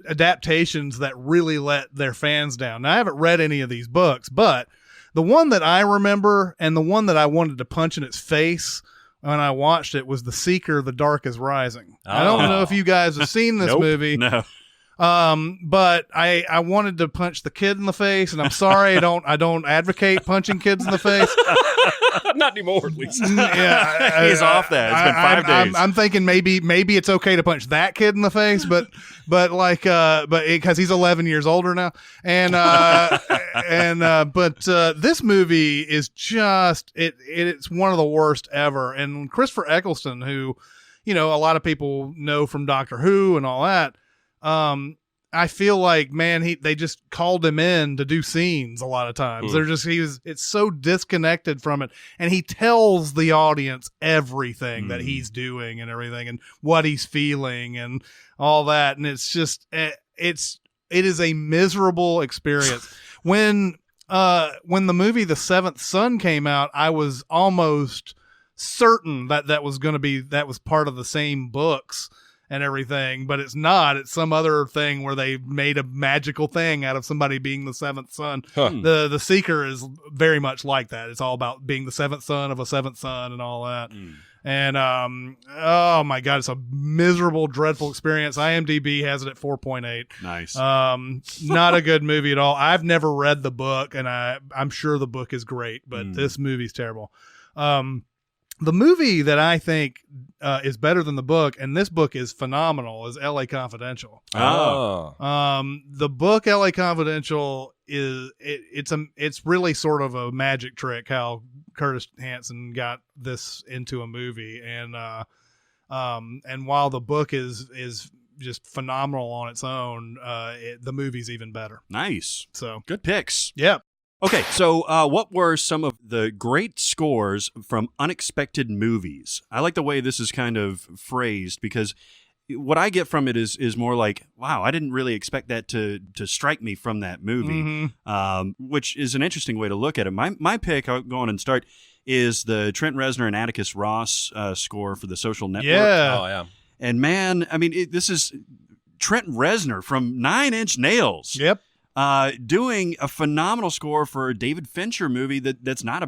adaptations that really let their fans down. Now, I haven't read any of these books, but the one that I remember and the one that I wanted to punch in its face when I watched it was The Seeker, The Dark is Rising. I don't know if you guys have seen this movie. No. But I wanted to punch the kid in the face, and I'm sorry, I don't advocate punching kids in the face. Not anymore, at least. Yeah, he's off that. It's been 5 days. I'm thinking maybe it's okay to punch that kid in the face, but because he's 11 years older now, and this movie is just it's one of the worst ever. And Christopher Eccleston, who a lot of people know from Doctor Who and all that. I feel like, man, they just called him in to do scenes a lot of times. It's so disconnected from it. And he tells the audience everything that he's doing and everything and what he's feeling and all that. And it's just, it is a miserable experience. When the movie The Seventh Son came out, I was almost certain that was part of the same books and everything, but it's not. It's some other thing where they made a magical thing out of somebody being the seventh son. The Seeker is very much like that. It's all about being the seventh son of a seventh son and all that. And oh my God, it's a miserable, dreadful experience. IMDb has it at 4.8. Nice. Not a good movie at all. I've never read the book, and I'm sure the book is great, but this movie's terrible. The movie that I think is better than the book, and this book is phenomenal, is L.A. Confidential. Oh. The book L.A. Confidential it's really sort of a magic trick how Curtis Hanson got this into a movie, and while the book is just phenomenal on its own, the movie's even better. Nice. So good picks. Yeah. Okay, so what were some of the great scores from unexpected movies? I like the way this is kind of phrased, because what I get from it is more like, wow, I didn't really expect that to strike me from that movie, which is an interesting way to look at it. My pick, I'll go on and start, is the Trent Reznor and Atticus Ross score for The Social Network. Yeah. Oh, yeah. And man, I mean, this is Trent Reznor from 9 Inch Nails. Yep. Doing a phenomenal score for a David Fincher movie that's not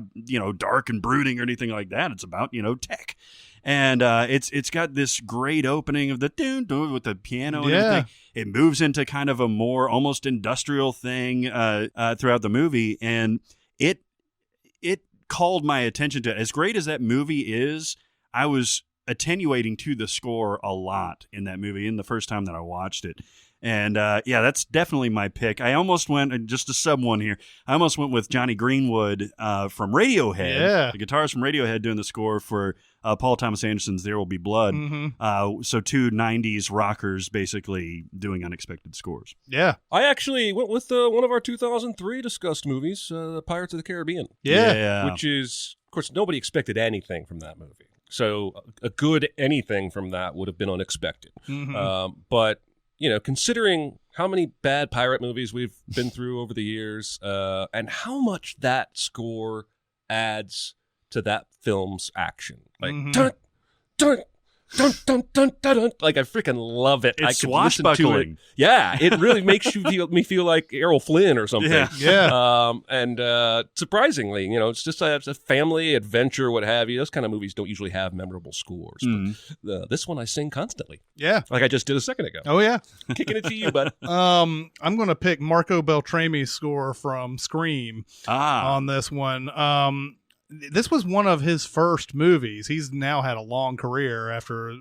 dark and brooding or anything like that. It's about tech, and it's got this great opening of the dun with the piano and everything. It moves into kind of a more almost industrial thing throughout the movie, and it called my attention to it. As great as that movie is, I was attenuating to the score a lot in that movie in the first time that I watched it. And that's definitely my pick. I almost went, just to sub one here, I almost went with Johnny Greenwood from Radiohead, the guitarist from Radiohead doing the score for Paul Thomas Anderson's There Will Be Blood. So two 90s rockers basically doing unexpected scores. Yeah. I actually went with one of our 2003 discussed movies, Pirates of the Caribbean. Yeah. Which is, of course, nobody expected anything from that movie. So a good anything from that would have been unexpected. But considering how many bad pirate movies we've been through over the years, and how much that score adds to that film's action, like dun, dun, dun, dun, dun, dun, dun. Like I freaking love it. It's I could listen to it. swashbuckling. Yeah, it really makes me feel like Errol Flynn or something. Yeah. And surprisingly, it's just a family adventure, what have you. Those kind of movies don't usually have memorable scores. But this one I sing constantly. Yeah. Like I just did a second ago. Oh yeah. Kicking it to you, bud. I'm going to pick Marco Beltrami's score from Scream on this one. This was one of his first movies. He's now had a long career after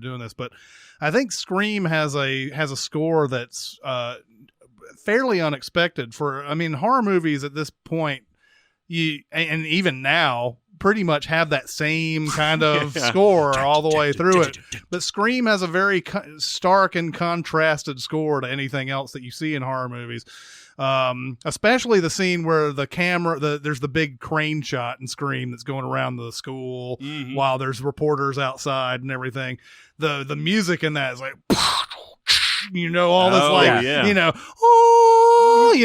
doing this, but I think Scream has a score that's fairly unexpected horror movies at this point. And even now pretty much have that same kind of score all the way through it. But Scream has a very stark and contrasted score to anything else that you see in horror movies. Especially the scene where the camera, there's the big crane shot in Scream that's going around the school while there's reporters outside and everything. The music in that is like, all this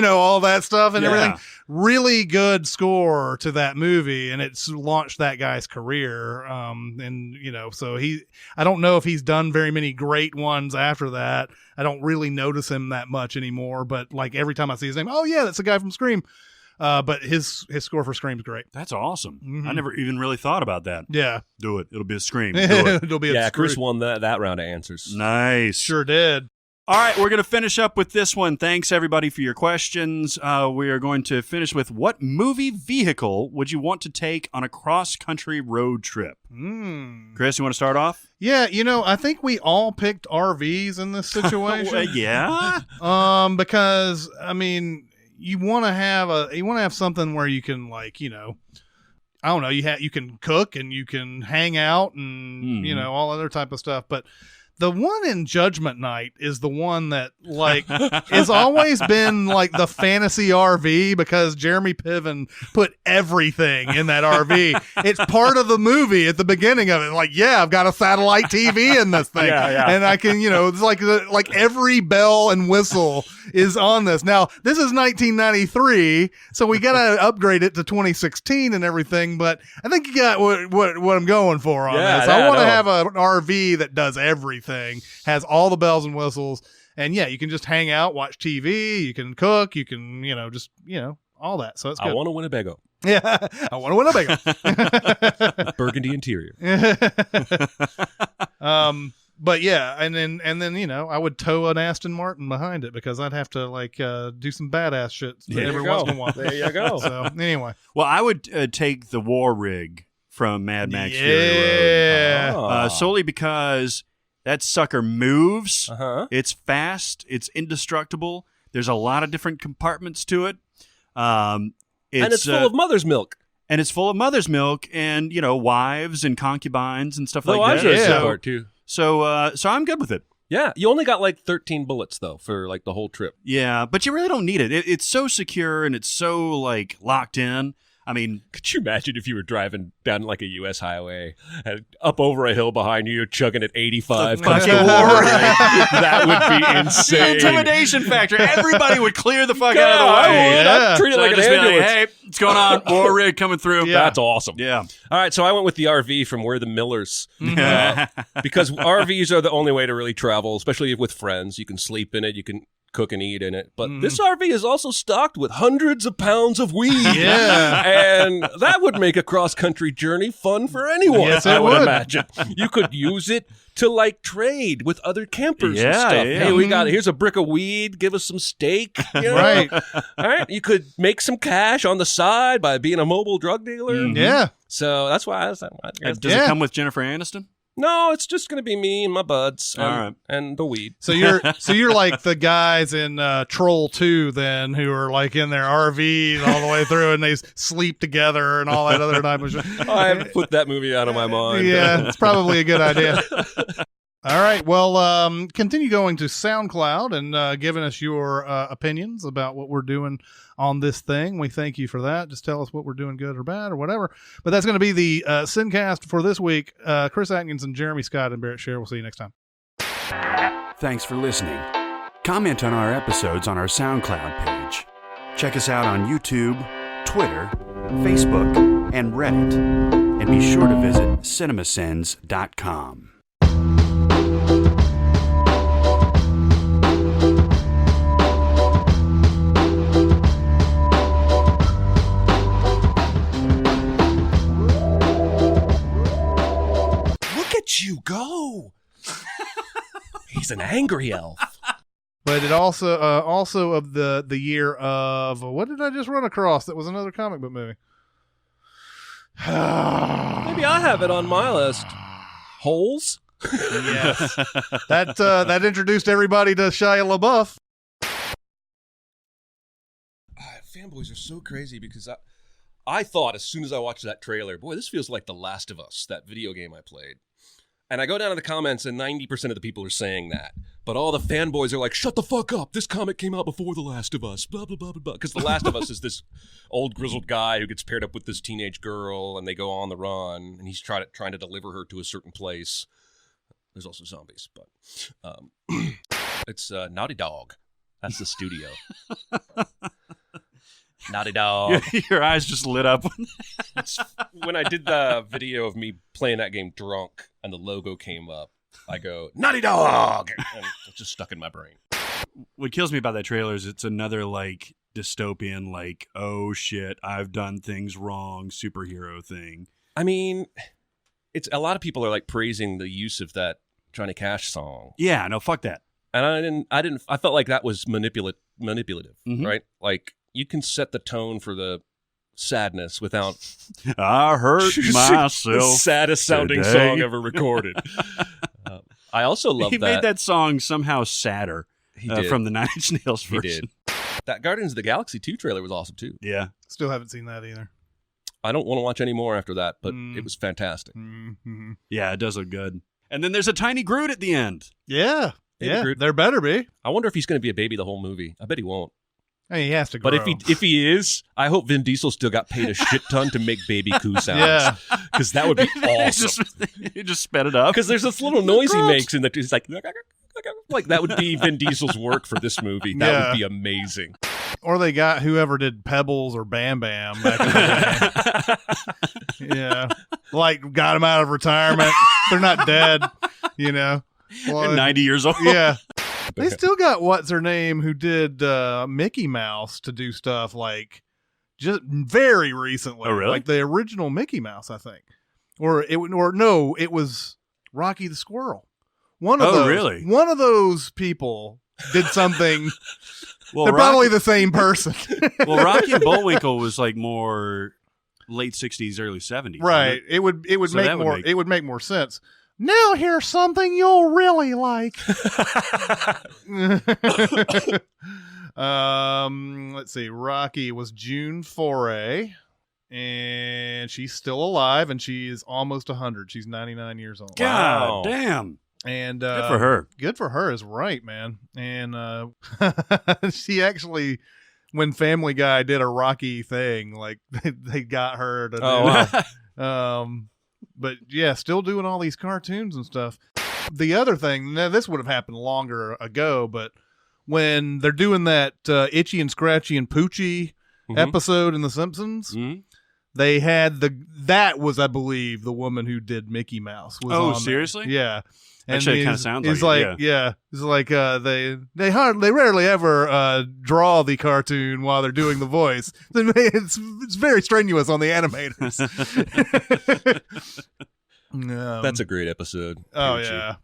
all that stuff and everything. Really good score to that movie, and it's launched that guy's career. So I don't know if he's done very many great ones after that. I don't really notice him that much anymore, but like every time I see his name, oh yeah, that's the guy from Scream. But his score for Scream's great. That's awesome. I never even really thought about that. Yeah. Do it. It'll be a Scream. Do it. It'll be a Chris won that round of answers. Nice. Sure did. All right, we're going to finish up with this one. Thanks, everybody, for your questions. We are going to finish with, what movie vehicle would you want to take on a cross-country road trip? Chris, you want to start off? Yeah, I think we all picked RVs in this situation. Yeah? Because, you want to have something where you can, I don't know, you can cook and you can hang out and, all other type of stuff. But the one in Judgment Night is the one that has always been the fantasy RV, because Jeremy Piven put everything in that RV. It's part of the movie at the beginning of it. I've got a satellite TV in this thing, and I can, it's like every bell and whistle is on this. Now this is 1993, so we got to upgrade it to 2016 and everything. But I think you got what I'm going for on this. I want to have an RV that does everything. Has all the bells and whistles, and you can just hang out, watch TV, you can cook, you can all that. So it's good. I want a Winnebago. Yeah, I want a Winnebago. Burgundy interior. But and then I would tow an Aston Martin behind it, because I'd have to do some badass shit every once in a while. There you go. So anyway, well, I would take the war rig from Mad Max Fury Road, solely because that sucker moves. It's fast. It's indestructible. There's a lot of different compartments to it. And it's full of mother's milk. And it's full of mother's milk and, wives and concubines and stuff like I that. that part too. So I'm good with it. Yeah. You only got like 13 bullets, though, for like the whole trip. Yeah, but you really don't need it. It's so secure and it's so, like, locked in. I mean, could you imagine if you were driving down like a U.S. highway and up over a hill behind you, you're chugging at 85? That would be insane. The intimidation factor. Everybody would clear the fuck out of the way. I'd treat it like an ambulance. Hey, what's going on? War rig coming through. Yeah. That's awesome. Yeah. All right, so I went with the RV from We're the Millers because RVs are the only way to really travel, especially with friends. You can sleep in it. You can cook and eat in it. But this RV is also stocked with hundreds of pounds of weed. Yeah. And that would make a cross-country journey fun for anyone, yes, I would imagine. You could use it to, like, trade with other campers and stuff. Yeah. Hey, here's a brick of weed. Give us some steak. Right. All right. You could make some cash on the side by being a mobile drug dealer. Yeah. So that's why Does it come with Jennifer Aniston? No, it's just going to be me and my buds and the weed. So you're like the guys in Troll 2 then who are like in their RVs all the way through and they sleep together and all that other type of shit. I haven't put that movie out of my mind. Yeah, it's probably a good idea. All right. Well, continue going to SoundCloud and giving us your opinions about what we're doing on this thing. We thank you for that. Just tell us what we're doing good or bad or whatever. But that's going to be the SinCast for this week. Chris Atkins and Jeremy Scott and Barrett Sher. We'll see you next time. Thanks for listening. Comment on our episodes on our SoundCloud page. Check us out on YouTube, Twitter, Facebook, and Reddit. And be sure to visit CinemaSins.com. You go. He's an angry elf. But it also of the year of what did I just run across? That was another comic book movie. Maybe I have it on my list. Holes. Yes, that introduced everybody to Shia LaBeouf. Fanboys are so crazy because I thought as soon as I watched that trailer, boy, this feels like The Last of Us, that video game I played. And I go down to the comments, and 90% of the people are saying that. But all the fanboys are like, shut the fuck up. This comic came out before The Last of Us. Blah, blah, blah, blah, blah. Because The Last of Us is this old grizzled guy who gets paired up with this teenage girl, and they go on the run, and he's trying to deliver her to a certain place. There's also zombies, but it's Naughty Dog. That's the studio. Naughty Dog. Your eyes just lit up. When I did the video of me playing that game drunk and the logo came up, I go, Naughty Dog! And it's just stuck in my brain. What kills me about that trailer is it's another, like, dystopian, like, oh shit, I've done things wrong superhero thing. I mean, it's a lot of people are, like, praising the use of that Johnny Cash song. Yeah, no, fuck that. And I felt like that was manipulative, right? Like, you can set the tone for the sadness without I hurt myself. The saddest sounding song ever recorded. I also love he made that song somehow sadder from the Nine Inch Nails version. He did. That Guardians of the Galaxy 2 trailer was awesome too. Yeah. Still haven't seen that either. I don't want to watch any more after that, but it was fantastic. Mm-hmm. Yeah, it does look good. And then there's a tiny Groot at the end. Yeah. Yeah, there better be. I wonder if he's going to be a baby the whole movie. I bet he won't. Hey, he has to grow. But if he is, I hope Vin Diesel still got paid a shit ton to make baby coo sounds. Yeah. Because that would be awesome. He just sped it up. Because there's this little noise he makes in that he's like that would be Vin Diesel's work for this movie. That would be amazing. Or they got whoever did Pebbles or Bam Bam back in the day. Yeah. Like got him out of retirement. They're not dead, you know. Well, 90 years old. Yeah. They still got what's her name who did Mickey Mouse to do stuff like just very recently. Oh, really? Like the original Mickey Mouse, I think. It was Rocky the Squirrel. One of those people did something. Well, they're probably the same person. Well, Rocky and Bullwinkle was like more late 60s, early 70s. Right. It would make more sense. Now here's something you'll really like. Let's see. Rocky was June Foray, and she's still alive, and she is almost 100. She's 99 years old. God damn. And good for her. Good for her is right, man. And she actually, when Family Guy did a Rocky thing, like they got her to do wow. But yeah, still doing all these cartoons and stuff. The other thing, now this would have happened longer ago, but when they're doing that Itchy and Scratchy and Poochie episode in The Simpsons, they had that was, I believe, the woman who did Mickey Mouse. Was on seriously? There. Yeah. And actually, it kind of sounds like it's like yeah. It's like they rarely ever draw the cartoon while they're doing the voice. It's very strenuous on the animators. That's a great episode. Oh yeah.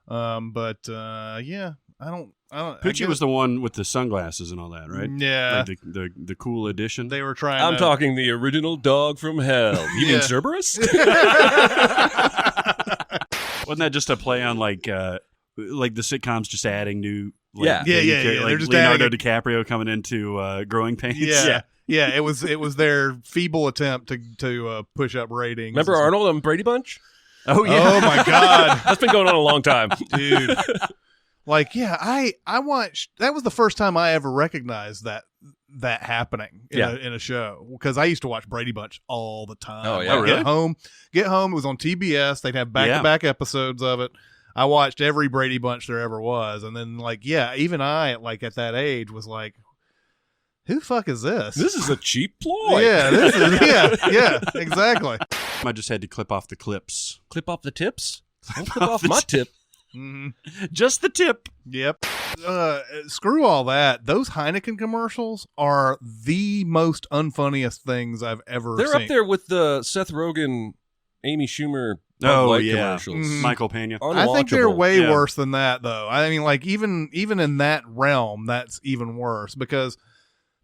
Yeah, I don't. Poochie was the one with the sunglasses and all that, right? Yeah, like the cool edition. They were trying. I'm talking the original dog from hell. You mean Cerberus? Wasn't that just a play on like the sitcoms just adding new? Yeah. Like They're just Leonardo DiCaprio coming into Growing Pains. Yeah. It was their feeble attempt to push up ratings. Remember Arnold on Brady Bunch? Oh yeah. Oh my God, that's been going on a long time, dude. Like, yeah, I watched. That was the first time I ever recognized that happening in a show, because I used to watch Brady Bunch all the time. Oh yeah, like, really? Get home. It was on TBS. They'd have back-to-back episodes of it. I watched every Brady Bunch there ever was, and then even I at that age was like, who the fuck is this? This is a cheap ploy. Yeah, this is yeah, exactly. I just had to clip off the clips. Clip off the tips? Don't clip off my tip. Mm-hmm. Just the tip. Yep. Screw all that. Those Heineken commercials are the most unfunniest things I've ever seen. They're up there with the Seth Rogen, Amy Schumer commercials. Mm-hmm. Michael Pena. I think they're way worse than that, though. I mean, like even in that realm, that's even worse, because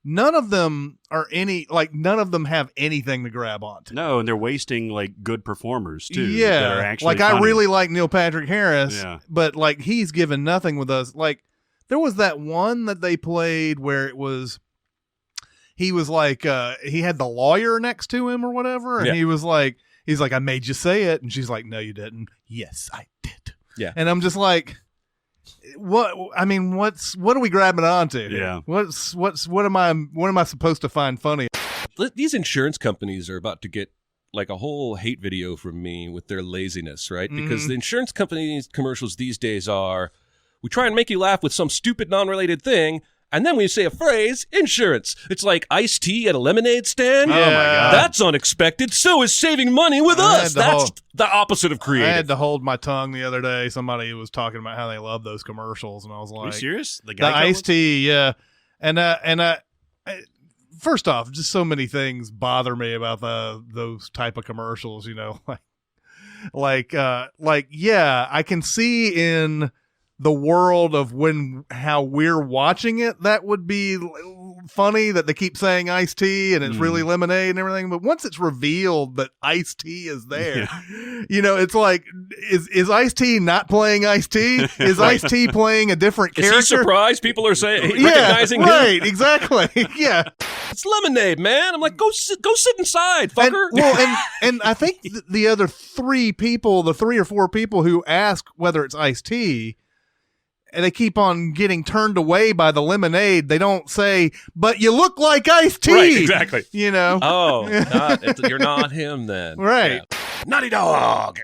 none of them have anything to grab onto. No, and they're wasting like good performers too. Yeah, that are actually like funny. I really like Neil Patrick Harris, but like he's given nothing with us. Like there was that one that they played where he was like he had the lawyer next to him or whatever, and he's like, I made you say it, and she's like, no, you didn't. Yes, I did. Yeah, and I'm just like, what are we grabbing onto? Yeah. What am I supposed to find funny? These insurance companies are about to get like a whole hate video from me with their laziness, right? Because the insurance companies commercials these days are, we try and make you laugh with some stupid non-related thing, and then we say a phrase, insurance. It's like iced tea at a lemonade stand. Yeah. Oh my God. That's unexpected. So is saving money with us. That's the opposite of creative. I had to hold my tongue the other day. Somebody was talking about how they love those commercials, and I was like, are you serious? The iced tea, yeah. And first off, just so many things bother me about those type of commercials, like I can see in the world of how we're watching it, that would be funny that they keep saying iced tea and it's really lemonade and everything. But once it's revealed that iced tea is there, it's like, is iced tea not playing iced tea? Is iced tea playing a different character? Is he surprised people are recognizing him? Right, exactly. Yeah. It's lemonade, man. I'm like, go sit inside, fucker. And I think the other three or four people who ask whether it's iced tea, and they keep on getting turned away by the lemonade. They don't say, but you look like iced tea. Right, exactly. Oh, you're not him then. Right. Yeah. Naughty dog.